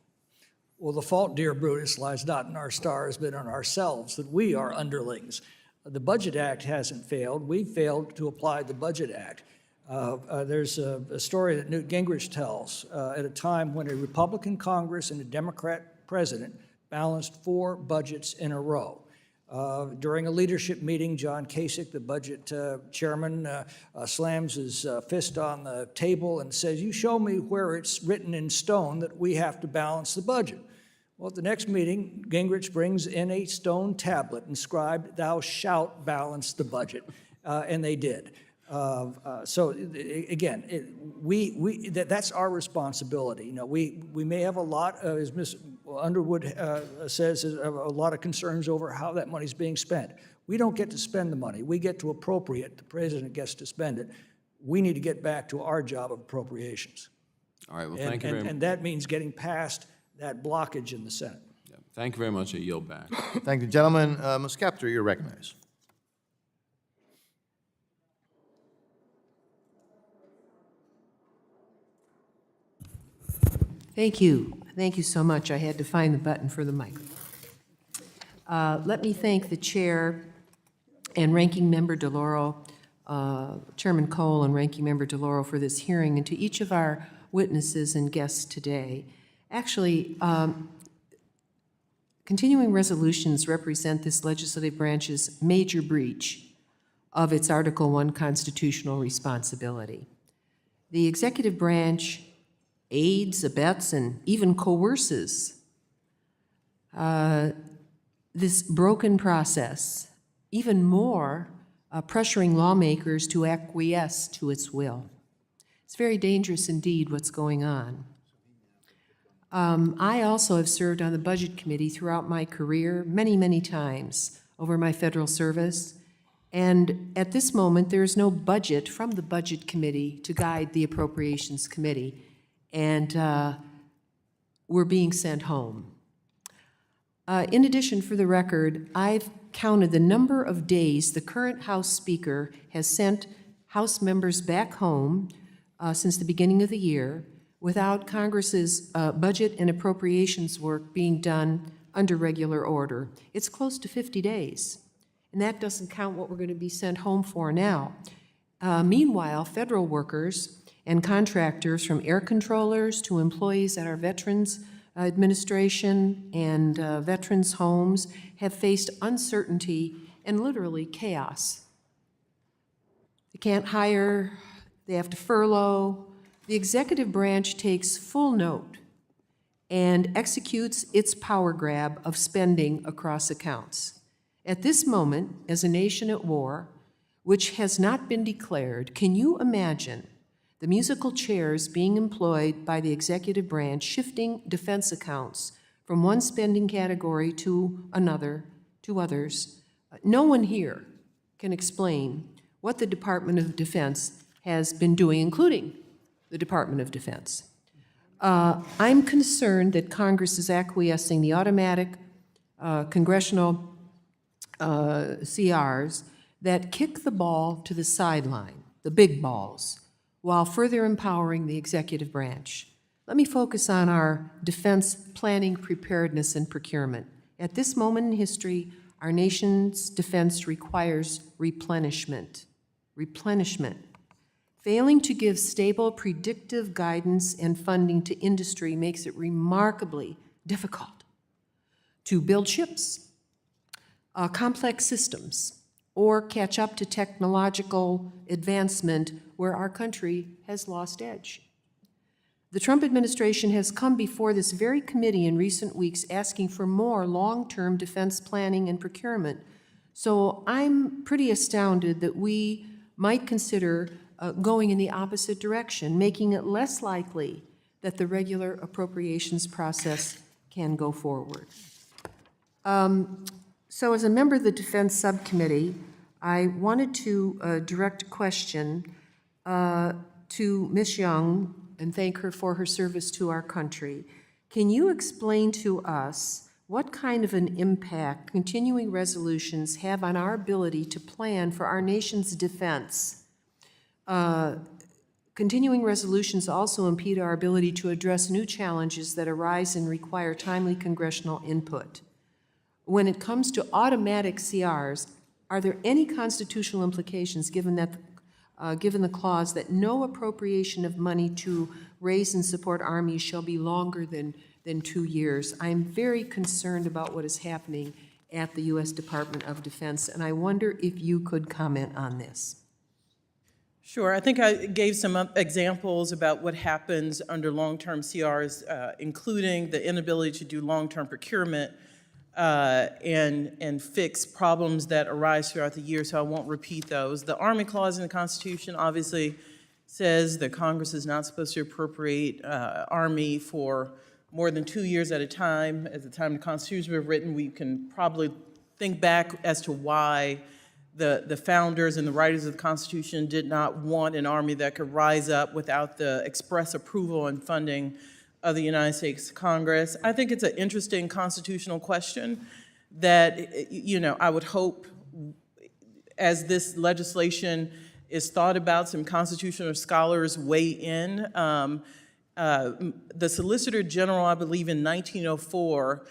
Well, the fault, dear Brutus, lies not in our stars, but in ourselves, that we are underlings. The Budget Act hasn't failed. We failed to apply the Budget Act. There's a story that Newt Gingrich tells at a time when a Republican Congress and a Democrat president balanced 4 budgets in a row. During a leadership meeting, John Kasich, the budget chairman, slams his fist on the table and says, "You show me where it's written in stone that we have to balance the budget." Well, at the next meeting, Gingrich brings in a stone tablet inscribed, "Thou shalt balance the budget," and they did. So again, that's our responsibility. We may have a lot, as Ms. Underwood says, a lot of concerns over how that money's being spent. We don't get to spend the money. We get to appropriate. The president gets to spend it. We need to get back to our job of appropriations. All right. Well, thank you very much. And that means getting past that blockage in the Senate. Yeah. Thank you very much. I yield back. Thank you, gentlemen. Ms. Kaptur, you're recognized. Thank you. Thank you so much. I had to find the button for the microphone. Let me thank the chair and Ranking Member DeLauro, Chairman Cole and Ranking Member DeLauro for this hearing, and to each of our witnesses and guests today. Actually, continuing resolutions represent this legislative branch's major breach of its Article I constitutional responsibility. The executive branch aids, abets, and even coerces this broken process, even more pressuring lawmakers to acquiesce to its will. It's very dangerous indeed what's going on. I also have served on the Budget Committee throughout my career many, many times over my federal service. And at this moment, there is no budget from the Budget Committee to guide the Appropriations Committee. And we're being sent home. In addition, for the record, I've counted the number of days the current House Speaker has sent House members back home since the beginning of the year without Congress's budget and appropriations work being done under regular order. It's close to 50 days. And that doesn't count what we're going to be sent home for now. Meanwhile, federal workers and contractors, from air controllers to employees at our Veterans Administration and veterans' homes, have faced uncertainty and literally chaos. They can't hire, they have to furlough. The executive branch takes full note and executes its power grab of spending across accounts. At this moment, as a nation at war, which has not been declared, can you imagine the musical chairs being employed by the executive branch shifting defense accounts from one spending category to another, to others? No one here can explain what the Department of Defense has been doing, including the Department of Defense. I'm concerned that Congress is acquiescing the automatic congressional CRs that kick the ball to the sideline, the big balls, while further empowering the executive branch. Let me focus on our defense planning, preparedness, and procurement. At this moment in history, our nation's defense requires replenishment. Replenishment. Failing to give stable, predictive guidance and funding to industry makes it remarkably difficult to build ships, complex systems, or catch up to technological advancement where our country has lost edge. The Trump administration has come before this very committee in recent weeks asking for more long-term defense planning and procurement. So I'm pretty astounded that we might consider going in the opposite direction, making it less likely that the regular appropriations process can go forward. So as a member of the Defense Subcommittee, I wanted to direct a question to Ms. Young and thank her for her service to our country. Can you explain to us what kind of an impact continuing resolutions have on our ability to plan for our nation's defense? Continuing resolutions also impede our ability to address new challenges that arise and require timely congressional input. When it comes to automatic CRs, are there any constitutional implications given the clause that no appropriation of money to raise and support armies shall be longer than 2 years? I'm very concerned about what is happening at the U.S. Department of Defense, and I wonder if you could comment on this. Sure. I think I gave some examples about what happens under long-term CRs, including the inability to do long-term procurement and fix problems that arise throughout the year, so I won't repeat those. The Army Clause in the Constitution obviously says that Congress is not supposed to appropriate Army for more than 2 years at a time. At the time the Constitution was written, we can probably think back as to why the founders and the writers of the Constitution did not want an Army that could rise up without the express approval and funding of the United States Congress. I think it's an interesting constitutional question that, you know, I would hope as this legislation is thought about, some constitutional scholars weigh in. The Solicitor General, I believe in 1904,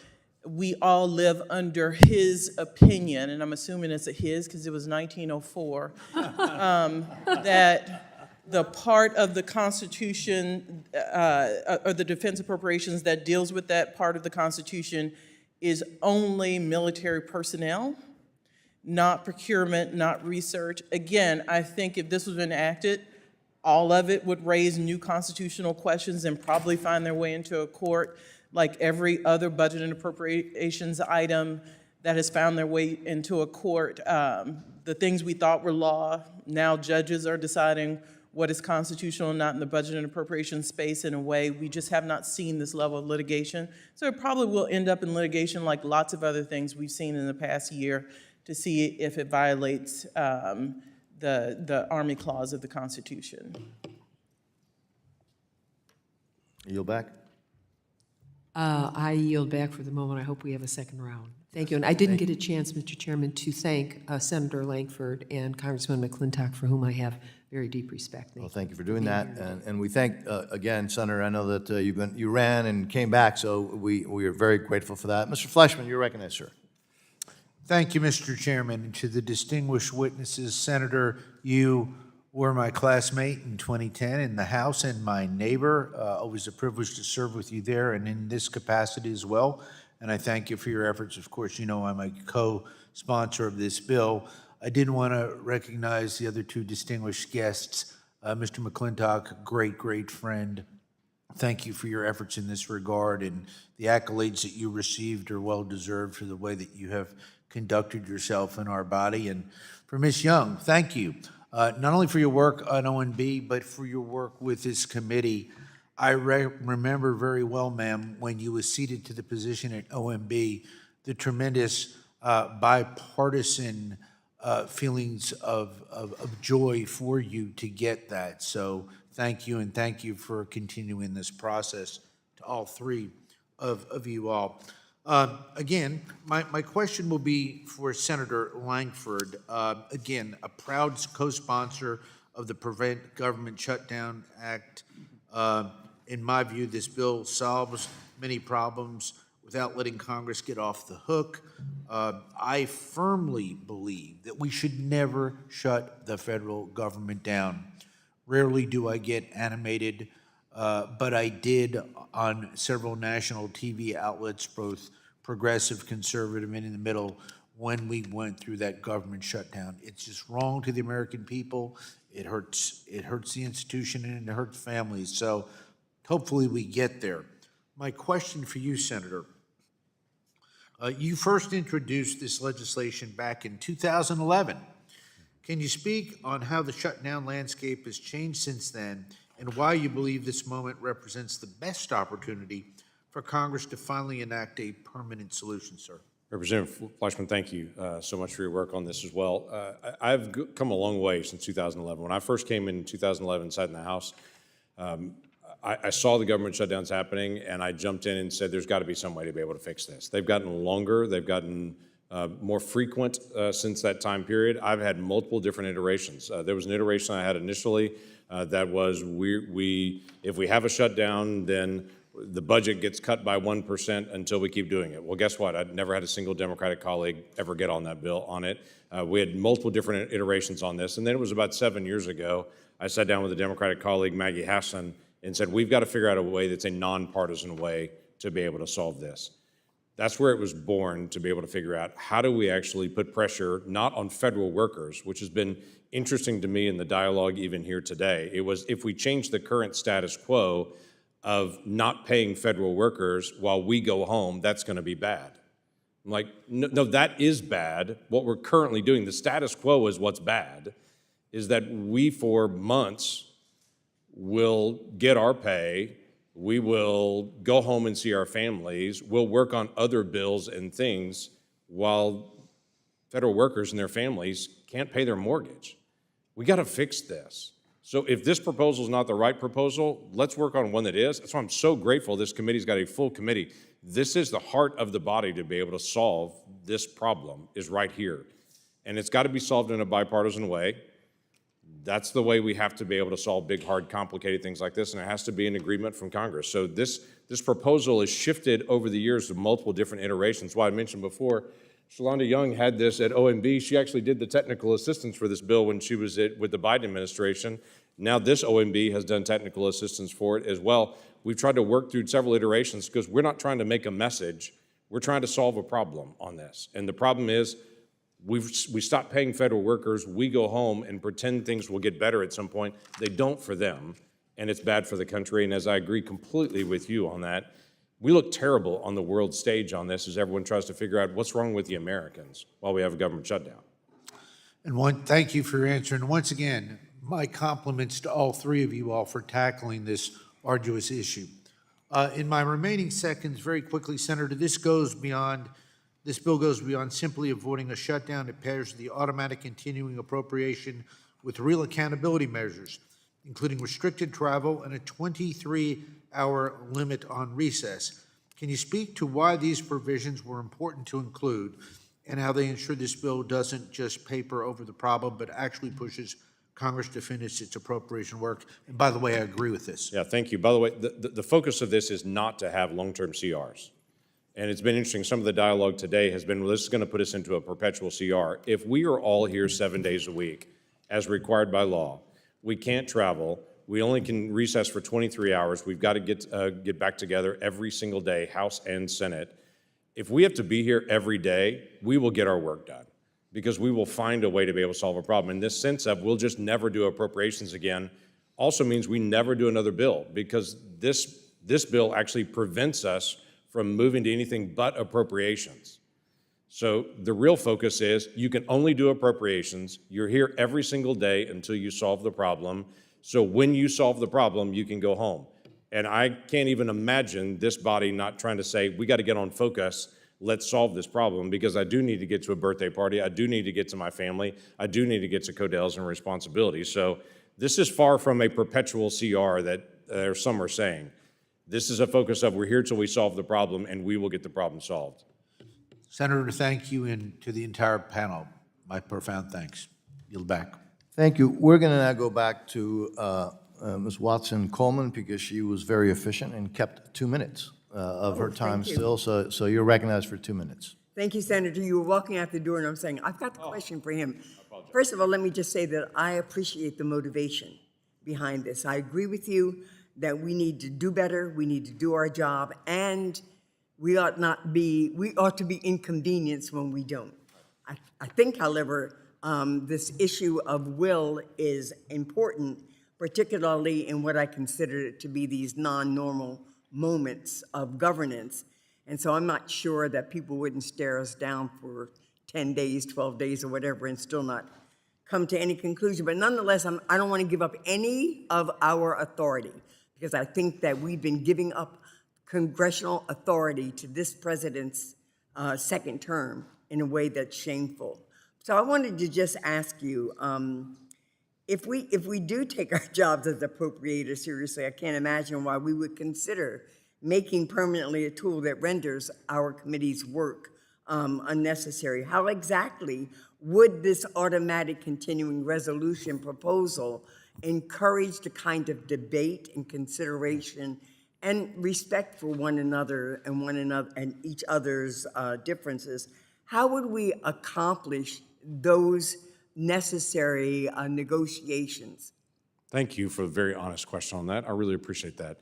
we all live under his opinion, and I'm assuming it's a his because it was 1904, that the part of the Constitution or the defense appropriations that deals with that part of the Constitution is only military personnel, not procurement, not research. Again, I think if this was enacted All of it would raise new constitutional questions and probably find their way into a court, like every other budget and appropriations item that has found their way into a court. The things we thought were law, now judges are deciding what is constitutional and not in the budget and appropriation space in a way. We just have not seen this level of litigation. So it probably will end up in litigation like lots of other things we've seen in the past year to see if it violates the Army Clause of the Constitution. Yield back. I yield back for the moment. I hope we have a second round. Thank you. And I didn't get a chance, Mr. Chairman, to thank Senator Langford and Congressman McClintock, for whom I have very deep respect. Well, thank you for doing that, and we thank, again, Senator, I know that you ran and came back, so we are very grateful for that. Mr. Fleshman, you're recognized, sir. Thank you, Mr. Chairman. And to the distinguished witnesses, Senator, you were my classmate in 2010 in the House and my neighbor. Always a privilege to serve with you there and in this capacity as well. And I thank you for your efforts. Of course, you know I'm a co-sponsor of this bill. I did want to recognize the other two distinguished guests. Mr. McClintock, great friend. Thank you for your efforts in this regard, and the accolades that you received are well-deserved for the way that you have conducted yourself in our body. And for Ms. Young, thank you, not only for your work on ONB, but for your work with this committee. I remember very well, ma'am, when you were seated to the position at OMB, the tremendous bipartisan feelings of joy for you to get that. So thank you, and thank you for continuing this process to all three of you all. Again, my question will be for Senator Langford. Again, a proud co-sponsor of the Prevent Government Shutdown Act. In my view, this bill solves many problems without letting Congress get off the hook. I firmly believe that we should never shut the federal government down. Rarely do I get animated, but I did on several national TV outlets, both progressive, conservative, and in the middle, when we went through that government shutdown. It's just wrong to the American people. It hurts the institution, and it hurts families. So hopefully we get there. My question for you, Senator, you first introduced this legislation back in 2011. Can you speak on how the shutdown landscape has changed since then, and why you believe this moment represents the best opportunity for Congress to finally enact a permanent solution, sir? Representative Fleischman, thank you so much for your work on this as well. I've come a long way since 2011. When I first came in 2011, sat in the House, I saw the government shutdowns happening, and I jumped in and said, there's got to be some way to be able to fix this. They've gotten longer. They've gotten more frequent since that time period. I've had multiple different iterations. There was an iteration I had initially that was, if we have a shutdown, then the budget gets cut by 1% until we keep doing it. Well, guess what? I'd never had a single Democratic colleague ever get on that bill on it. We had multiple different iterations on this, and then it was about 7 years ago, I sat down with a Democratic colleague, Maggie Hassan, and said, we've got to figure out a way that's a nonpartisan way to be able to solve this. That's where it was born, to be able to figure out how do we actually put pressure, not on federal workers, which has been interesting to me in the dialogue even here today. It was, if we change the current status quo of not paying federal workers while we go home, that's going to be bad. I'm like, no, that is bad. What we're currently doing, the status quo is what's bad, is that we for months will get our pay, we will go home and see our families, we'll work on other bills and things while federal workers and their families can't pay their mortgage. We got to fix this. So if this proposal is not the right proposal, let's work on one that is. That's why I'm so grateful this committee's got a full committee. This is the heart of the body to be able to solve this problem, is right here. And it's got to be solved in a bipartisan way. That's the way we have to be able to solve big, hard, complicated things like this, and it has to be an agreement from Congress. So this proposal is shifted over the years to multiple different iterations. Why I mentioned before, Shalonda Young had this at OMB. She actually did the technical assistance for this bill when she was with the Biden administration. Now this OMB has done technical assistance for it as well. We've tried to work through several iterations because we're not trying to make a message. We're trying to solve a problem on this. And the problem is We stop paying federal workers, we go home and pretend things will get better at some point. They don't for them, and it's bad for the country. And as I agree completely with you on that, we look terrible on the world stage on this as everyone tries to figure out what's wrong with the Americans while we have a government shutdown. And thank you for your answer. And once again, my compliments to all three of you all for tackling this arduous issue. In my remaining seconds, very quickly, Senator, this bill goes beyond simply avoiding a shutdown. It pairs the automatic continuing appropriation with real accountability measures, including restricted travel and a 23-hour limit on recess. Can you speak to why these provisions were important to include and how they ensure this bill doesn't just paper over the problem, but actually pushes Congress to finish its appropriation work? And by the way, I agree with this. Yeah, thank you. By the way, the focus of this is not to have long-term CRs. And it's been interesting, some of the dialogue today has been, well, this is going to put us into a perpetual CR. If we are all here 7 days a week, as required by law, we can't travel, we only can recess for 23 hours, we've got to get back together every single day, House and Senate. If we have to be here every day, we will get our work done because we will find a way to be able to solve a problem. And this sense of we'll just never do appropriations again also means we never do another bill, because this bill actually prevents us from moving to anything but appropriations. So the real focus is you can only do appropriations. You're here every single day until you solve the problem. So when you solve the problem, you can go home. And I can't even imagine this body not trying to say, we got to get on focus, let's solve this problem, because I do need to get to a birthday party, I do need to get to my family, I do need to get to Codell's and responsibilities. So this is far from a perpetual CR that some are saying. This is a focus of we're here till we solve the problem, and we will get the problem solved. Senator, thank you, and to the entire panel, my profound thanks. Yield back. Thank you. We're going to now go back to Ms. Watson-Coleman, because she was very efficient and kept 2 minutes of her time still. So you're recognized for 2 minutes. Thank you, Senator. You were walking out the door, and I'm saying, I've got the question for him. First of all, let me just say that I appreciate the motivation behind this. I agree with you that we need to do better, we need to do our job, and we ought to be inconvenienced when we don't. I think, however, this issue of will is important, particularly in what I consider to be these non-normal moments of governance. And so I'm not sure that people wouldn't stare us down for 10 days, 12 days, or whatever, and still not come to any conclusion. But nonetheless, I don't want to give up any of our authority, because I think that we've been giving up congressional authority to this president's second term in a way that's shameful. So I wanted to just ask you, if we do take our jobs as appropriators seriously, I can't imagine why we would consider making permanently a tool that renders our committee's work unnecessary. How exactly would this automatic continuing resolution proposal encourage the kind of debate and consideration and respect for one another and each other's differences? How would we accomplish those necessary negotiations? Thank you for a very honest question on that. I really appreciate that.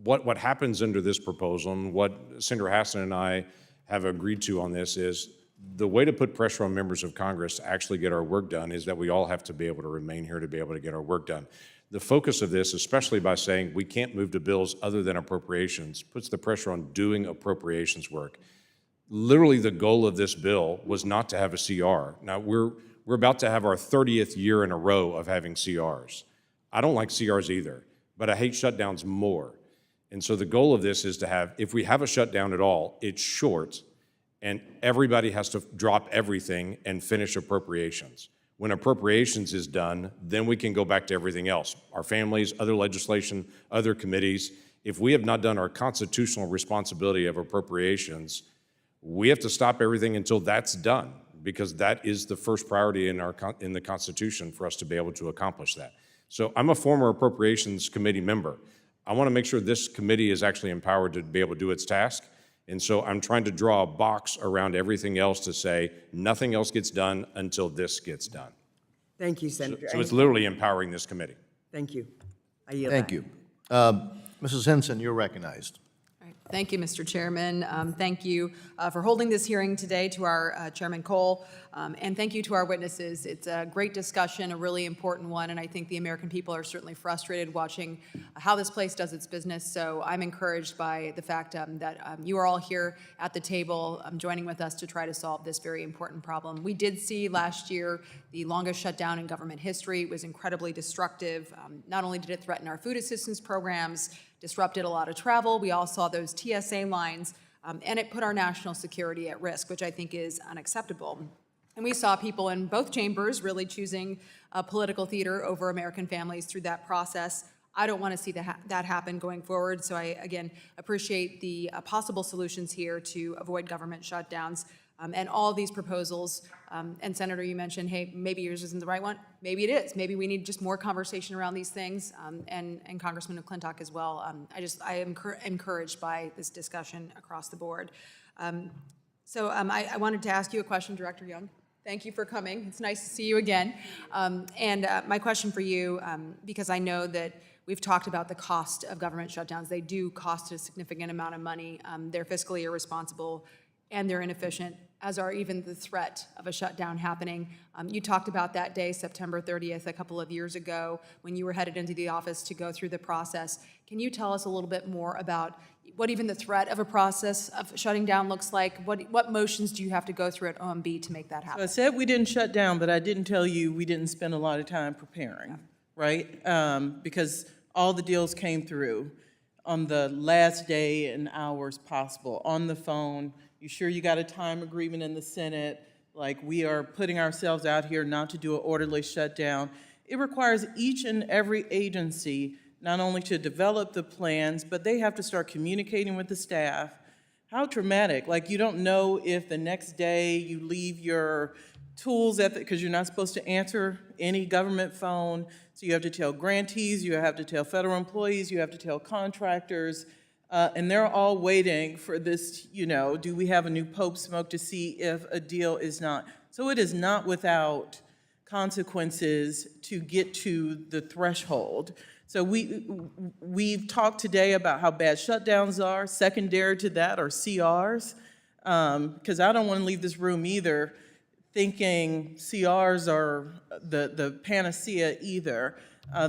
What happens under this proposal, and what Senator Hassan and I have agreed to on this, is the way to put pressure on members of Congress to actually get our work done is that we all have to be able to remain here to be able to get our work done. The focus of this, especially by saying we can't move to bills other than appropriations, puts the pressure on doing appropriations work. Literally, the goal of this bill was not to have a CR. Now, we're about to have our 30th year in a row of having CRs. I don't like CRs either, but I hate shutdowns more. And so the goal of this is to have, if we have a shutdown at all, it's short, and everybody has to drop everything and finish appropriations. When appropriations is done, then we can go back to everything else, our families, other legislation, other committees. If we have not done our constitutional responsibility of appropriations, we have to stop everything until that's done, because that is the first priority in the Constitution for us to be able to accomplish that. So I'm a former Appropriations Committee member. I want to make sure this committee is actually empowered to be able to do its task. And so I'm trying to draw a box around everything else to say nothing else gets done until this gets done. Thank you, Senator. So it's literally empowering this committee. Thank you. I yield Thank back. you. Mrs. Henson, you're recognized. Thank you, Mr. Chairman. Thank you for holding this hearing today to our Chairman Cole, and thank you to our witnesses. It's a great discussion, a really important one, and I think the American people are certainly frustrated watching how this place does its business. So I'm encouraged by the fact that you are all here at the table joining with us to try to solve this very important problem. We did see last year the longest shutdown in government history. It was incredibly destructive. Not only did it threaten our food assistance programs, disrupted a lot of travel. We all saw those TSA lines, and it put our national security at risk, which I think is unacceptable. And we saw people in both chambers really choosing political theater over American families through that process. I don't want to see that happen going forward, so I, again, appreciate the possible solutions here to avoid government shutdowns. And all of these proposals, and Senator, you mentioned, hey, maybe yours isn't the right one. Maybe it is. Maybe we need just more conversation around these things, and Congressman McClintock as well. I am encouraged by this discussion across the board. So I wanted to ask you a question, Director Young. Thank you for coming. It's nice to see you again. And my question for you, because I know that we've talked about the cost of government shutdowns. They do cost a significant amount of money. They're fiscally irresponsible, and they're inefficient, as are even the threat of a shutdown happening. You talked about that day, September 30th, a couple of years ago, when you were headed into the office to go through the process. Can you tell us a little bit more about what even the threat of a process of shutting down looks like? What motions do you have to go through at OMB to make that happen? So I said we didn't shut down, but I didn't tell you we didn't spend a lot of time preparing, right? Because all the deals came through on the last day and hours possible, on the phone. You sure you got a time agreement in the Senate? Like, we are putting ourselves out here not to do an orderly shutdown. It requires each and every agency not only to develop the plans, but they have to start communicating with the staff. How traumatic. Like, you don't know if the next day you leave your tools at because you're not supposed to answer any government phone. So you have to tell grantees, you have to tell federal employees, you have to tell contractors. And they're all waiting for this, do we have a new Pope smoke to see if a deal is not. So it is not without consequences to get to the threshold. So we've talked today about how bad shutdowns are. Secondary to that are CRs, because I don't want to leave this room either thinking CRs are the panacea either.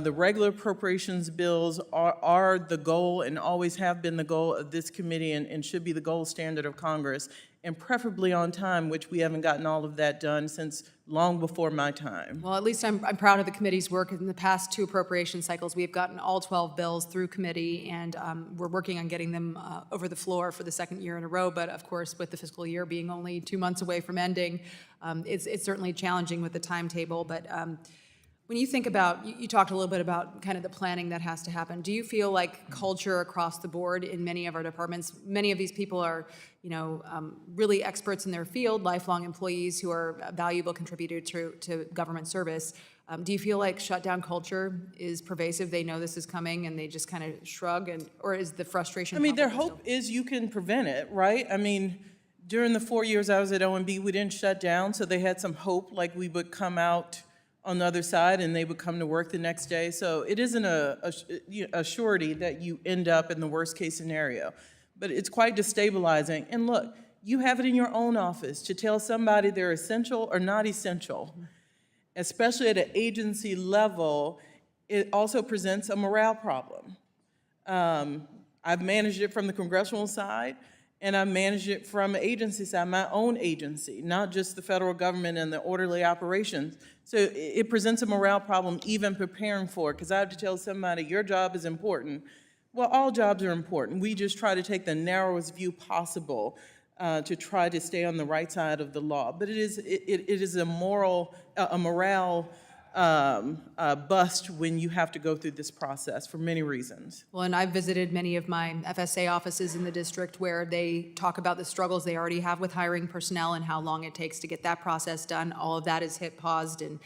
The regular appropriations bills are the goal and always have been the goal of this committee and should be the gold standard of Congress, and preferably on time, which we haven't gotten all of that done since long before my time. Well, at least I'm proud of the committee's work. In the past 2 appropriation cycles, we have gotten all 12 bills through committee, and we're working on getting them over the floor for the 2nd year in a row. But of course, with the fiscal year being only 2 months away from ending, it's certainly challenging with the timetable. But when you think about, you talked a little bit about kind of the planning that has to happen. Do you feel like culture across the board in many of our departments, many of these people are, really experts in their field, lifelong employees who are a valuable contributor to government service. Do you feel like shutdown culture is pervasive? They know this is coming and they just kind of shrug, or is the frustration? Their hope is you can prevent it, right? During the 4 years I was at OMB, we didn't shut down, so they had some hope like we would come out on the other side and they would come to work the next day. So it isn't a surety that you end up in the worst case scenario, but it's quite destabilizing. And look, you have it in your own office to tell somebody they're essential or not essential, especially at an agency level. It also presents a morale problem. I've managed it from the congressional side, and I managed it from an agency side, my own agency, not just the federal government and the orderly operations. So it presents a morale problem even preparing for it, because I have to tell somebody, your job is important. Well, all jobs are important. We just try to take the narrowest view possible to try to stay on the right side of the law. But it is a morale bust when you have to go through this process for many reasons. Well, and I've visited many of my FSA offices in the district where they talk about the struggles they already have with hiring personnel and how long it takes to get that process done. All of that is hit paused and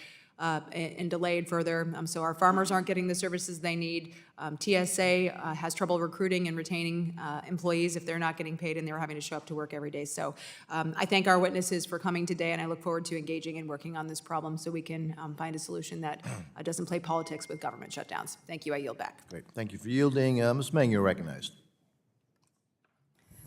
delayed further. So our farmers aren't getting the services they need. TSA has trouble recruiting and retaining employees if they're not getting paid and they're having to show up to work every day. So I thank our witnesses for coming today, and I look forward to engaging and working on this problem so we can find a solution that doesn't play politics with government shutdowns. Thank you. I yield back. Great. Thank you for yielding. Ms. Meng, you're recognized.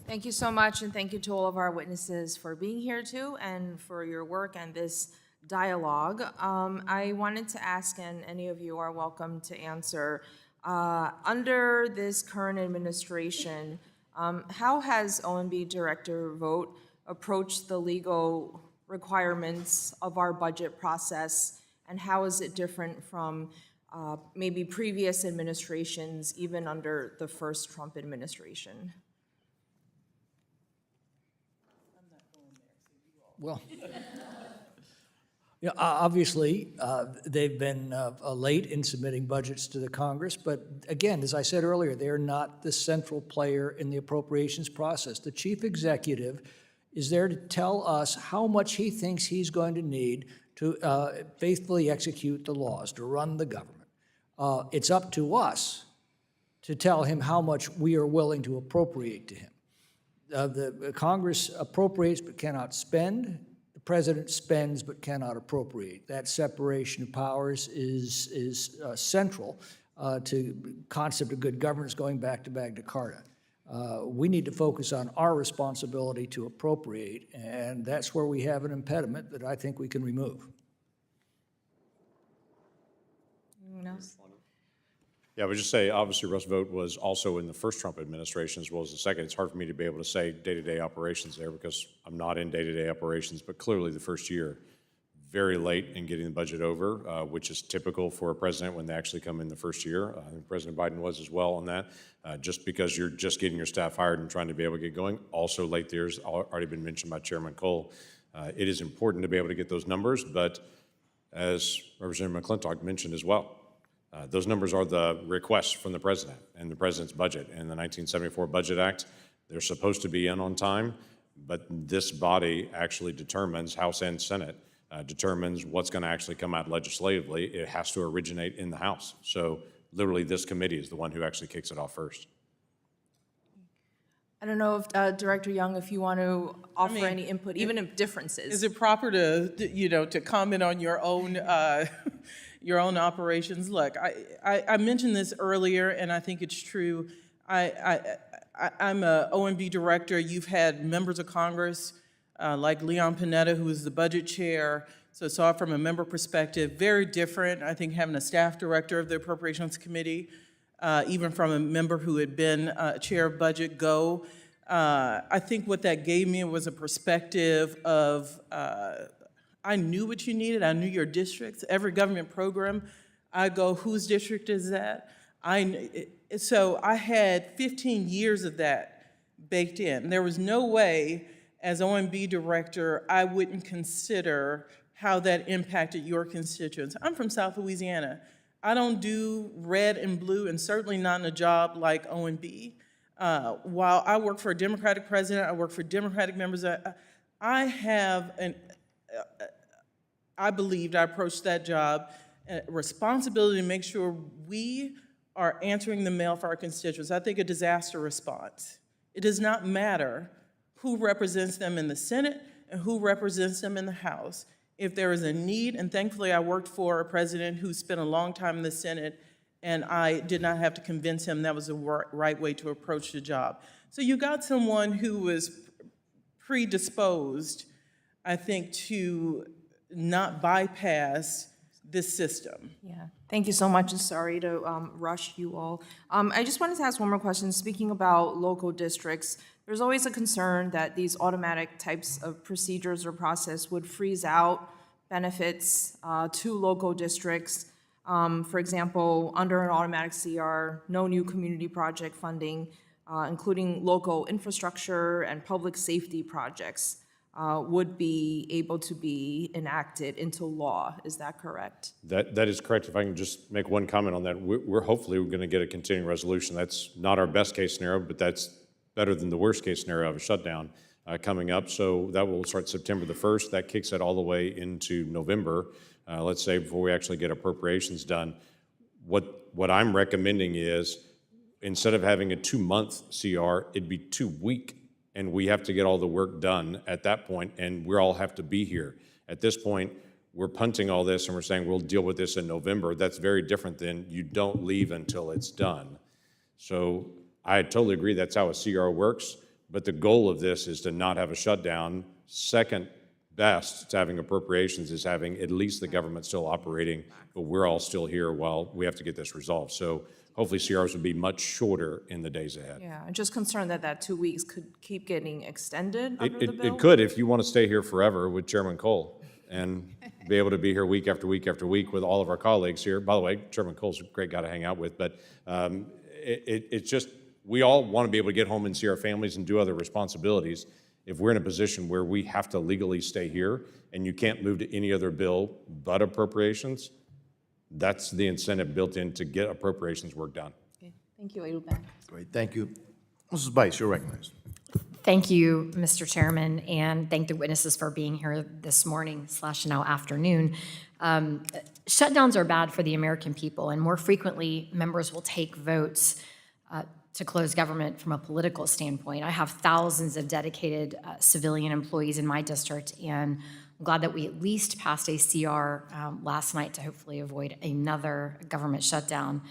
Thank you so much, and thank you to all of our witnesses for being here too, and for your work and this dialogue. I wanted to ask, and any of you are welcome to answer, under this current administration, how has OMB Director Vogt approached the legal requirements of our budget process, and how is it different from maybe previous administrations, even under the first Trump administration? Well, obviously, they've been late in submitting budgets to the Congress, but again, as I said earlier, they're not the central player in the appropriations process. The chief executive is there to tell us how much he thinks he's going to need to faithfully execute the laws, to run the government. It's up to us to tell him how much we are willing to appropriate to him. The Congress appropriates but cannot spend. The president spends but cannot appropriate. That separation of powers is central to the concept of good governance going back to Magna Carta. We need to focus on our responsibility to appropriate, and that's where we have an impediment that I think we can remove. Anyone else? Yeah, I would just say, obviously, Russ Vought was also in the first Trump administration as well as the second. It's hard for me to be able to say day-to-day operations there because I'm not in day-to-day operations, but clearly the first year, very late in getting the budget over, which is typical for a president when they actually come in the first year. I think President Biden was as well on that. Just because you're just getting your staff hired and trying to be able to get going. Also late there's already been mentioned by Chairman Cole. It is important to be able to get those numbers, but as Representative McClintock mentioned as well, those numbers are the requests from the president and the president's budget. In the 1974 Budget Act, they're supposed to be in on time, but this body actually determines, House and Senate, determines what's going to actually come out legislatively. It has to originate in the House. So literally this committee is the one who actually kicks it off first. I don't know if Director Young, if you want to offer any input, even if differences. Is it proper to comment on your own your own operations? Look, I mentioned this earlier, and I think it's true. I'm a OMB director. You've had members of Congress like Leon Panetta, who is the budget chair. So saw it from a member perspective, very different. I think having a staff director of the Appropriations Committee, even from a member who had been chair of budget, go. I think what that gave me was a perspective of, I knew what you needed. I knew your districts. Every government program, I go, whose district is that? So I had 15 years of that baked in. There was no way, as OMB director, I wouldn't consider how that impacted your constituents. I'm from South Louisiana. I don't do red and blue, and certainly not in a job like OMB. While I work for a Democratic president, I work for Democratic members, I believed I approached that job, responsibility to make sure we are answering the mail for our constituents. I think a disaster response. It does not matter who represents them in the Senate and who represents them in the House. If there is a need, and thankfully I worked for a president who spent a long time in the Senate, and I did not have to convince him that was the right way to approach the job. So you got someone who was predisposed, I think, to not bypass this system. Yeah, thank you so much, and sorry to rush you all. I just wanted to ask one more question. Speaking about local districts, there's always a concern that these automatic types of procedures or process would freeze out benefits to local districts. For example, under an automatic CR, no new community project funding, including local infrastructure and public safety projects, would be able to be enacted into law. Is that correct? That is correct. If I can just make one comment on that, we're hopefully going to get a continuing resolution. That's not our best case scenario, but that's better than the worst case scenario of a shutdown coming up. So that will start September the 1st. That kicks it all the way into November, let's say, before we actually get appropriations done. What I'm recommending is, instead of having a 2-month CR, it'd be 2 week, and we have to get all the work done at that point, and we all have to be here. At this point, we're punting all this and we're saying we'll deal with this in November. That's very different than you don't leave until it's done. So I totally agree that's how a CR works, But the goal of this is to not have a shutdown. Second best to having appropriations is having at least the government still operating, but we're all still here while we have to get this resolved. So hopefully CRs will be much shorter in the days ahead. Yeah, I'm just concerned that that 2 weeks could keep getting extended under the bill. It could if you want to stay here forever with Chairman Cole and be able to be here week after week after week with all of our colleagues here. By the way, Chairman Cole's a great guy to hang out with, but it's just, we all want to be able to get home and see our families and do other responsibilities. If we're in a position where we have to legally stay here and you can't move to any other bill but appropriations, that's the incentive built in to get appropriations work done. Okay, thank you. I yield back. Great, thank you. Mrs. Bice, you're recognized. Thank you, Mr. Chairman, and thank the witnesses for being here this morning / now afternoon. Shutdowns are bad for the American people, and more frequently, members will take votes to close government from a political standpoint. I have thousands of dedicated civilian employees in my district, and I'm glad that we at least passed a CR last night to hopefully avoid another government shutdown.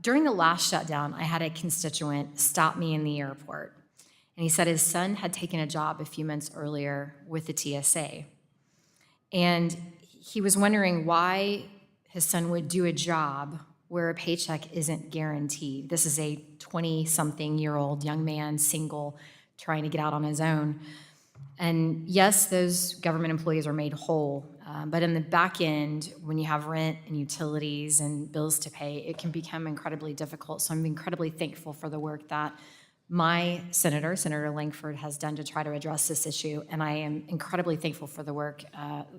During the last shutdown, I had a constituent stop me in the airport, and he said his son had taken a job a few months earlier with the TSA. And he was wondering why his son would do a job where a paycheck isn't guaranteed. This is a 20-something-year-old young man, single, trying to get out on his own. And yes, those government employees are made whole, but in the back end, when you have rent and utilities and bills to pay, it can become incredibly difficult. So I'm incredibly thankful for the work that my senator, Senator Langford, has done to try to address this issue, and I am incredibly thankful for the work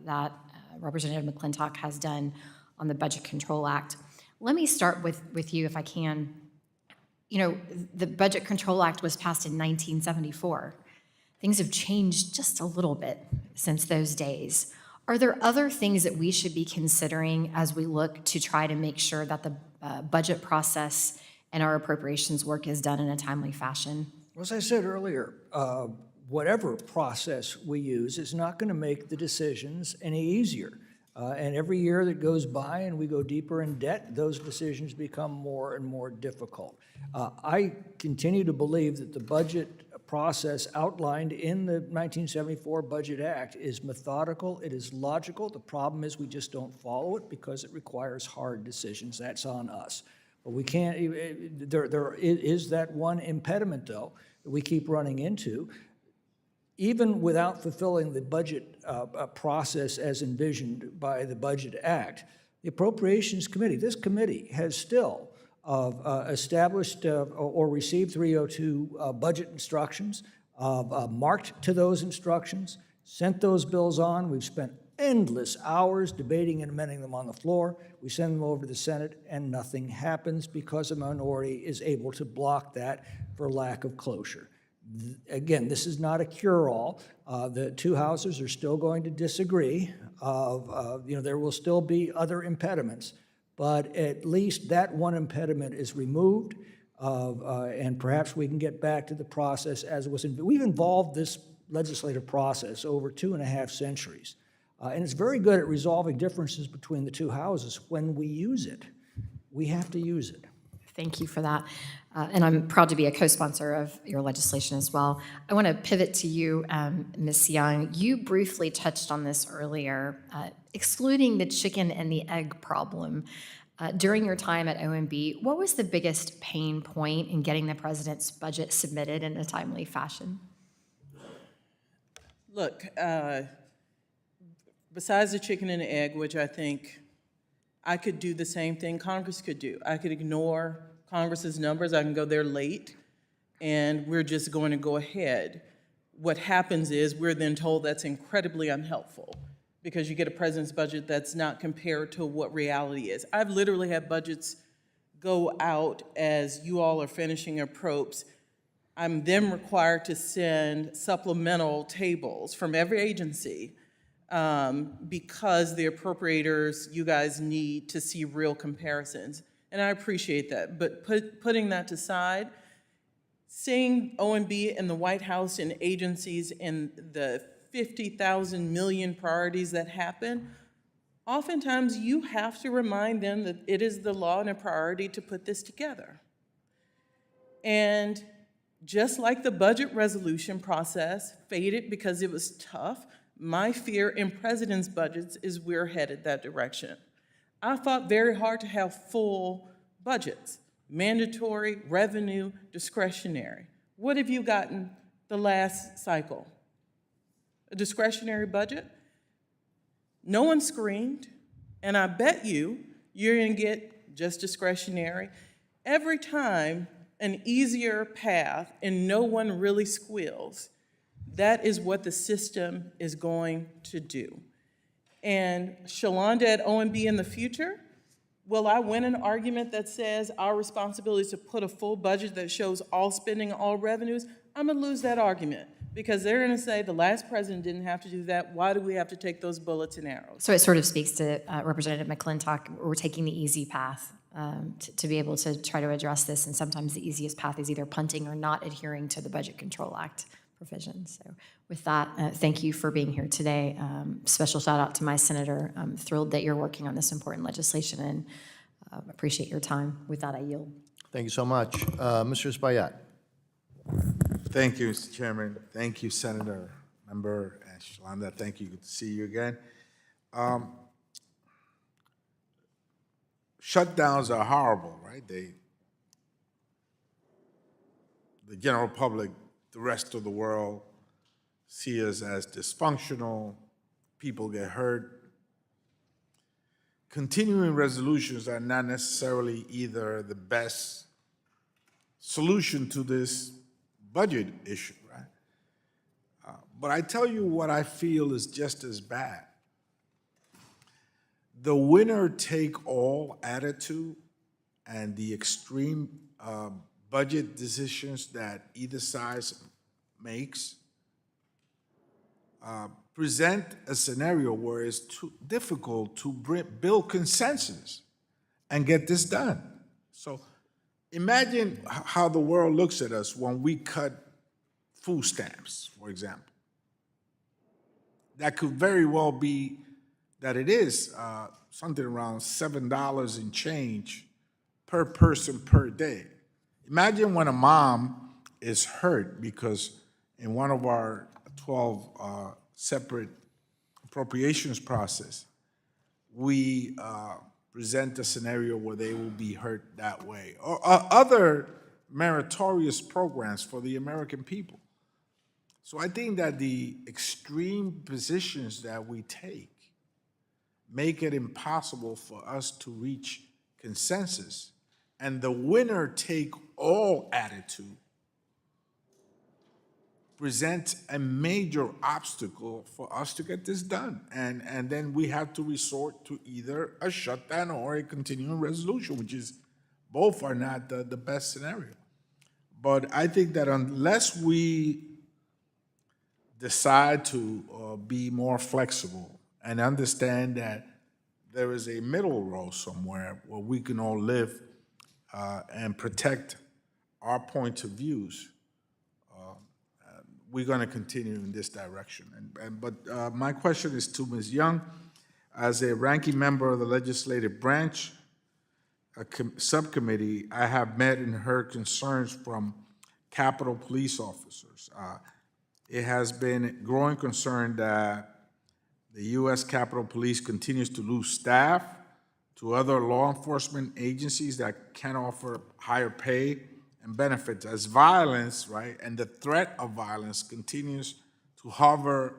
that Representative McClintock has done on the Budget Control Act. Let me start with you, if I can. You know, the Budget Control Act was passed in 1974. Things have changed just a little bit since those days. Are there other things that we should be considering as we look to try to make sure that the budget process and our appropriations work is done in a timely fashion? As I said earlier, whatever process we use is not going to make the decisions any easier. And every year that goes by and we go deeper in debt, those decisions become more and more difficult. I continue to believe that the budget process outlined in the 1974 Budget Act is methodical, it is logical. The problem is we just don't follow it because it requires hard decisions. That's on us. But we can't, there is that one impediment, though, that we keep running into. Even without fulfilling the budget process as envisioned by the Budget Act, the Appropriations Committee, this committee has still established or received 302 budget instructions, marked to those instructions, sent those bills on. We've spent endless hours debating and amending them on the floor. We send them over to the Senate, and nothing happens because a minority is able to block that for lack of closure. Again, this is not a cure-all. The two houses are still going to disagree. There will still be other impediments, but at least that one impediment is removed, and perhaps we can get back to the process as it was. We've involved this legislative process over 2.5 centuries, and it's very good at resolving differences between the two houses when we use it. We have to use it. Thank you for that. And I'm proud to be a co-sponsor of your legislation as well. I want to pivot to you, Ms. Young. You briefly touched on this earlier, excluding the chicken and the egg problem. During your time at OMB, what was the biggest pain point in getting the president's budget submitted in a timely fashion? Look, besides the chicken and the egg, which I think I could do the same thing Congress could do. I could ignore Congress's numbers. I can go there late, and we're just going to go ahead. What happens is we're then told that's incredibly unhelpful because you get a president's budget that's not compared to what reality is. I've literally had budgets go out as you all are finishing your probes. I'm then required to send supplemental tables from every agency because the appropriators, you guys need to see real comparisons. And I appreciate that. But putting that aside, seeing OMB and the White House and agencies and the 50,000 million priorities that happen, oftentimes you have to remind them that it is the law and a priority to put this together. And Just like the budget resolution process faded because it was tough, my fear in president's budgets is we're headed that direction. I fought very hard to have full budgets, mandatory, revenue, discretionary. What have you gotten the last cycle? A discretionary budget? No one screamed, and I bet you're gonna get just discretionary. Every time an easier path and no one really squeals, that is what the system is going to do. And Shalonda at OMB in the future, will I win an argument that says our responsibility is to put a full budget that shows all spending, all revenues? I'm gonna lose that argument because they're gonna say the last president didn't have to do that. Why do we have to take those bullets and arrows? So it sort of speaks to Representative McClintock. We're taking the easy path to be able to try to address this, and sometimes the easiest path is either punting or not adhering to the Budget Control Act provisions. So with that, thank you for being here today. Special shout out to my senator. I'm thrilled that you're working on this important legislation and appreciate your time. With that, I yield. Thank you so much. Mr. Espaillat. Thank you, Mr. Chairman. Thank you, Senator, Member, and Shalonda. Thank you. Good to see you again. Shutdowns are horrible, right? The general public, the rest of the world, see us as dysfunctional. People get hurt. Continuing resolutions are not necessarily either the best solution to this budget issue, right? But I tell you what I feel is just as bad. The winner-take-all attitude and the extreme budget decisions that either side makes present a scenario where it's too difficult to build consensus and get this done. So imagine how the world looks at us when we cut food stamps, for example. That could very well be that it is something around $7 and change per person per day. Imagine when a mom is hurt because in one of our 12 separate appropriations process, we present a scenario where they will be hurt that way, or other meritorious programs for the American people. So I think that the extreme positions that we take make it impossible for us to reach consensus, and the winner-take-all attitude presents a major obstacle for us to get this done. And then we have to resort to either a shutdown or a continuing resolution, which is, both are not the best scenario. But I think that unless we decide to be more flexible and understand that there is a middle road somewhere where we can all live and protect our point of views, we're going to continue in this direction. But my question is to Ms. Young. As a ranking member of the legislative branch subcommittee, I have met and heard concerns from Capitol police officers. It has been a growing concern that the U.S. Capitol Police continues to lose staff to other law enforcement agencies that can offer higher pay and benefits as violence, right, and the threat of violence continues to hover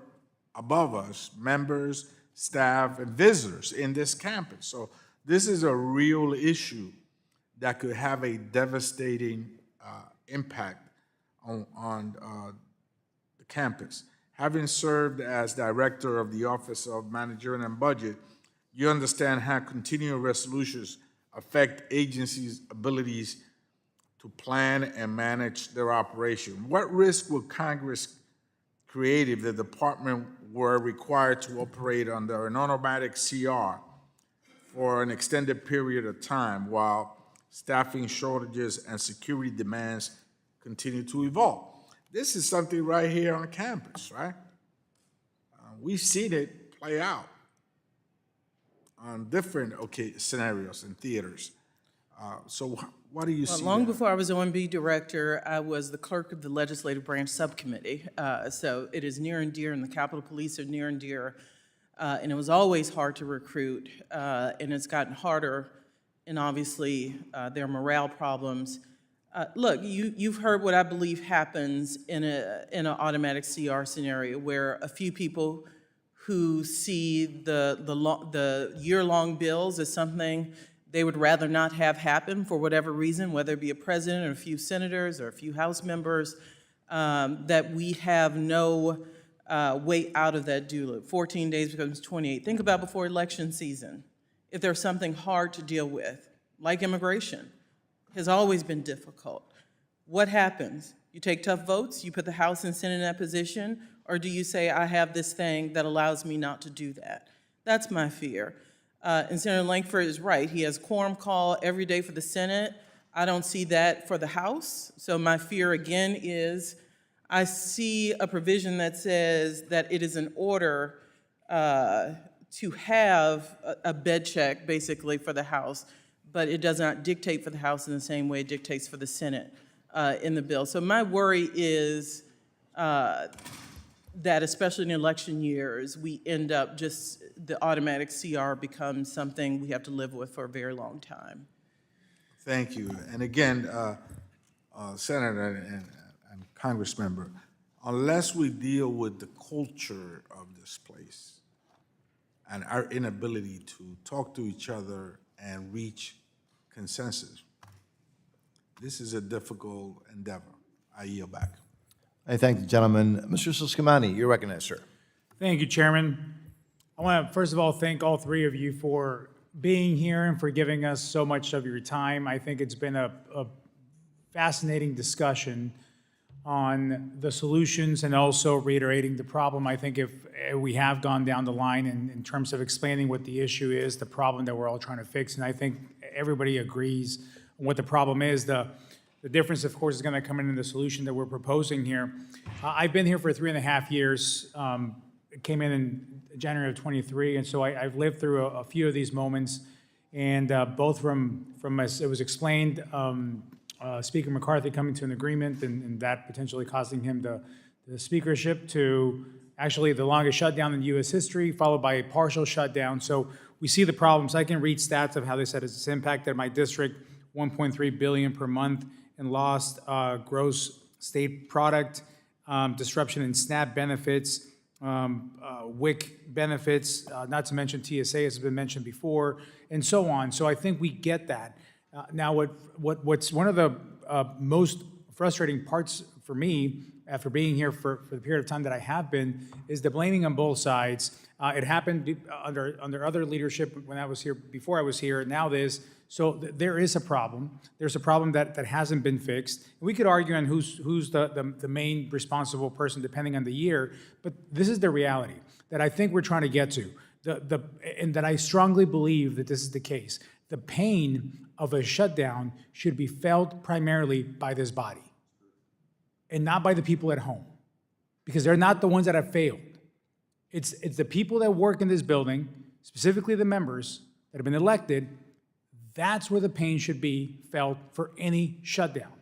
above us, members, staff, and visitors in this campus. So this is a real issue that could have a devastating impact on the campus. Having served as director of the Office of Management and Budget, you understand how continuing resolutions affect agencies' abilities to plan and manage their operation. What risk would Congress create if the department were required to operate under an automatic CR for an extended period of time while staffing shortages and security demands continue to evolve? This is something right here on campus, right? We've seen it play out on different scenarios and theaters. So what do you Well, see long there? before I was OMB director, I was the clerk of the Legislative Branch Subcommittee. So it is near and dear, and the Capitol Police are near and dear. And it was always hard to recruit, and it's gotten harder. And obviously, there are morale problems. Look, you've heard what I believe happens in an automatic CR scenario, where a few people who see the year-long bills as something they would rather not have happen for whatever reason, whether it be a president or a few senators or a few House members, that we have no way out of that do loop. 14 days becomes 28. Think about before election season. If there's something hard to deal with, like immigration, has always been difficult. What happens? You take tough votes, you put the House and Senate in that position, or do you say, I have this thing that allows me not to do that? That's my fear. And Senator Langford is right. He has quorum call every day for the Senate. I don't see that for the House. So my fear again is I see a provision that says that it is an order to have a bed check basically for the House, but it does not dictate for the House in the same way it dictates for the Senate in the bill. So my worry is that especially in election years, we end up just, the automatic CR becomes something we have to live with for a very long time. Thank you. And again, Senator and Congress member, unless we deal with the culture of this place and our inability to talk to each other and reach consensus, this is a difficult endeavor. I yield back. I thank the gentleman. Mr. Siscomani, you're recognized, sir. Thank you, Chairman. I want to, first of all, thank all three of you for being here and for giving us so much of your time. I think it's been a fascinating discussion on the solutions and also reiterating the problem. I think if we have gone down the line in terms of explaining what the issue is, the problem that we're all trying to fix, and I think everybody agrees on what the problem is. The difference, of course, is going to come in the solution that we're proposing here. I've been here for 3.5 years. Came in January of 23, and so I've lived through a few of these moments, and both from as it was explained, Speaker McCarthy coming to an agreement and that potentially costing him the speakership, to actually the longest shutdown in U.S. history, followed by a partial shutdown. So we see the problems. I can read stats of how they said it's impacted my district, $1.3 billion per month in lost gross state product, disruption in SNAP benefits, WIC benefits, not to mention TSA has been mentioned before, and so on. So I think we get that. Now, what's one of the most frustrating parts for me, after being here for the period of time that I have been, is the blaming on both sides. It happened under other leadership when I was here, before I was here, now this. So there is a problem. There's a problem that hasn't been fixed. We could argue on who's the main responsible person depending on the year, but this is the reality that I think we're trying to get to, and that I strongly believe that this is the case. The pain of a shutdown should be felt primarily by this body and not by the people at home, because they're not the ones that have failed. It's the people that work in this building, specifically the members that have been elected. That's where the pain should be felt for any shutdown.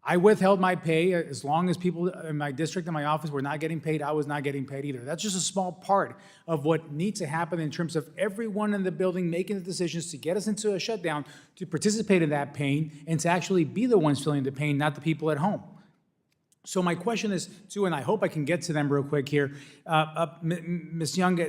I withheld my pay as long as people in my district and my office were not getting paid. I was not getting paid either. That's just a small part of what needs to happen in terms of everyone in the building making the decisions to get us into a shutdown, to participate in that pain, and to actually be the ones feeling the pain, not the people at home. So my question is, too, and I hope I can get to them real quick here. Ms. Young,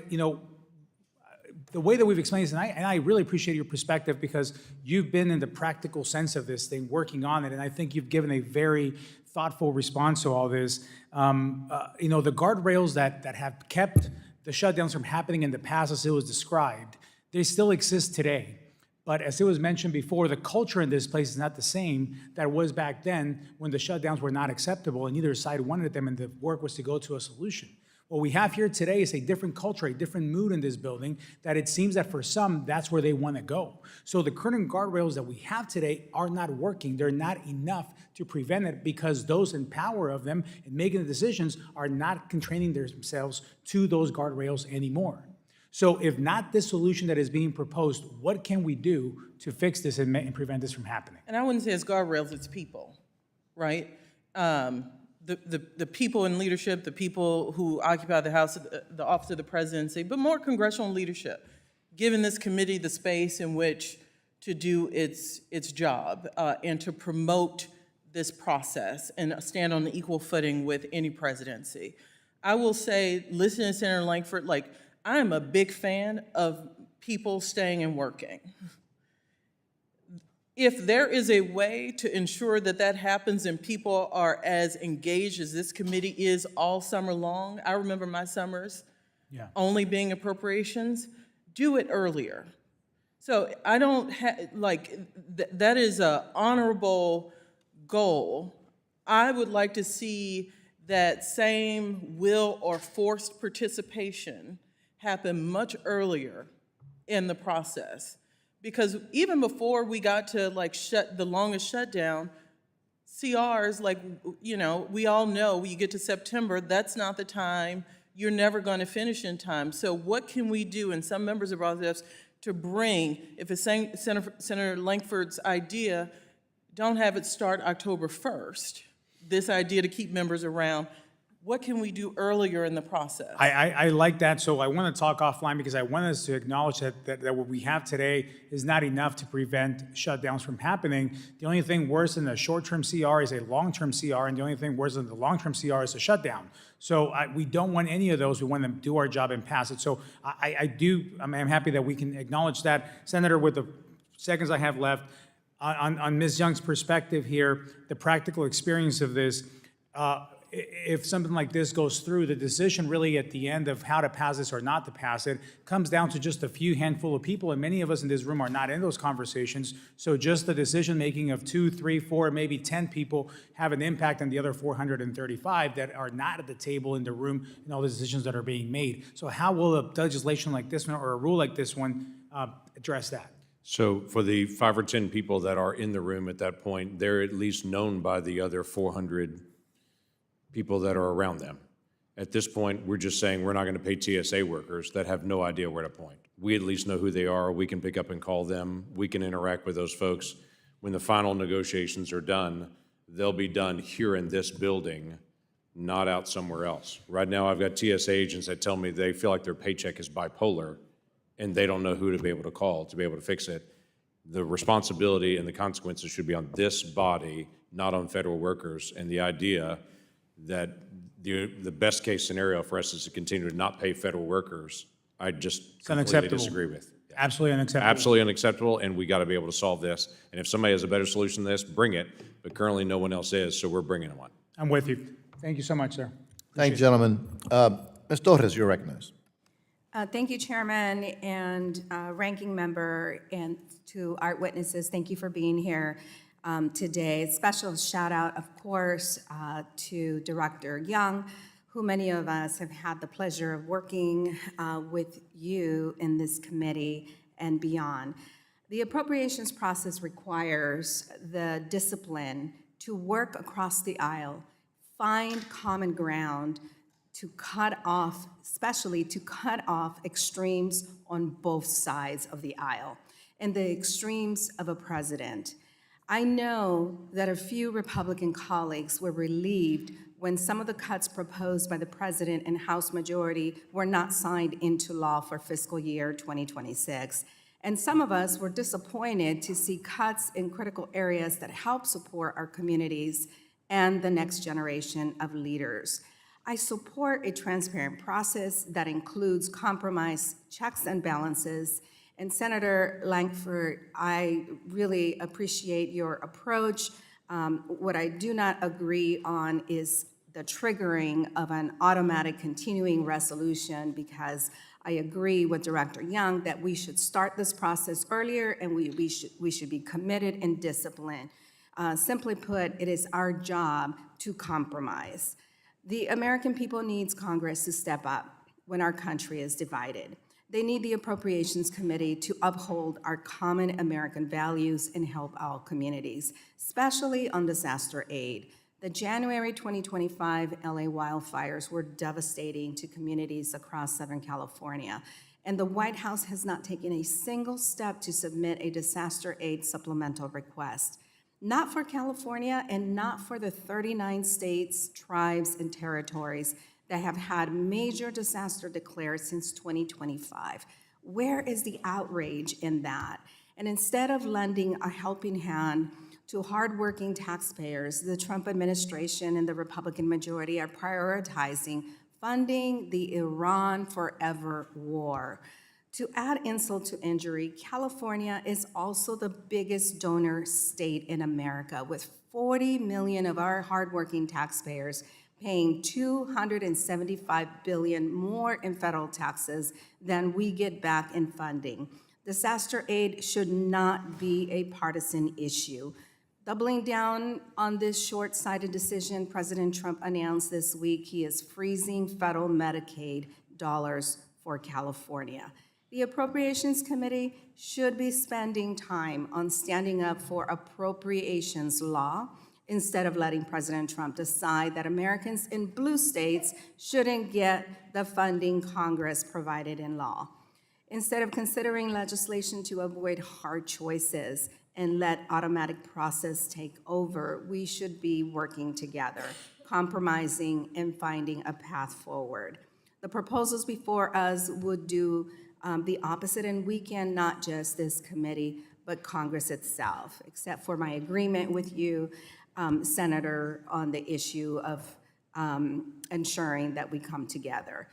the way that we've explained this, and I really appreciate your perspective, because you've been in the practical sense of this thing, working on it, and I think you've given a very thoughtful response to all this. The guardrails that have kept the shutdowns from happening in the past, as it was described, they still exist today. But as it was mentioned before, the culture in this place is not the same that it was back then when the shutdowns were not acceptable and neither side wanted them and the work was to go to a solution. What we have here today is a different culture, a different mood in this building, that it seems that for some, that's where they want to go. So the current guardrails that we have today are not working. They're not enough to prevent it, because those in power of them and making the decisions are not constraining themselves to those guardrails anymore. So if not this solution that is being proposed, what can we do to fix this and prevent this from happening? And I wouldn't say it's guardrails, it's people, right? The people in leadership, the people who occupy the House, the office of the presidency, but more congressional leadership, giving this committee the space in which to do its job and to promote this process and stand on an equal footing with any presidency. I will say, listening to Senator Lankford, like, I'm a big fan of people staying and working. If there is a way to ensure that that happens and people are as engaged as this committee is all summer long, I remember my summers only being appropriations, do it earlier. So I don't that is an honorable goal. I would like to see that same will or forced participation happen much earlier in the process. Because even before we got to the longest shutdown, CRs, we all know when you get to September, that's not the time, you're never gonna finish in time. So what can we do, and some members have brought this, to bring, if it's Senator Lankford's idea, don't have it start October 1st, this idea to keep members around, what can we do earlier in the process? I like that, so I want to talk offline because I want us to acknowledge that what we have today is not enough to prevent shutdowns from happening. The only thing worse than a short-term CR is a long-term CR, and the only thing worse than the long-term CR is a shutdown. So we don't want any of those. We want them to do our job and pass it. So I'm happy that we can acknowledge that. Senator, with the seconds I have left, on Ms. Young's perspective here, the practical experience of this, if something like this goes through, the decision really at the end of how to pass this or not to pass it comes down to just a few handful of people, and many of us in this room are not in those conversations. So just the decision-making of 2, 3, 4, maybe 10 people have an impact on the other 435 that are not at the table in the room and all the decisions that are being made. So how will a legislation like this one or a rule like this one address that? So for the 5 or 10 people that are in the room at that point, they're at least known by the other 400 people that are around them. At this point, we're just saying we're not going to pay TSA workers that have no idea where to point. We at least know who they are. We can pick up and call them. We can interact with those folks. When the final negotiations are done, they'll be done here in this building, not out somewhere else. Right now, I've got TSA agents that tell me they feel like their paycheck is bipolar and they don't know who to be able to call to be able to fix it. The responsibility and the consequences should be on this body, not on federal workers. And the idea that the best case scenario for us is to continue to not pay federal workers, I just completely disagree with. Absolutely unacceptable. Absolutely unacceptable, and we got to be able to solve this. And if somebody has a better solution than this, bring it. But currently, no one else is, so we're bringing one. I'm with you. Thank you so much, sir. Thank you, gentlemen. Ms. Torres, you're recognized. Thank you, Chairman and Ranking Member, and to our witnesses, thank you for being here today. Special shout out, of course, to Director Young, who many of us have had the pleasure of working with you in this committee and beyond. The appropriations process requires the discipline to work across the aisle, find common ground, to cut off, especially to cut off extremes on both sides of the aisle and the extremes of a president. I know that a few Republican colleagues were relieved when some of the cuts proposed by the president and House majority were not signed into law for fiscal year 2026. And some of us were disappointed to see cuts in critical areas that help support our communities and the next generation of leaders. I support a transparent process that includes compromise, checks and balances. And Senator Lankford, I really appreciate your approach. What I do not agree on is the triggering of an automatic continuing resolution, because I agree with Director Young that we should start this process earlier and we should be committed and disciplined. Simply put, it is our job to compromise. The American people needs Congress to step up when our country is divided. They need the Appropriations Committee to uphold our common American values and help our communities, especially on disaster aid. The January 2025 LA wildfires were devastating to communities across Southern California. and the White House has not taken a single step to submit a disaster aid supplemental request. Not for California and not for the 39 states, tribes, and territories that have had major disaster declared since 2025. Where is the outrage in that? And instead of lending a helping hand to hardworking taxpayers, the Trump administration and the Republican majority are prioritizing funding the Iran forever war. To add insult to injury, California is also the biggest donor state in America, with 40 million of our hardworking taxpayers paying $275 billion more in federal taxes than we get back in funding. Disaster aid should not be a partisan issue. Doubling down on this short-sighted decision, President Trump announced this week he is freezing federal Medicaid dollars for California. The Appropriations Committee should be spending time on standing up for appropriations law instead of letting President Trump decide that Americans in blue states shouldn't get the funding Congress provided in law. Instead of considering legislation to avoid hard choices and let automatic process take over, we should be working together, compromising and finding a path forward. The proposals before us would do the opposite and weaken not just this committee, but Congress itself, except for my agreement with you, Senator, on the issue of ensuring that we come together.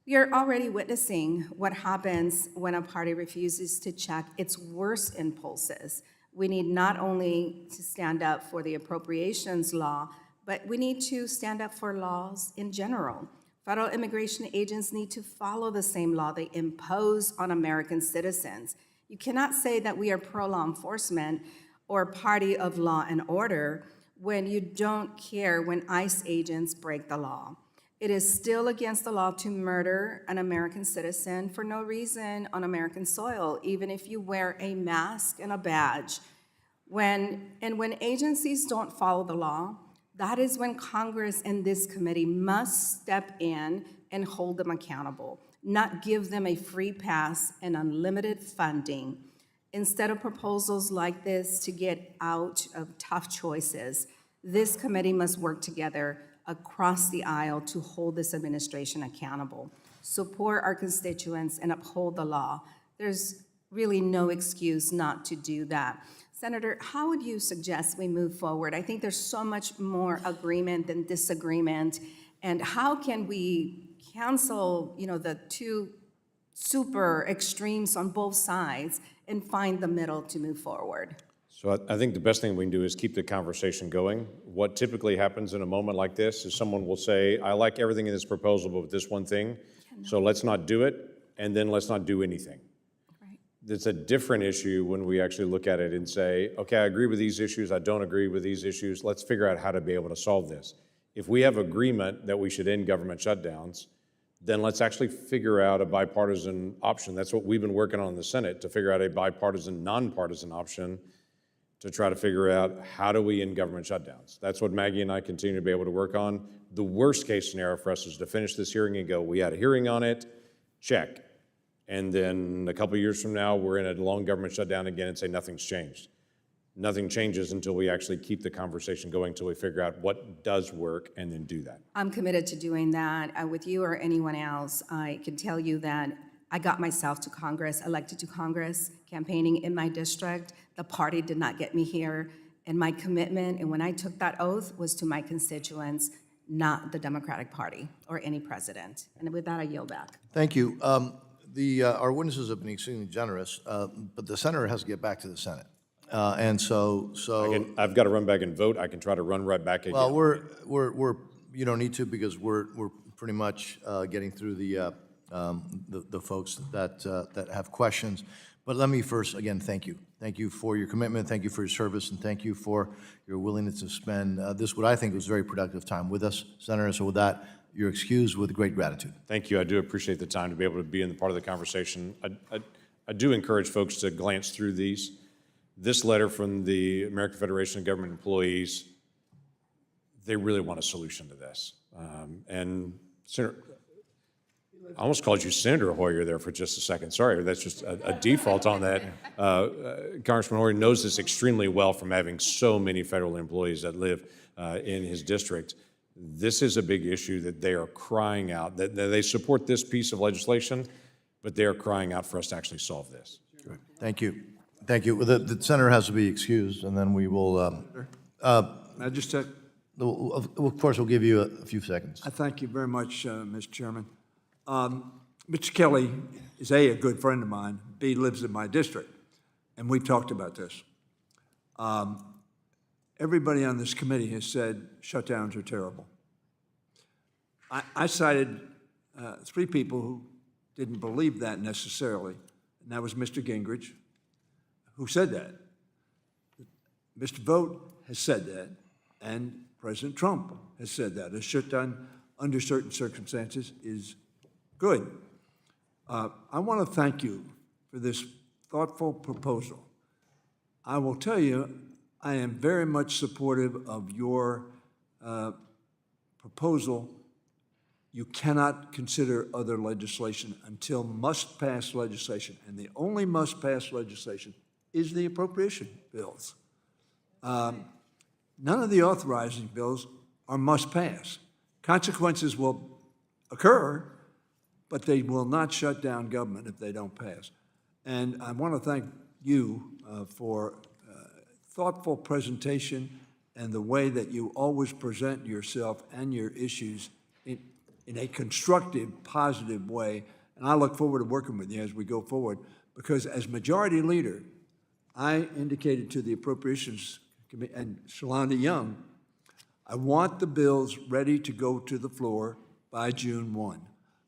We are already witnessing what happens when a party refuses to check its worst impulses. We need not only to stand up for the appropriations law, but we need to stand up for laws in general. Federal immigration agents need to follow the same law they impose on American citizens. You cannot say that we are pro-law enforcement or party of law and order when you don't care when ICE agents break the law. It is still against the law to murder an American citizen for no reason on American soil, even if you wear a mask and a badge. When agencies don't follow the law, that is when Congress and this committee must step in and hold them accountable, not give them a free pass and unlimited funding. Instead of proposals like this to get out of tough choices, this committee must work together across the aisle to hold this administration accountable, support our constituents, and uphold the law. There's really no excuse not to do that. Senator, how would you suggest we move forward? I think there's so much more agreement than disagreement. And how can we cancel, the two super extremes on both sides and find the middle to move forward? So I think the best thing we can do is keep the conversation going. What typically happens in a moment like this is someone will say, I like everything in this proposal, but with this one thing, so let's not do it, and then let's not do anything. Right. It's a different issue when we actually look at it and say, okay, I agree with these issues, I don't agree with these issues, let's figure out how to be able to solve this. If we have agreement that we should end government shutdowns, then let's actually figure out a bipartisan option. That's what we've been working on in the Senate, to figure out a bipartisan, nonpartisan option to try to figure out how do we end government shutdowns. That's what Maggie and I continue to be able to work on. The worst case scenario for us is to finish this hearing and go, we had a hearing on it, check. And then a couple of years from now, we're in a long government shutdown again and say nothing's changed. Nothing changes until we actually keep the conversation going, until we figure out what does work and then do that. I'm committed to doing that. With you or anyone else, I can tell you that I got myself to Congress, elected to Congress, campaigning in my district. The party did not get me here. And my commitment, and when I took that oath, was to my constituents, not the Democratic Party or any president. And with that, I yield back. Thank you. Our witnesses have been extremely generous, but the senator has to get back to the Senate. And so I've got to run back and vote. I can try to run right back again. Well, we're you don't need to, because we're pretty much getting through the folks that have questions. But let me first, again, thank you. Thank you for your commitment, thank you for your service, and thank you for your willingness to spend this, what I think was very productive time with us, Senator. So with that, you're excused with great gratitude. Thank you. I do appreciate the time to be able to be in the part of the conversation. I do encourage folks to glance through these. This letter from the American Federation of Government Employees, they really want a solution to this. And Senator, I almost called you Senator Hoyer there for just a second. Sorry, that's just a default on that. Congressman Hoyer knows this extremely well from having so many federal employees that live in his district. This is a big issue that they are crying out, that they support this piece of legislation, but they are crying out for us to actually solve this. Good. Thank you. Thank you. The senator has to be excused, and then we will, I just said, of course, we'll give you a few seconds. I thank you very much, Mr. Chairman. Mr. Kelly is A, a good friend of mine, B, lives in my district, and we've talked about this. Everybody on this committee has said shutdowns are terrible. I cited 3 people who didn't believe that necessarily, and that was Mr. Gingrich, who said that. Mr. Vogt has said that, and President Trump has said that. A shutdown under certain circumstances is good. I want to thank you for this thoughtful proposal. I will tell you, I am very much supportive of your proposal. You cannot consider other legislation until must-pass legislation, and the only must-pass legislation is the appropriation bills. None of the authorizing bills are must-pass. Consequences will occur, but they will not shut down government if they don't pass. And I want to thank you for thoughtful presentation and the way that you always present yourself and your issues in a constructive, positive way. And I look forward to working with you as we go forward, because as majority leader, I indicated to the Appropriations Committee and Shalonda Young, I want the bills ready to go to the floor by June 1.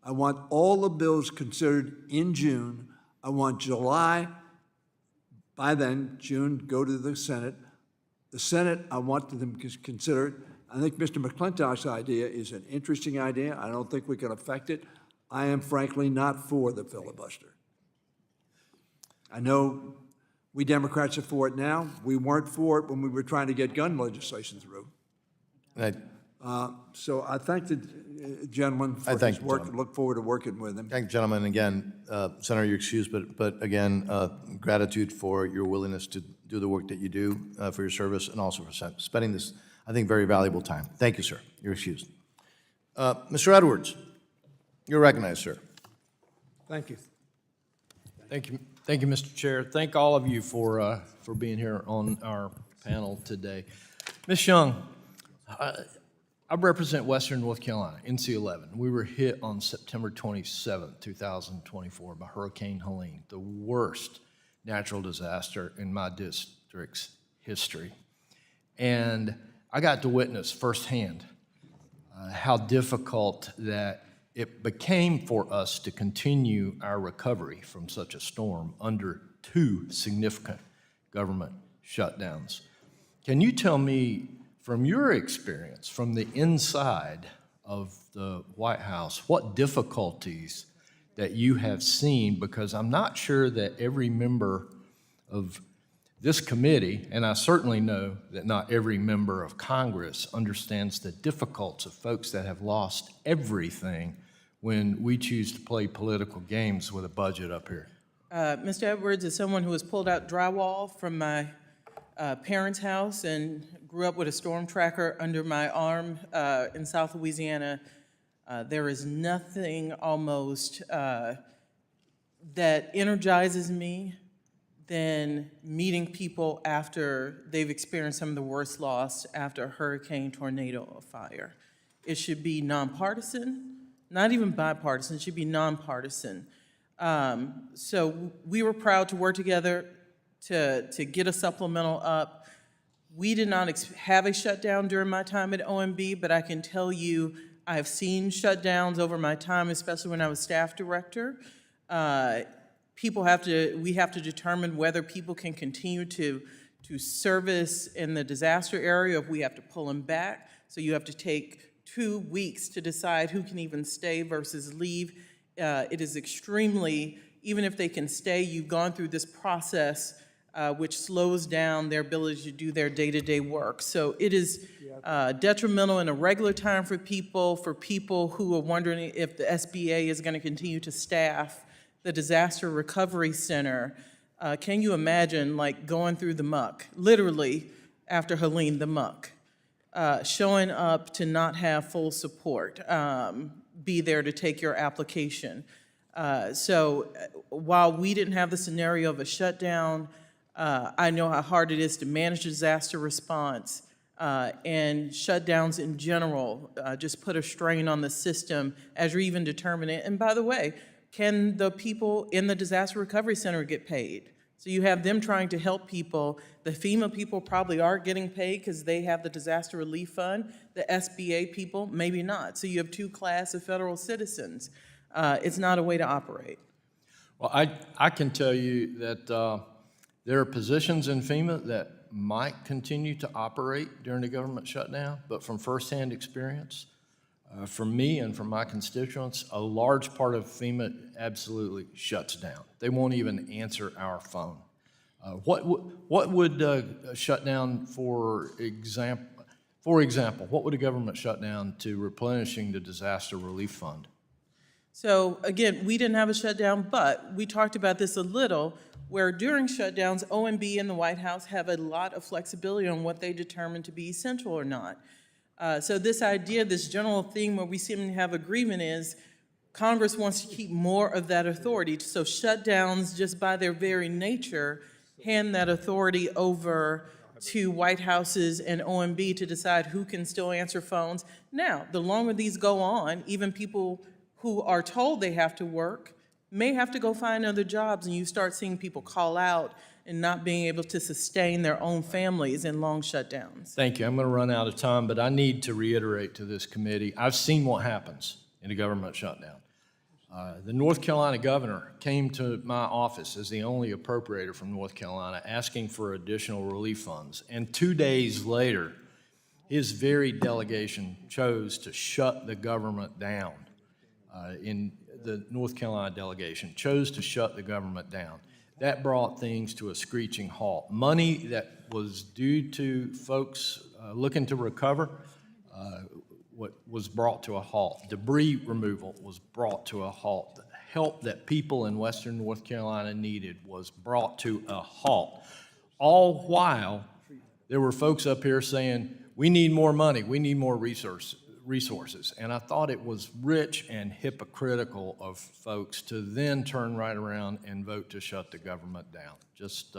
I want all the bills considered in June. I want July, by then, June, go to the Senate. The Senate, I want them to consider it. I think Mr. McClintock's idea is an interesting idea. I don't think we can affect it. I am frankly not for the filibuster. I know we Democrats are for it now. We weren't for it when we were trying to get gun legislation through. So I thank the gentleman for his work and look forward to working with him. Thank you, gentlemen. Again, Senator, you're excused, but again, gratitude for your willingness to do the work that you do for your service and also for spending this, I think, very valuable time. Thank you, sir. You're excused. Mr. Edwards, you're recognized, sir. Thank you. Thank you. Thank you, Mr. Chair. Thank all of you for being here on our panel today. Ms. Young, I represent Western North Carolina, NC-11. We were hit on September 27, 2024 by Hurricane Helene, the worst natural disaster in my district's history. And I got to witness firsthand how difficult that it became for us to continue our recovery from such a storm under 2 significant government shutdowns. Can you tell me, from your experience, from the inside of the White House, what difficulties that you have seen? Because I'm not sure that every member of this committee, and I certainly know that not every member of Congress understands the difficulties of folks that have lost everything when we choose to play political games with a budget up here. Mr. Edwards is someone who has pulled out drywall from my parents' house and grew up with a storm tracker under my arm in South Louisiana. There is nothing almost that energizes me than meeting people after they've experienced some of the worst loss after a hurricane, tornado, or fire. It should be nonpartisan, not even bipartisan, it should be nonpartisan. So we were proud to work together to get a supplemental up. We did not have a shutdown during my time at OMB, but I can tell you I have seen shutdowns over my time, especially when I was staff director. We have to determine whether people can continue to service in the disaster area, if we have to pull them back. So you have to take 2 weeks to decide who can even stay versus leave. It is extremely, even if they can stay, you've gone through this process which slows down their ability to do their day-to-day work. So it is detrimental in a regular time for people who are wondering if the SBA is going to continue to staff the Disaster Recovery Center. Can you imagine, like, going through the muck, literally, after Helene, the muck, showing up to not have full support, be there to take your application. So while we didn't have the scenario of a shutdown, I know how hard it is to manage disaster response, and shutdowns in general just put a strain on the system as you're even determining it. And by the way, can the people in the Disaster Recovery Center get paid? So you have them trying to help people. The FEMA people probably are getting paid because they have the Disaster Relief Fund. The SBA people, maybe not. So you have two class of federal citizens. It's not a way to operate. Well, I can tell you that there are positions in FEMA that might continue to operate during the government shutdown, but from firsthand experience, from me and from my constituents, a large part of FEMA absolutely shuts down. They won't even answer our phone. What would a shutdown, for example, what would a government shutdown to replenishing the disaster relief fund? So again, we didn't have a shutdown, but we talked about this a little, where during shutdowns, OMB and the White House have a lot of flexibility on what they determine to be essential or not. So this idea, this general theme where we seem to have agreement is Congress wants to keep more of that authority. So shutdowns, just by their very nature, hand that authority over to White Houses and OMB to decide who can still answer phones. Now, the longer these go on, even people who are told they have to work may have to go find other jobs, and you start seeing people call out and not being able to sustain their own families in long shutdowns. Thank you. I'm going to run out of time, but I need to reiterate to this committee, I've seen what happens in a government shutdown. The North Carolina governor came to my office as the only appropriator from North Carolina asking for additional relief funds. And 2 days later, his very delegation chose to shut the government down. In the North Carolina delegation chose to shut the government down. That brought things to a screeching halt. Money that was due to folks looking to recover was brought to a halt. Debris removal was brought to a halt. The help that people in Western North Carolina needed was brought to a halt. All while there were folks up here saying, we need more money, we need more resources. And I thought it was rich and hypocritical of folks to then turn right around and vote to shut the government down. Just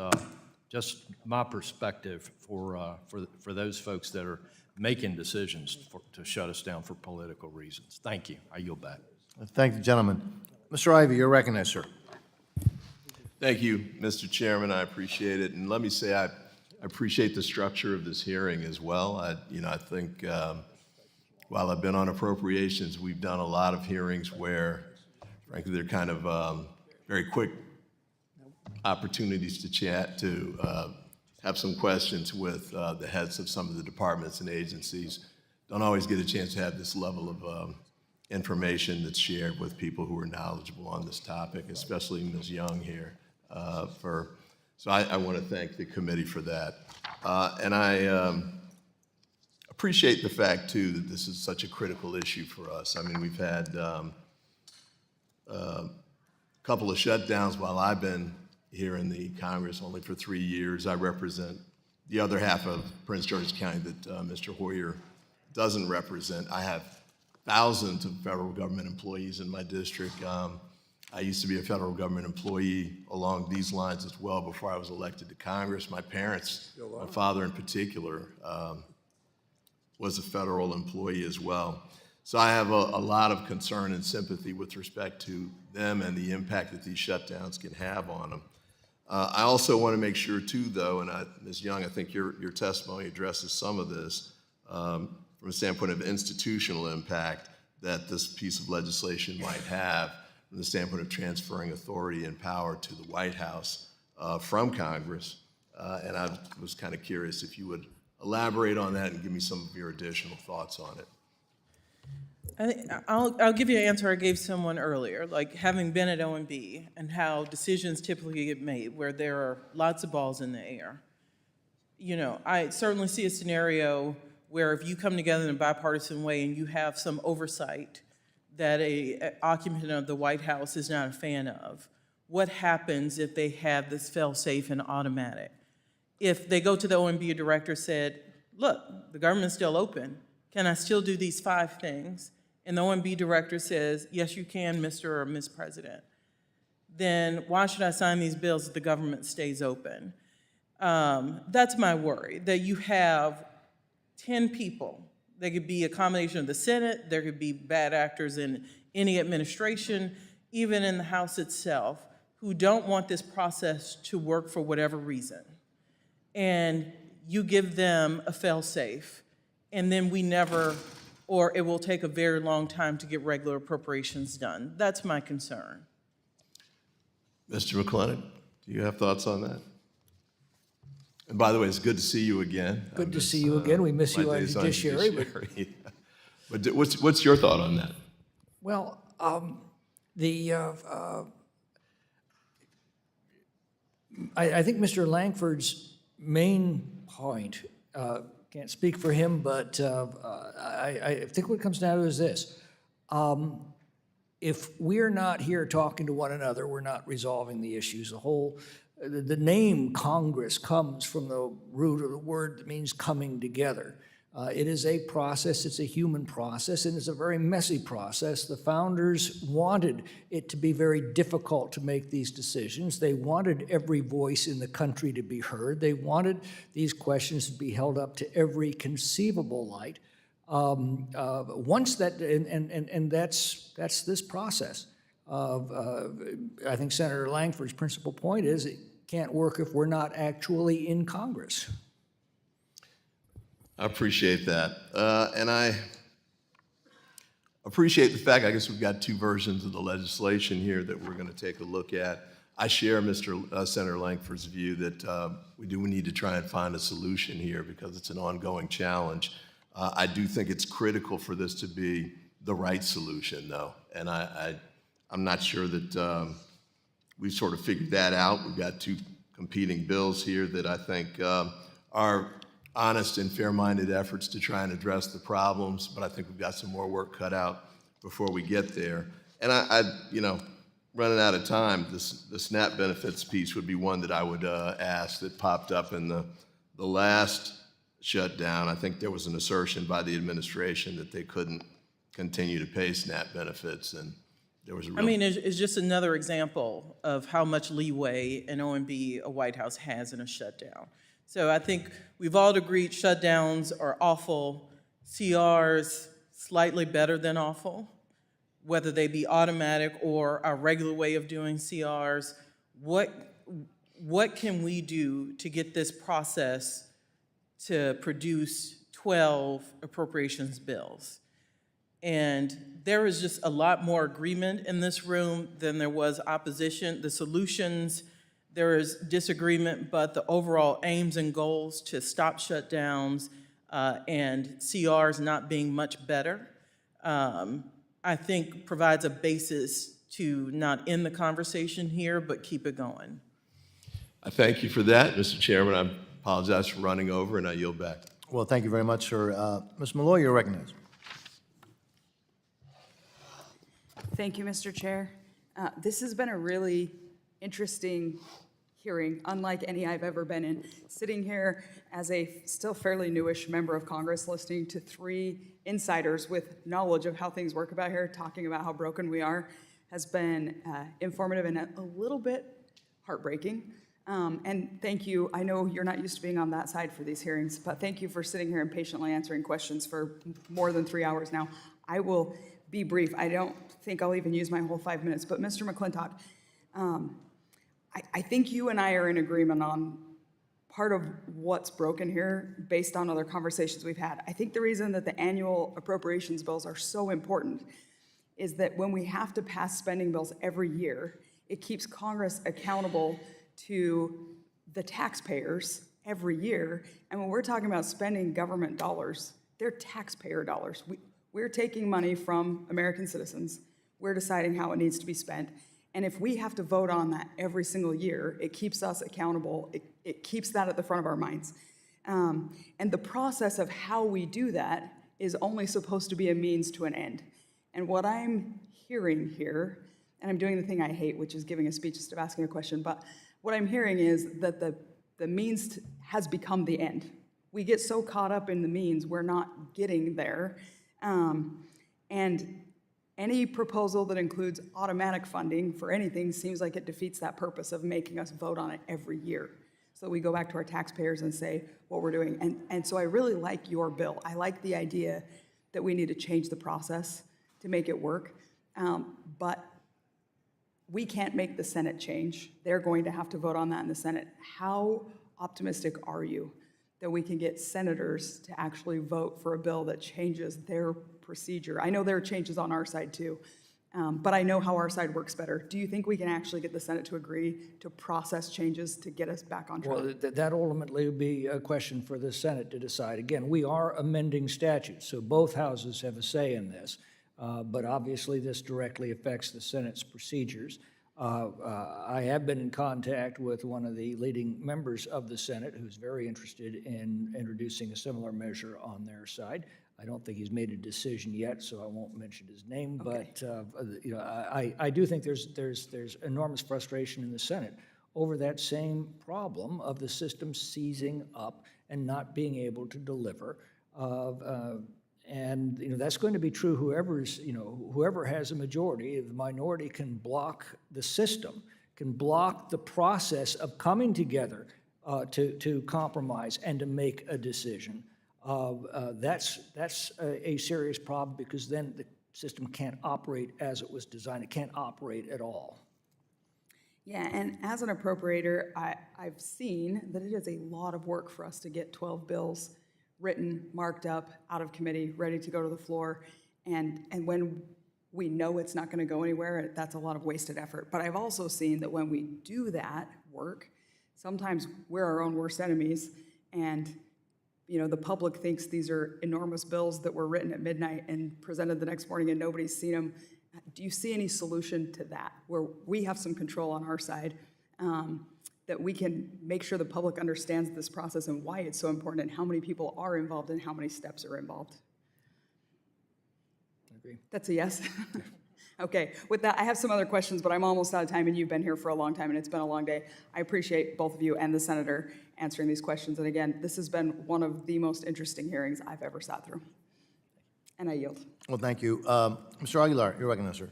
my perspective for those folks that are making decisions to shut us down for political reasons. Thank you. I yield back. Thank the gentleman. Mr. Ivey, you're recognized, sir. Thank you, Mr. Chairman. I appreciate it. And let me say I appreciate the structure of this hearing as well. I think while I've been on appropriations, we've done a lot of hearings where, frankly, they're kind of very quick opportunities to chat, to have some questions with the heads of some of the departments and agencies. Don't always get a chance to have this level of information that's shared with people who are knowledgeable on this topic, especially Ms. Young here. So I want to thank the committee for that. And I appreciate the fact, too, that this is such a critical issue for us. I mean, we've had a couple of shutdowns while I've been here in the Congress, only for 3 years. I represent the other half of Prince George's County that Mr. Hoyer doesn't represent. I have thousands of federal government employees in my district. I used to be a federal government employee along these lines as well before I was elected to Congress. My parents, my father in particular, was a federal employee as well. So I have a lot of concern and sympathy with respect to them and the impact that these shutdowns can have on them. I also want to make sure too, though, and Ms. Young, I think your testimony addresses some of this from a standpoint of institutional impact that this piece of legislation might have from the standpoint of transferring authority and power to the White House from Congress. And I was kind of curious if you would elaborate on that and give me some of your additional thoughts on it. I'll give you an answer I gave someone earlier, like having been at OMB and how decisions typically get made where there are lots of balls in the air. You know, I certainly see a scenario where if you come together in a bipartisan way and you have some oversight that a occupant of the White House is not a fan of, what happens if they have this fail-safe and automatic? If they go to the OMB director said, look, the government's still open, can I still do these 5 things? And the OMB director says, yes, you can, Mr. or Ms. President. Then why should I sign these bills if the government stays open? That's my worry, that you have 10 people. They could be a combination of the Senate, there could be bad actors in any administration, even in the House itself, who don't want this process to work for whatever reason. And you give them a fail-safe, and then we never, or it will take a very long time to get regular appropriations done. That's my concern. Mr. McClintock, do you have thoughts on that? And by the way, it's good to see you again. Good to see you again. We miss you on judiciary. But what's your thought on that? Well, I think Mr. Langford's main point, can't speak for him, but I think what it comes down to is this. If we're not here talking to one another, we're not resolving the issues. The name Congress comes from the root of the word that means coming together. It is a process, it's a human process, and it's a very messy process. The founders wanted it to be very difficult to make these decisions. They wanted every voice in the country to be heard. They wanted these questions to be held up to every conceivable light. Once that, and that's this process. I think Senator Langford's principal point is it can't work if we're not actually in Congress. I appreciate that. And I appreciate the fact, I guess we've got 2 versions of the legislation here that we're going to take a look at. I share Senator Langford's view that we need to try and find a solution here because it's an ongoing challenge. I do think it's critical for this to be the right solution, though. And I'm not sure that we've sort of figured that out. We've got 2 competing bills here that I think are honest and fair-minded efforts to try and address the problems, but I think we've got some more work cut out before we get there. And running out of time, the SNAP benefits piece would be one that I would ask that popped up in the last shutdown. I think there was an assertion by the administration that they couldn't continue to pay SNAP benefits, and there was a real... I mean, it's just another example of how much leeway an OMB, a White House, has in a shutdown. So I think we've all agreed shutdowns are awful, CRs slightly better than awful, whether they be automatic or our regular way of doing CRs. What can we do to get this process to produce 12 appropriations bills? And there is just a lot more agreement in this room than there was opposition. The solutions, there is disagreement, but the overall aims and goals to stop shutdowns and CRs not being much better, I think provides a basis to not end the conversation here, but keep it going. I thank you for that, Mr. Chairman. I apologize for running over, and I yield back. Well, thank you very much, sir. Ms. Malloy, you're recognized. Thank you, Mr. Chair. This has been a really interesting hearing, unlike any I've ever been in. Sitting here as a still fairly newish member of Congress, listening to 3 insiders with knowledge of how things work about here, talking about how broken we are, has been informative and a little bit heartbreaking. And thank you. I know you're not used to being on that side for these hearings, but thank you for sitting here and patiently answering questions for more than 3 hours now. I will be brief. I don't think I'll even use my whole 5 minutes, but Mr. McClintock, I think you and I are in agreement on part of what's broken here based on other conversations we've had. I think the reason that the annual appropriations bills are so important is that when we have to pass spending bills every year, it keeps Congress accountable to the taxpayers every year. And when we're talking about spending government dollars, they're taxpayer dollars. We're taking money from American citizens. We're deciding how it needs to be spent. And if we have to vote on that every single year, it keeps us accountable. It keeps that at the front of our minds. And the process of how we do that is only supposed to be a means to an end. And what I'm hearing here, and I'm doing the thing I hate, which is giving a speech instead of asking a question, but what I'm hearing is that the means has become the end. We get so caught up in the means, we're not getting there. And any proposal that includes automatic funding for anything seems like it defeats that purpose of making us vote on it every year. So we go back to our taxpayers and say what we're doing. And so I really like your bill. I like the idea that we need to change the process to make it work. But we can't make the Senate change. They're going to have to vote on that in the Senate. How optimistic are you that we can get senators to actually vote for a bill that changes their procedure? I know there are changes on our side too, but I know how our side works better. Do you think we can actually get the Senate to agree to process changes to get us back on track? Well, that ultimately would be a question for the Senate to decide. Again, we are amending statutes, so both houses have a say in this. But obviously, this directly affects the Senate's procedures. I have been in contact with one of the leading members of the Senate who's very interested in introducing a similar measure on their side. I don't think he's made a decision yet, so I won't mention his name. Okay. But you know, I do think there's enormous frustration in the Senate over that same problem of the system seizing up and not being able to deliver. And you know, that's going to be true whoever has a majority. The minority can block the system, can block the process of coming together to compromise and to make a decision. That's a serious problem, because then the system can't operate as it was designed. It can't operate at all. Yeah, and as an appropriator, I've seen that it is a lot of work for us to get 12 bills written, marked up, out of committee, ready to go to the floor. And when we know it's not going to go anywhere, that's a lot of wasted effort. But I've also seen that when we do that work, sometimes we're our own worst enemies. And you know, the public thinks these are enormous bills that were written at midnight and presented the next morning and nobody's seen them. Do you see any solution to that, where we have some control on our side, that we can make sure the public understands this process and why it's so important and how many people are involved and how many steps are involved? I agree. That's a yes? Okay, with that, I have some other questions, but I'm almost out of time, and you've been here for a long time, and it's been a long day. I appreciate both of you and the senator answering these questions. And again, this has been one of the most interesting hearings I've ever sat through. And I yield. Well, thank you. Mr. Aguilar, you're recognized, sir.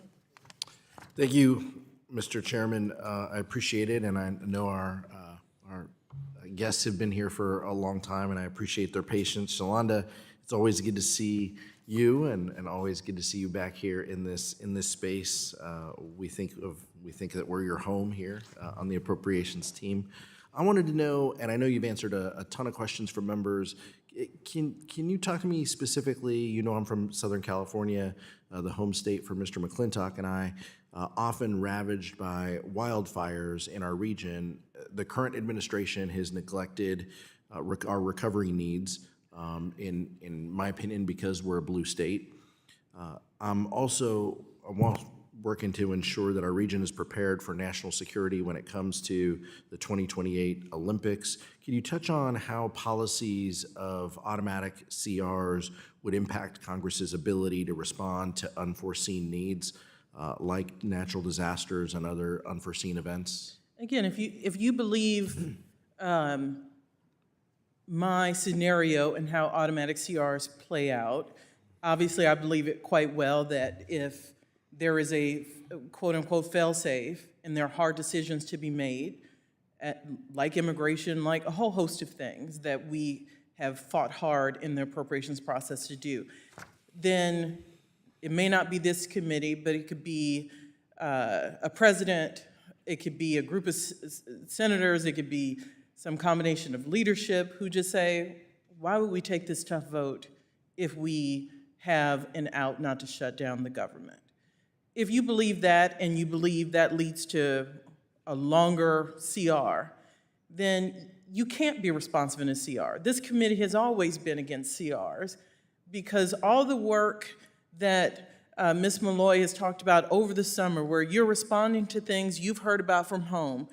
Thank you, Mr. Chairman. I appreciate it, and I know our guests have been here for a long time, and I appreciate their patience. Shalonda, it's always good to see you, and always good to see you back here in this space. We think that we're your home here on the appropriations team. I wanted to know, and I know you've answered a ton of questions from members. Can you talk to me specifically? You know, I'm from Southern California, the home state for Mr. McClintock and I, often ravaged by wildfires in our region. The current administration has neglected our recovery needs, in my opinion, because we're a blue state. I'm working to ensure that our region is prepared for national security when it comes to the 2028 Olympics. Can you touch on how policies of automatic CRs would impact Congress's ability to respond to unforeseen needs, like natural disasters and other unforeseen events? Again, if you believe my scenario and how automatic CRs play out, obviously I believe it quite well that if there is a quote-unquote fail-safe and there are hard decisions to be made, like immigration, like a whole host of things that we have fought hard in the appropriations process to do, then it may not be this committee, but it could be a president, it could be a group of senators, it could be some combination of leadership who just say, why would we take this tough vote if we have an out not to shut down the government? If you believe that, and you believe that leads to a longer CR, then you can't be responsive in a CR. This committee has always been against CRs because all the work that Ms. Malloy has talked about over the summer, where you're responding to things you've heard about from home,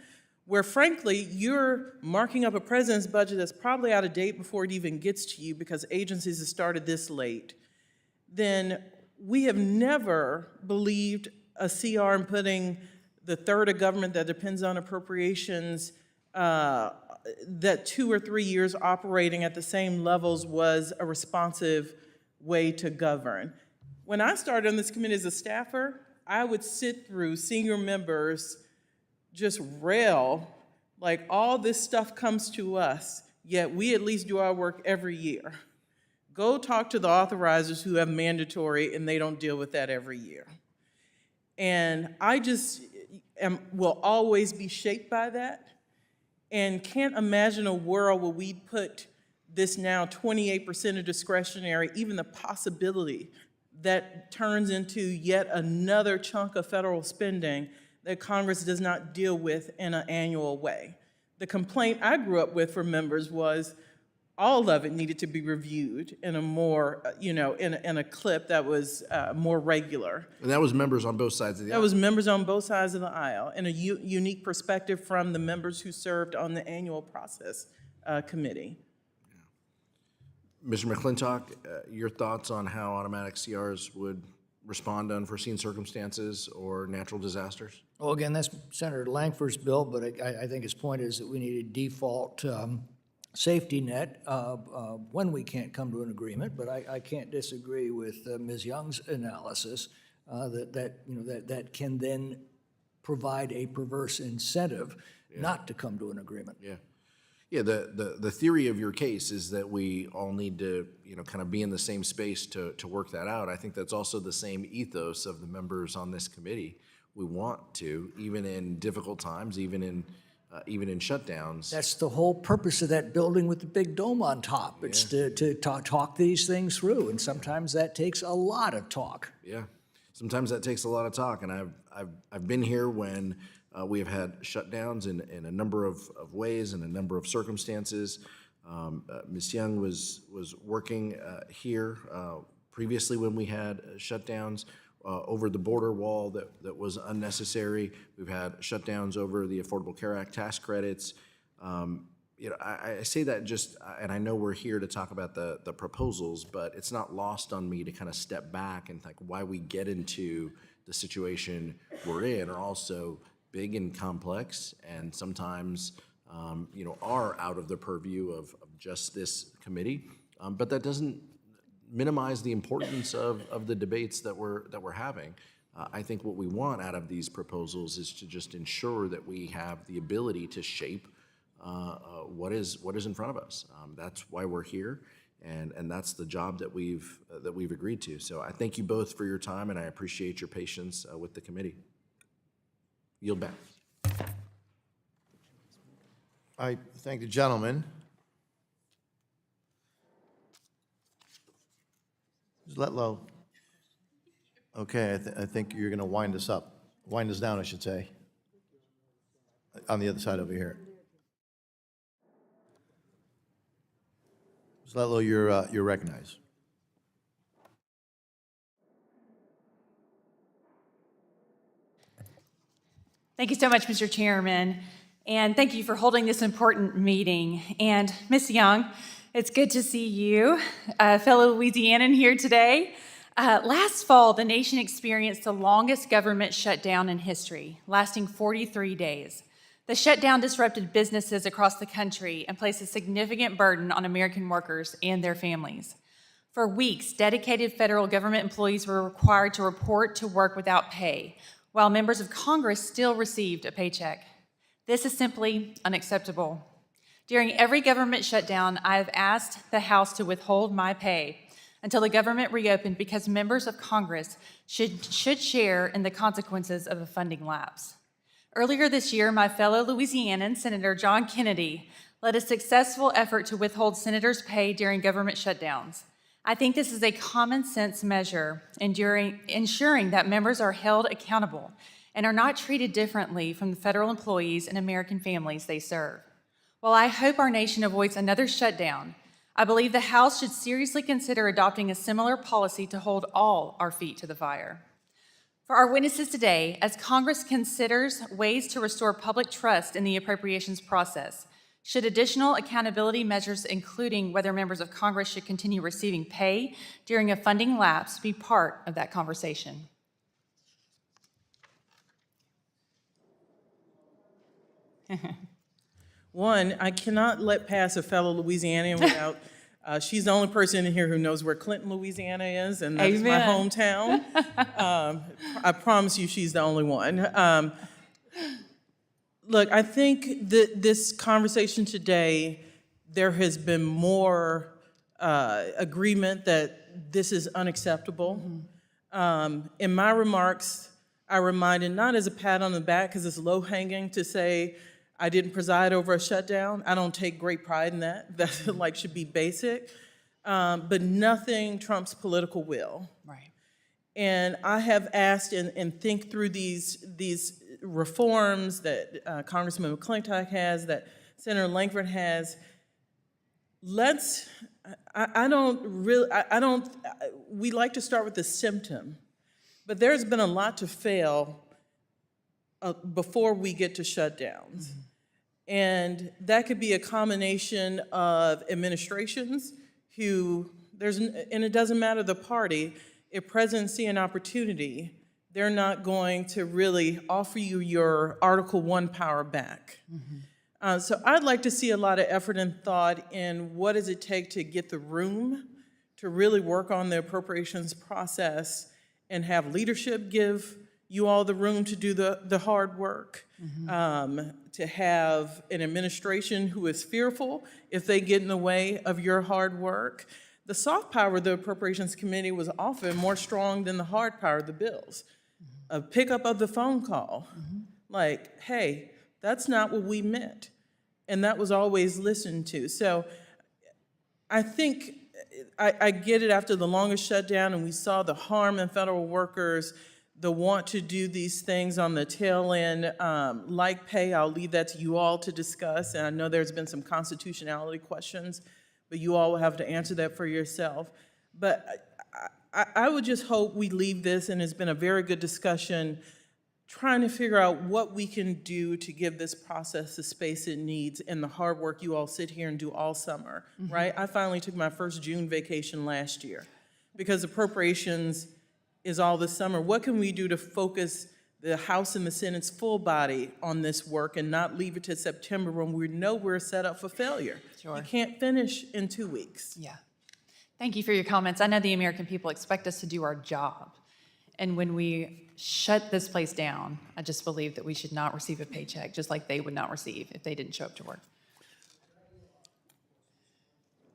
where frankly, you're marking up a president's budget that's probably out of date before it even gets to you because agencies have started this late, then we have never believed a CR in putting the third of government that depends on appropriations, that 2 or 3 years operating at the same levels was a responsive way to govern. When I started on this committee as a staffer, I would sit through senior members just rail, like all this stuff comes to us, yet we at least do our work every year. Go talk to the authorizers who have mandatory and they don't deal with that every year. And I just will always be shaped by that and can't imagine a world where we put this now 28% of discretionary, even the possibility that turns into yet another chunk of federal spending that Congress does not deal with in an annual way. The complaint I grew up with from members was all of it needed to be reviewed in a more, in a clip that was more regular. And that was members on both sides of the aisle. That was members on both sides of the aisle, and a unique perspective from the members who served on the annual process committee. Mr. McClintock, your thoughts on how automatic CRs would respond to unforeseen circumstances or natural disasters? Well, again, that's Senator Langford's bill, but I think his point is that we need a default safety net when we can't come to an agreement. But I can't disagree with Ms. Young's analysis that can then provide a perverse incentive not to come to an agreement. Yeah. Yeah, the theory of your case is that we all need to, kind of be in the same space to work that out. I think that's also the same ethos of the members on this committee. We want to, even in difficult times, even in shutdowns. That's the whole purpose of that building with the big dome on top. It's to talk these things through, and sometimes that takes a lot of talk. Yeah, sometimes that takes a lot of talk, and I've been here when we have had shutdowns in a number of ways and a number of circumstances. Ms. Young was working here previously when we had shutdowns over the border wall that was unnecessary. We've had shutdowns over the Affordable Care Act tax credits. I say that just, and I know we're here to talk about the proposals, but it's not lost on me to kind of step back and think why we get into the situation we're in are also big and complex, and sometimes are out of the purview of just this committee. But that doesn't minimize the importance of the debates that we're having. I think what we want out of these proposals is to just ensure that we have the ability to shape what is in front of us. That's why we're here, and that's the job that we've agreed to. So I thank you both for your time, and I appreciate your patience with the committee. Yield back. I thank the gentleman. Just let low. Okay, I think you're going to wind us up. Wind us down, I should say. On the other side over here. Just let low, you're recognized. Thank you so much, Mr. Chairman, and thank you for holding this important meeting. And Ms. Young, it's good to see you, fellow Louisianan here today. Last fall, the nation experienced the longest government shutdown in history, lasting 43 days. The shutdown disrupted businesses across the country and placed a significant burden on American workers and their families. For weeks, dedicated federal government employees were required to report to work without pay, while members of Congress still received a paycheck. This is simply unacceptable. During every government shutdown, I have asked the House to withhold my pay until the government reopened because members of Congress should share in the consequences of a funding lapse. Earlier this year, my fellow Louisianan, Senator John Kennedy, led a successful effort to withhold senators' pay during government shutdowns. I think this is a common sense measure ensuring that members are held accountable and are not treated differently from the federal employees and American families they serve. While I hope our nation avoids another shutdown, I believe the House should seriously consider adopting a similar policy to hold all our feet to the fire. For our witnesses today, as Congress considers ways to restore public trust in the appropriations process, should additional accountability measures, including whether members of Congress should continue receiving pay during a funding lapse, be part of that conversation? One, I cannot let pass a fellow Louisianian without, she's the only person in here who knows where Clinton, Louisiana is, and that's my Amen. hometown. I promise you she's the only one. Look, I think that this conversation today, there has been more agreement that this is unacceptable. In my remarks, I reminded, not as a pat on the back, because it's low-hanging to say I didn't preside over a shutdown. I don't take great pride in that. That like should be basic. But nothing trumps political will. Right. And I have asked and think through these reforms that Congressman McClintock has, that Senator Langford has. We like to start with the symptom, but there's been a lot to fail before we get to shutdowns. And that could be a combination of administrations and it doesn't matter the party, if presidents see an opportunity, they're not going to really offer you your Article I power back. So I'd like to see a lot of effort and thought in what does it take to get the room to really work on the appropriations process and have leadership give you all the room to do the hard work, to have an administration who is fearful if they get in the way of your hard work. The soft power of the Appropriations Committee was often more strong than the hard power of the bills. A pickup of the phone call, like, hey, that's not what we meant. And that was always listened to. So I think I get it after the longest shutdown and we saw the harm in federal workers, the want to do these things on the tail end, like pay. I'll leave that to you all to discuss. And I know there's been some constitutionality questions, but you all will have to answer that for yourself. But I would just hope we leave this, and it's been a very good discussion, trying to figure out what we can do to give this process the space it needs and the hard work you all sit here and do all summer, right? I finally took my first June vacation last year because appropriations is all this summer. What can we do to focus the House and the Senate's full body on this work and not leave it to September when we know we're set up for failure? Sure. You can't finish in 2 weeks. Yeah. Thank you for your comments. I know the American people expect us to do our job. And when we shut this place down, I just believe that we should not receive a paycheck, just like they would not receive if they didn't show up to work.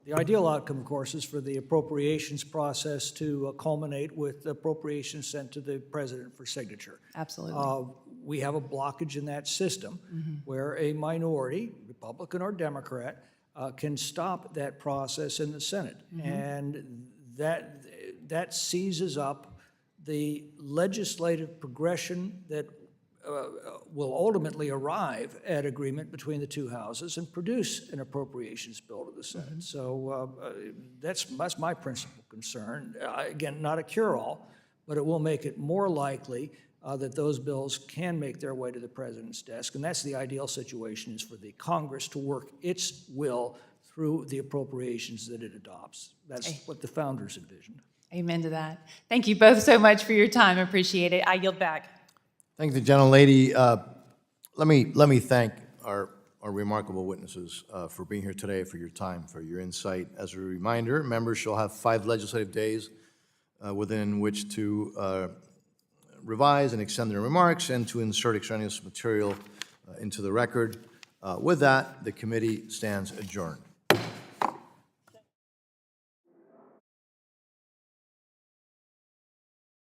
The ideal outcome, of course, is for the appropriations process to culminate with appropriations sent to the president for signature. Absolutely. We have a blockage in that system where a minority, Republican or Democrat, can stop that process in the Senate. And that seizes up the legislative progression that will ultimately arrive at agreement between the two houses and produce an appropriations bill to the Senate. So that's my principal concern. Again, not a cure-all, but it will make it more likely that those bills can make their way to the president's desk. And that's the ideal situation, is for the Congress to work its will through the appropriations that it adopts. That's what the founders envisioned. Amen to that. Thank you both so much for your time. I appreciate it. I yield back. Thank the gentlelady. Let me thank our remarkable witnesses for being here today, for your time, for your insight. As a reminder, members shall have 5 legislative days within which to revise and extend their remarks and to insert extraneous material into the record. With that, the committee stands adjourned.